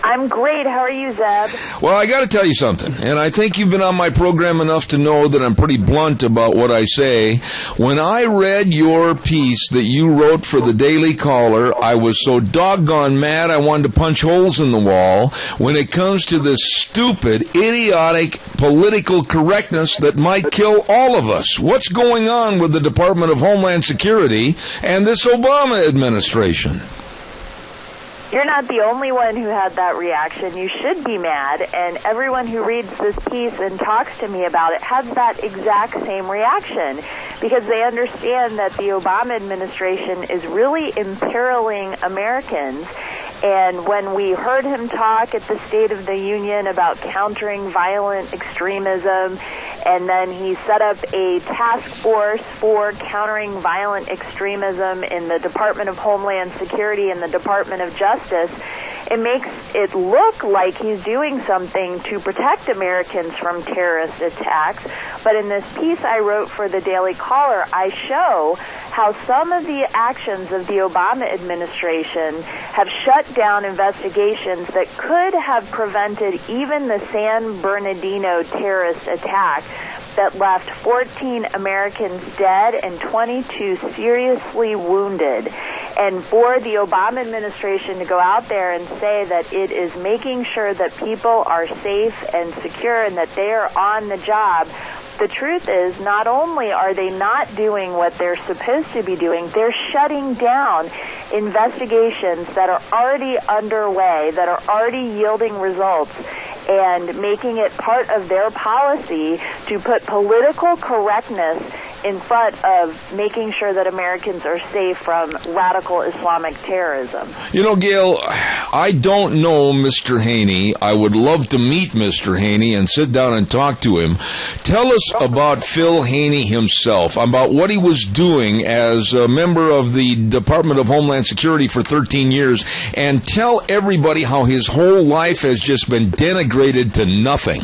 S12: I'm great. How are you, Zeb?
S2: Well, I got to tell you something, and I think you've been on my program enough to know that I'm pretty blunt about what I say. When I read your piece that you wrote for the Daily Caller, I was so doggone mad I wanted to punch holes in the wall when it comes to this stupid, idiotic political correctness that might kill all of us. What's going on with the Department of Homeland Security and this Obama administration?
S12: You're not the only one who had that reaction. You should be mad, and everyone who reads this piece and talks to me about it has that exact same reaction because they understand that the Obama administration is really imperiling Americans. And when we heard him talk at the State of the Union about countering violent extremism, and then he set up a task force for countering violent extremism in the Department of Homeland Security and the Department of Justice, it makes it look like he's doing something to protect Americans from terrorist attacks. But in this piece I wrote for the Daily Caller, I show how some of the actions of the Obama administration have shut down investigations that could have prevented even the San Bernardino terrorist attack that left 14 Americans dead and 22 seriously wounded. And for the Obama administration to go out there and say that it is making sure that people are safe and secure and that they are on the job, the truth is, not only are they not doing what they're supposed to be doing, they're shutting down investigations that are already underway, that are already yielding results, and making it part of their policy to put political correctness in front of making sure that Americans are safe from radical Islamic terrorism.
S2: You know, Gail, I don't know Mr. Haney. I would love to meet Mr. Haney and sit down and talk to him. Tell us about Phil Haney himself, about what he was doing as a member of the Department of Homeland Security for 13 years, and tell everybody how his whole life has just been denigrated to nothing.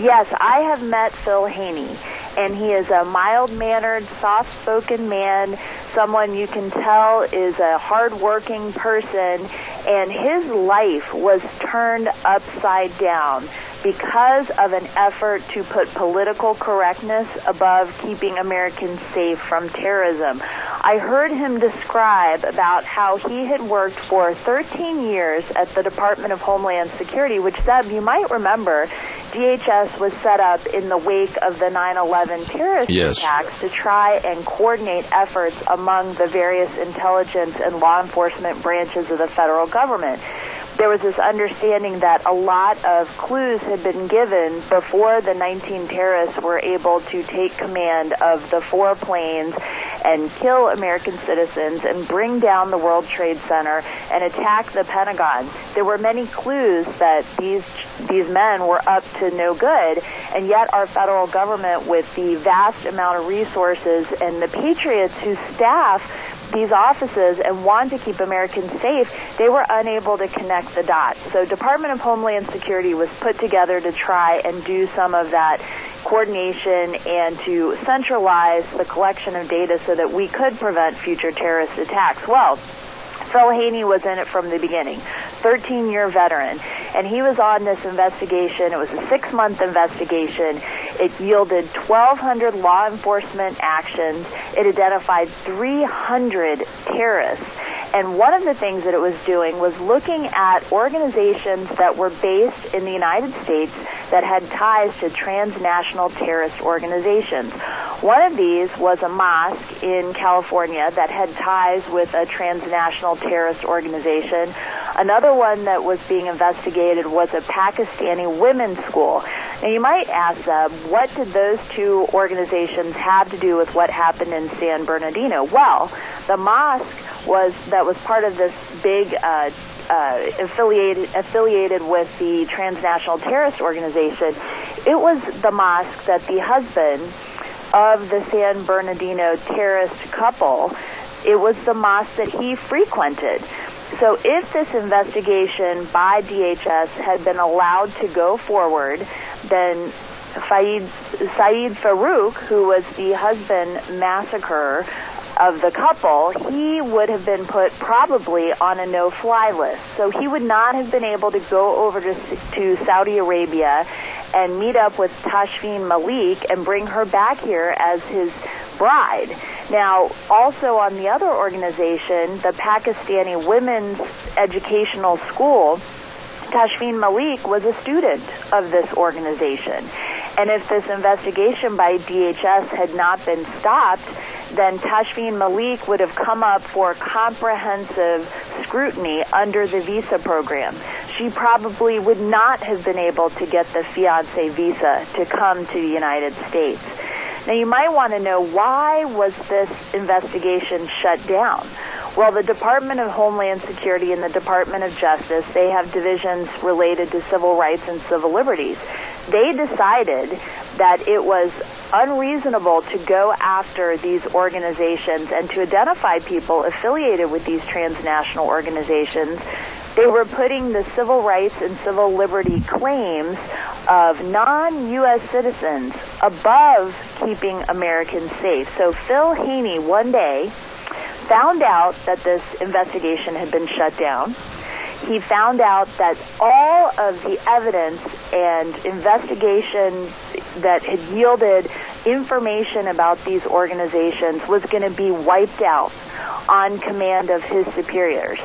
S12: Yes, I have met Phil Haney, and he is a mild-mannered, soft-spoken man, someone you can tell is a hard-working person, and his life was turned upside down because of an effort to put political correctness above keeping Americans safe from terrorism. I heard him describe about how he had worked for 13 years at the Department of Homeland Security, which, Zeb, you might remember, DHS was set up in the wake of the 9/11 terrorist attacks to try and coordinate efforts among the various intelligence and law enforcement branches of the federal government. There was this understanding that a lot of clues had been given before the 19 terrorists were able to take command of the 4 planes and kill American citizens and bring down the World Trade Center and attack the Pentagon. There were many clues that these men were up to no good, and yet our federal government, with the vast amount of resources and the patriots who staff these offices and want to keep Americans safe, they were unable to connect the dots. So Department of Homeland Security was put together to try and do some of that coordination and to centralize the collection of data so that we could prevent future terrorist attacks. Well, Phil Haney was in it from the beginning, 13-year veteran, and he was on this investigation. It was a 6-month investigation. It yielded 1,200 law enforcement actions. It identified 300 terrorists. And one of the things that it was doing was looking at organizations that were based in the United States that had ties to transnational terrorist organizations. One of these was a mosque in California that had ties with a transnational terrorist organization. Another one that was being investigated was a Pakistani women's school. Now, you might ask, what did those two organizations have to do with what happened in San Bernardino? Well, the mosque was part of this big affiliated with the transnational terrorist organization. It was the mosque that the husband of the San Bernardino terrorist couple, it was the mosque that he frequented. So if this investigation by DHS had been allowed to go forward, then Saeed Farouk, who was the husband massacrer of the couple, he would have been put probably on a no-fly list. So he would not have been able to go over to Saudi Arabia and meet up with Tashfeen Malik and bring her back here as his bride. Now, also on the other organization, the Pakistani Women's Educational School, Tashfeen Malik was a student of this organization. And if this investigation by DHS had not been stopped, then Tashfeen Malik would have come up for comprehensive scrutiny under the visa program. She probably would not have been able to get the fiancé visa to come to the United States. Now, you might want to know, why was this investigation shut down? Well, the Department of Homeland Security and the Department of Justice, they have divisions related to civil rights and civil liberties. They decided that it was unreasonable to go after these organizations and to identify people affiliated with these transnational organizations. They were putting the civil rights and civil liberty claims of non-U.S. citizens above keeping Americans safe. So Phil Haney one day found out that this investigation had been shut down. He found out that all of the evidence and investigation that had yielded information about these organizations was going to be wiped out on command of his superiors.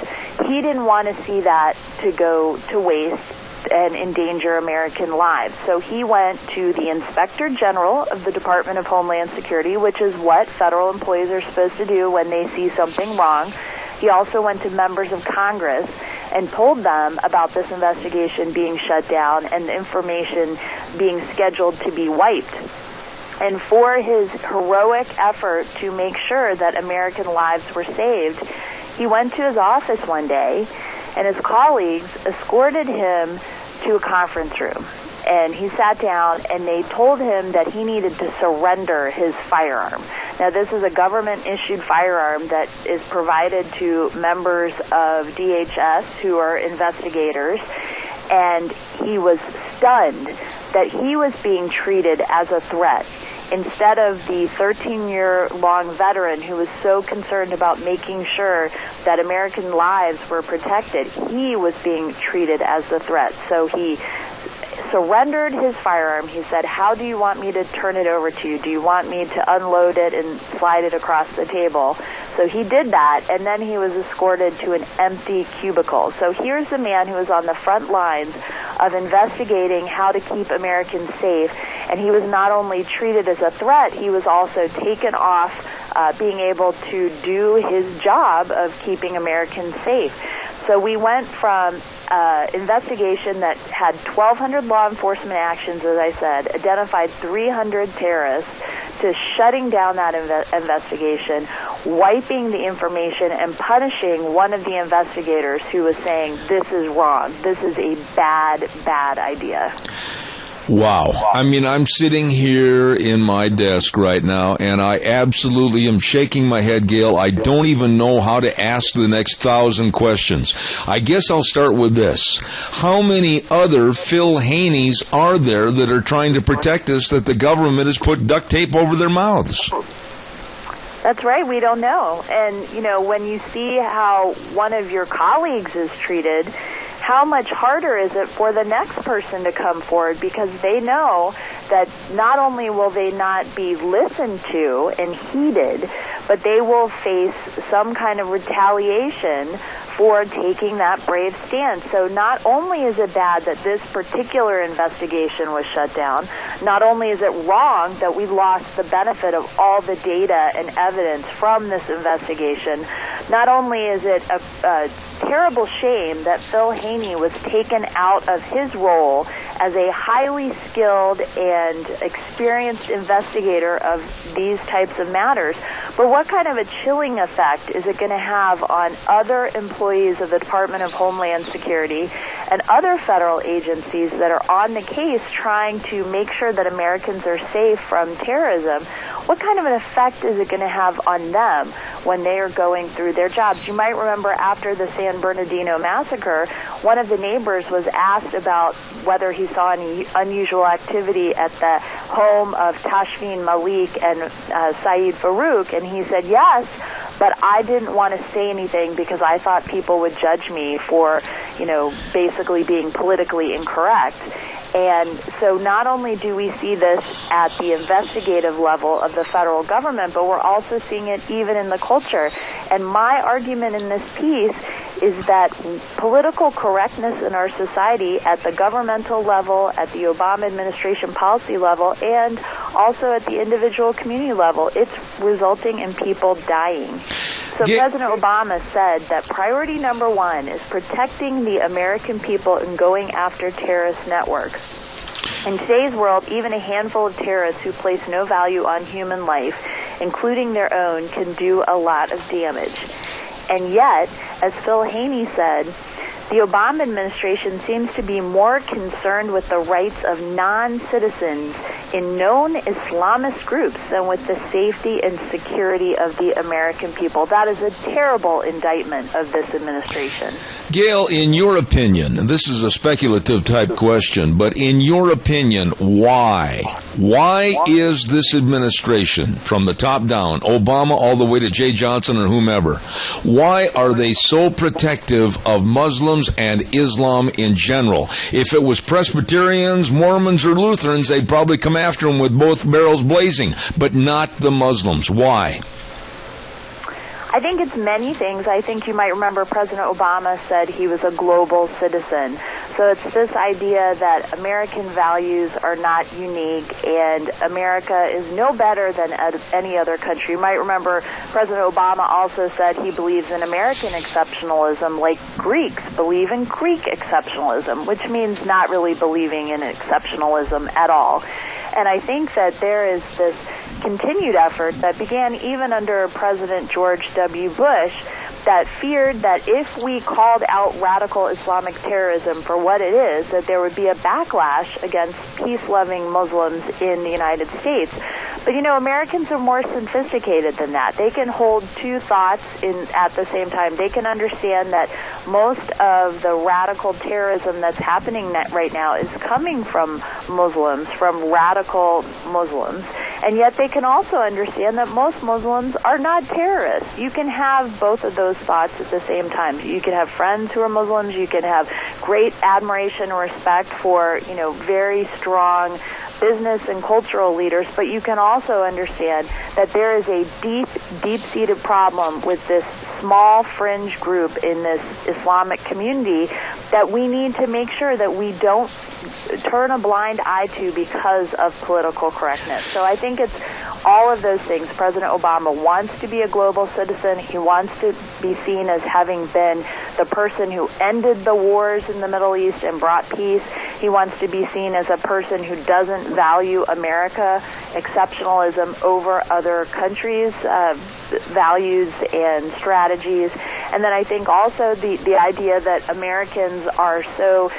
S12: He didn't want to see that to go to waste, and endanger American lives. So he went to the Inspector General of the Department of Homeland Security, which is what federal employees are supposed to do when they see something wrong. He also went to members of Congress and told them about this investigation being shut down and the information being scheduled to be wiped. And for his heroic effort to make sure that American lives were saved, he went to his office one day, and his colleagues escorted him to a conference room. And he sat down, and they told him that he needed to surrender his firearm. Now, this is a government-issued firearm that is provided to members of DHS who are investigators, and he was stunned that he was being treated as a threat. Instead of the 13-year-long veteran who was so concerned about making sure that American lives were protected, he was being treated as the threat. So he surrendered his firearm. He said, "How do you want me to turn it over to you? Do you want me to unload it and slide it across the table?" So he did that, and then he was escorted to an empty cubicle. So here's the man who was on the front lines of investigating how to keep Americans safe, and he was not only treated as a threat, he was also taken off being able to do his job of keeping Americans safe. So we went from investigation that had 1,200 law enforcement actions, as I said, identified 300 terrorists, to shutting down that investigation, wiping the information, and punishing one of the investigators who was saying, "This is wrong. This is a bad, bad idea."
S2: Wow. I mean, I'm sitting here in my desk right now, and I absolutely am shaking my head, Gail. I don't even know how to ask the next 1,000 questions. I guess I'll start with this. How many other Phil Haneys are there that are trying to protect us that the government has put duct tape over their mouths?
S12: That's right. We don't know. And, you know, when you see how one of your colleagues is treated, how much harder is it for the next person to come forward, because they know that not only will they not be listened to and heeded, but they will face some kind of retaliation for taking that brave stance. So not only is it bad that this particular investigation was shut down, not only is it wrong that we lost the benefit of all the data and evidence from this investigation, not only is it a terrible shame that Phil Haney was taken out of his role as a highly skilled and experienced investigator of these types of matters, but what kind of a chilling effect is it going to have on other employees of the Department of Homeland Security and other federal agencies that are on the case trying to make sure that Americans are safe from terrorism? What kind of an effect is it going to have on them when they are going through their jobs? You might remember after the San Bernardino massacre, one of the neighbors was asked about whether he saw any unusual activity at the home of Tashfeen Malik and Saeed Farouk, and he said yes, but I didn't want to say anything because I thought people would judge me for, basically being politically incorrect. And so not only do we see this at the investigative level of the federal government, but we're also seeing it even in the culture. And my argument in this piece is that political correctness in our society at the governmental level, at the Obama administration policy level, and also at the individual community level, it's resulting in people dying. So President Obama said that priority number one is protecting the American people and going after terrorist networks. In today's world, even a handful of terrorists who place no value on human life, including their own, can do a lot of damage. And yet, as Phil Haney said, the Obama administration seems to be more concerned with the rights of non-citizens in known Islamist groups than with the safety and security of the American people. That is a terrible indictment of this administration.
S2: Gail, in your opinion, and this is a speculative type question, but in your opinion, why? Why is this administration, from the top down, Obama all the way to Jay Johnson or whomever, why are they so protective of Muslims and Islam in general? If it was Presbyterians, Mormons, or Lutherans, they'd probably come after them with both barrels blazing, but not the Muslims. Why?
S12: I think it's many things. I think you might remember President Obama said he was a global citizen. So it's this idea that American values are not unique and America is no better than any other country. You might remember President Obama also said he believes in American exceptionalism like Greeks believe in Greek exceptionalism, which means not really believing in exceptionalism at all. And I think that there is this continued effort that began even under President George W. Bush that feared that if we called out radical Islamic terrorism for what it is, that there would be a backlash against peace-loving Muslims in the United States. But, you know, Americans are more sophisticated than that. They can hold two thoughts at the same time. They can understand that most of the radical terrorism that's happening right now is coming from Muslims, from radical Muslims. And yet they can also understand that most Muslims are not terrorists. You can have both of those thoughts at the same time. You can have friends who are Muslims. You can have great admiration and respect for, you know, very strong business and cultural leaders, but you can also understand that there is a deep-seated problem with this small fringe group in this Islamic community that we need to make sure that we don't turn a blind eye to because of political correctness. So I think it's all of those things. President Obama wants to be a global citizen. He wants to be seen as having been the person who ended the wars in the Middle East and brought peace. He wants to be seen as a person who doesn't value America, exceptionalism over other countries' values and strategies. And then I think also the idea that Americans are so,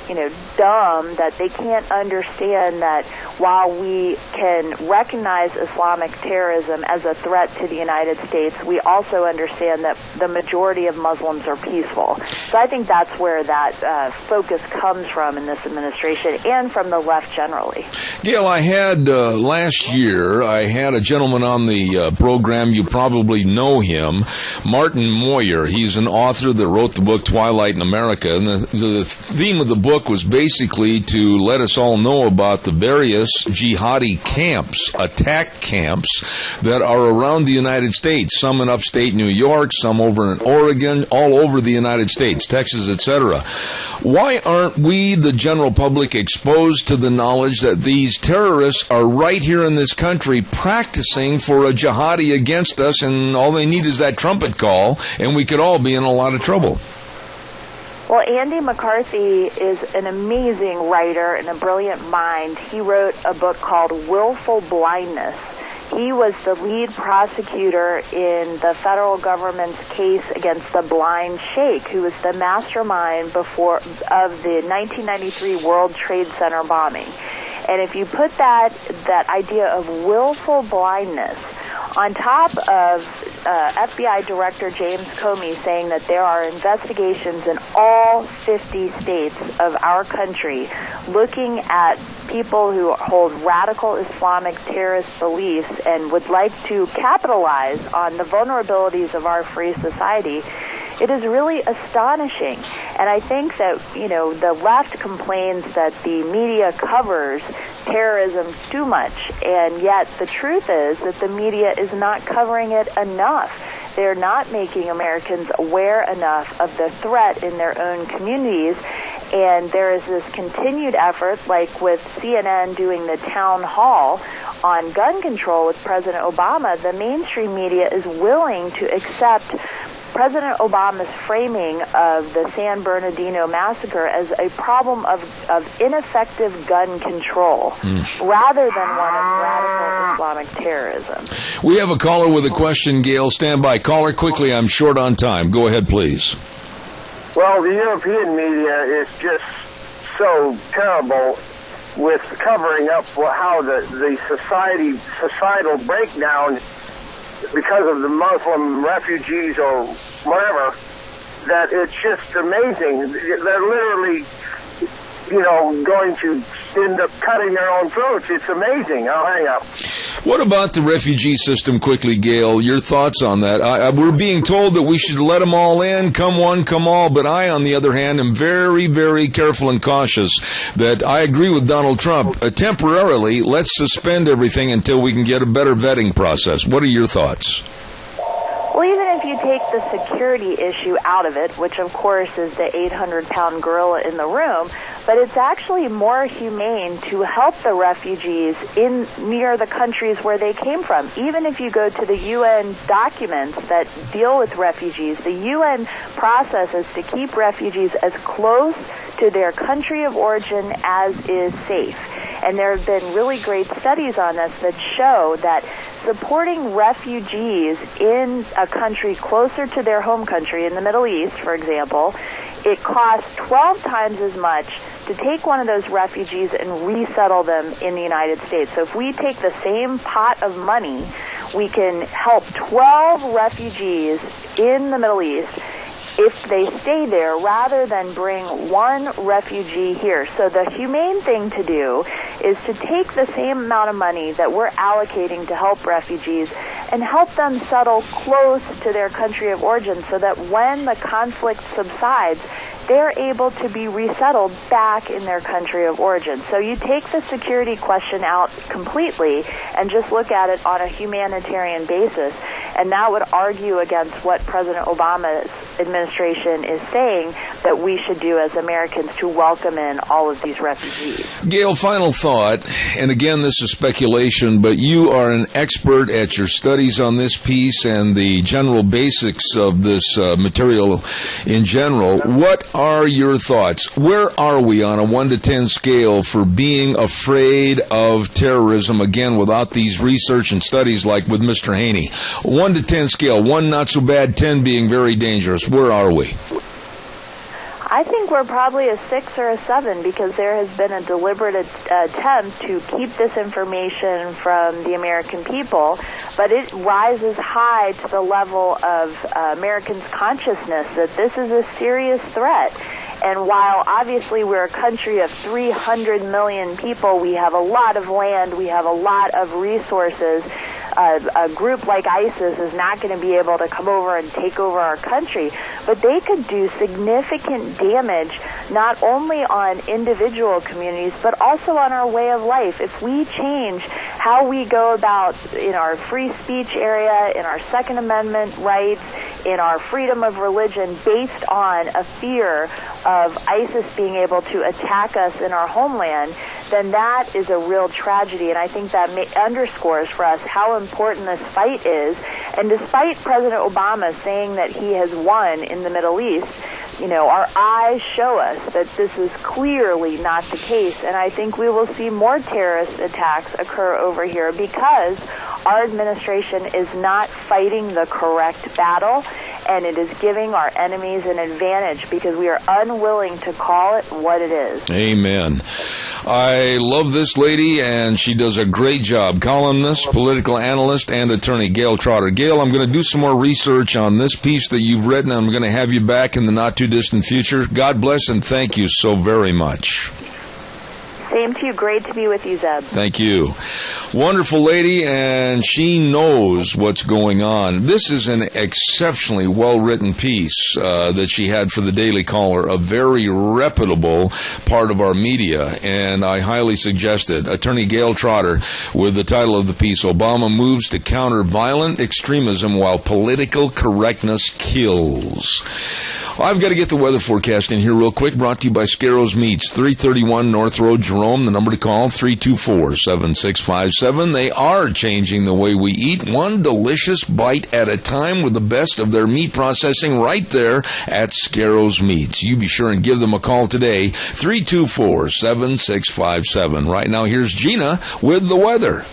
S12: you know, dumb that they can't understand that while we can recognize Islamic terrorism as a threat to the United States, we also understand that the majority of Muslims are peaceful. So I think that's where that focus comes from in this administration and from the left generally.
S2: Gail, I had last year, I had a gentleman on the program, you probably know him, Martin Moyer. He's an author that wrote the book Twilight in America, and the theme of the book was basically to let us all know about the various jihadi camps, attack camps, that are around the United States, some in upstate New York, some over in Oregon, all over the United States, Texas, etc. Why aren't we, the general public, exposed to the knowledge that these terrorists are right here in this country practicing for a jihadi against us, and all they need is that trumpet call, and we could all be in a lot of trouble?
S12: Well, Andy McCarthy is an amazing writer and a brilliant mind. He wrote a book called Willful Blindness. He was the lead prosecutor in the federal government's case against the blind sheikh, who was the mastermind of the 1993 World Trade Center bombing. And if you put that idea of willful blindness on top of FBI Director James Comey saying that there are investigations in all 50 states of our country looking at people who hold radical Islamic terrorist beliefs and would like to capitalize on the vulnerabilities of our free society, it is really astonishing. And I think that, you know, the left complains that the media covers terrorism too much, and yet the truth is that the media is not covering it enough. They're not making Americans aware enough of the threat in their own communities, and there is this continued effort, like with CNN doing the town hall on gun control with President Obama. The mainstream media is willing to accept President Obama's framing of the San Bernardino massacre as a problem of ineffective gun control rather than one of radical Islamic terrorism.
S2: We have a caller with a question, Gail. Stand by. Caller, quickly. I'm short on time. Go ahead, please.
S13: Well, the European media is just so terrible with covering up how the societal breakdown because of the Muslim refugees or whatever, that it's just amazing. They're literally, you know, going to end up cutting their own throats. It's amazing. I'll hang up.
S2: What about the refugee system, quickly, Gail? Your thoughts on that? We're being told that we should let them all in, come one, come all, but I, on the other hand, am very, very careful and cautious that I agree with Donald Trump. Temporarily, let's suspend everything until we can get a better vetting process. What are your thoughts?
S12: Well, even if you take take the security issue out of it, which of course is the 800-pound gorilla in the room, but it's actually more humane to help the refugees in near the countries where they came from. Even if you go to the UN documents that deal with refugees, the UN process is to keep refugees as close to their country of origin as is safe. And there have been really great studies on this that show that supporting refugees in a country closer to their home country, in the Middle East, for example, it costs 12 times as much to take one of those refugees and resettle them in the United States. So if we take the same pot of money, we can help 12 refugees in the Middle East if they stay there rather than bring one refugee here. So the humane thing to do is to take the same amount of money that we're allocating to help refugees and help them settle close to their country of origin so that when the conflict subsides, they're able to be resettled back in their country of origin. So you take the security question out completely and just look at it on a humanitarian basis, and that would argue against what President Obama's administration is saying that we should do as Americans to welcome in all of these refugees.
S2: Gail, final thought, and again, this is speculation, but you are an expert at your studies on this piece and the general basics of this material in general. What are your thoughts? Where are we on a 1 to 10 scale for being afraid of terrorism, again, without these research and studies like with Mr. Haney? 1 to 10 scale, 1 not so bad, 10 being very dangerous. Where are we?
S12: I think we're probably a 6 or a 7 because there has been a deliberate attempt to keep this information from the American people, but it rises high to the level of Americans' consciousness that this is a serious threat. And while obviously we're a country of 300 million people, we have a lot of land, we have a lot of resources, a group like ISIS is not going to be able to come over and take over our country, but they could do significant damage not only on individual communities, but also on our way of life. If we change how we go about in our free speech area, in our Second Amendment rights, in our freedom of religion based on a fear of ISIS being able to attack us in our homeland, then that is a real tragedy. And I think that underscores for us how important this fight is. And despite President Obama saying that he has won in the Middle East, you know, our eyes show us that this is clearly not the case. And I think we will see more terrorist attacks occur over here because our administration is not fighting the correct battle, and it is giving our enemies an advantage because we are unwilling to call it what it is.
S2: Amen. I love this lady, and she does a great job. Columnist, political analyst, and attorney, Gail Trotter. Gail, I'm going to do some more research on this piece that you've written. I'm going to have you back in the not-too-distant future. God bless, and thank you so very much.
S12: Same to you. Great to be with you, Zeb.
S2: Thank you. Wonderful lady, and she knows what's going on. This is an exceptionally well-written piece that she had for the Daily Caller, a very reputable part of our media, and I highly suggest it. Attorney Gail Trotter with the title of the piece, Obama Moves to Counter Violent Extremism While Political Correctness Kills. I've got to get the weather forecast in here real quick, brought to you by Scarro's Meats, 331 North Road, Jerome. The number to call, 324-7657. They are changing the way we eat, one delicious bite at a time with the best of their meat processing right there at Scarro's Meats. You be sure and give them a call today, 324-7657. Right now, here's Gina with the weather.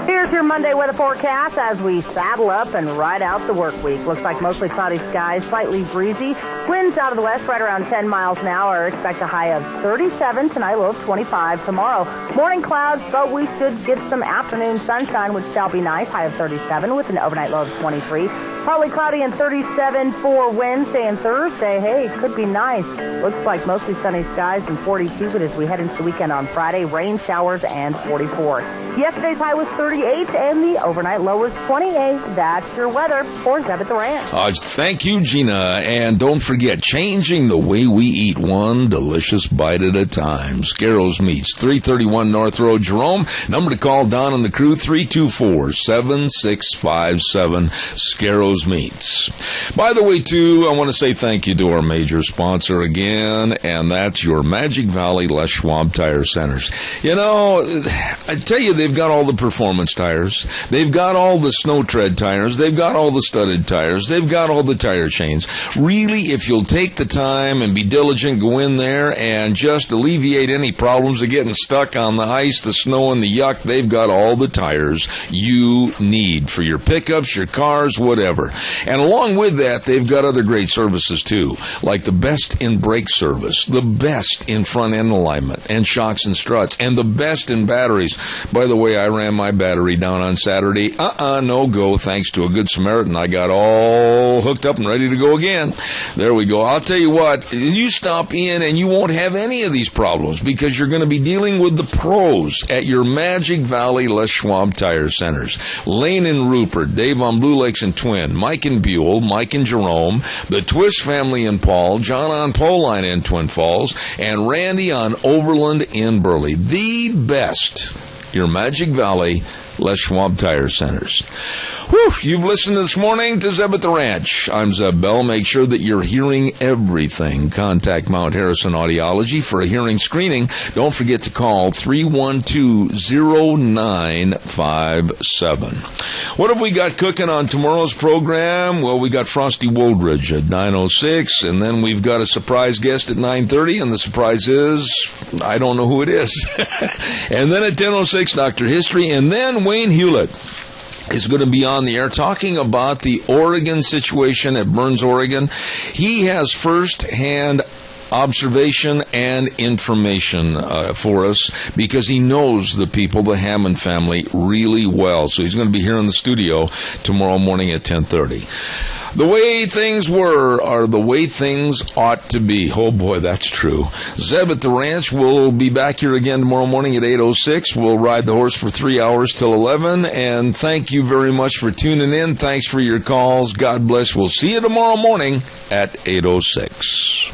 S4: Here's your Monday weather forecast as we saddle up and ride out the work week. Looks like mostly cloudy skies, slightly breezy. Winds out of the west right around 10 miles an hour. Expect a high of 37 tonight, low of 25 tomorrow. Morning clouds, but we should get some afternoon sunshine, which shall be nice. High of 37 with an overnight low of 23. Partly cloudy and 37 for Wednesday and Thursday. Hey, could be nice. Looks like mostly sunny skies and 42, but as we head into the weekend on Friday, rain showers and 44. Yesterday's high was 38. and the overnight low was 28. That's your weather for Zeb at the Ranch.
S2: Thank you, Gina. And don't forget, changing the way we eat, one delicious bite at a time. Scarro's Meats, 331 North Road, Jerome. Number to call Don and the crew, 324-7657. Scarro's Meats. By the way, too, I want to say thank you to our major sponsor again, and that's your Magic Valley Les Schwab Tire Centers. You know, I tell you, they've got all the performance tires. They've got all the snow tread tires. They've got all the studded tires. They've got all the tire chains. Really, if you'll take the time and be diligent, go in there and just alleviate any problems of getting stuck on the ice, the snow, and the yuck, they've got all the tires you need for your pickups, your cars, whatever. And along with that, they've got other great services too, like the best in brake service, the best in front end alignment and shocks and struts, and the best in batteries. By the way, I ran my battery down on Saturday. No go. Thanks to a good Samaritan, I got all hooked up and ready to go again. There we go. I'll tell you what, you stop in and you won't have any of these problems because you're going to be dealing with the pros at your Magic Valley Les Schwab Tire Centers. Lane and Rupert, Dave on Blue Lakes and Twin, Mike and Buell, Mike and Jerome, the Twist family in Paul, John on Poline in Twin Falls, and Randy on Overland in Burley. The best, your Magic Valley Les Schwab Tire Centers. Whew, you've listened this morning to Zeb at the Ranch. I'm Zeb Bell. Make sure that you're hearing everything. Contact Mount Harrison Audiology for a hearing screening. Don't forget to call 312-0957. What have we got cooking on tomorrow's program? Well, we got Frosty Woldridge at 9:06, and then we've got a surprise guest at 9:30, and the surprise is, I don't know who it is. And then at 10:06, Dr. History, and then Wayne Hewlett is going to be on the air talking about the Oregon situation at Burns, Oregon. He has first-hand observation and information for us because he knows the people, the Hammond family, really well. So he's going to be here in the studio tomorrow morning at 10:30. The way things were are the way things ought to be. Oh, boy, that's true. Zeb at the Ranch will be back here again tomorrow morning at 8:06. We'll ride the horse for 3 hours till 11. And thank you very much for tuning in. Thanks for your calls. God bless. We'll see you tomorrow morning at 8:06.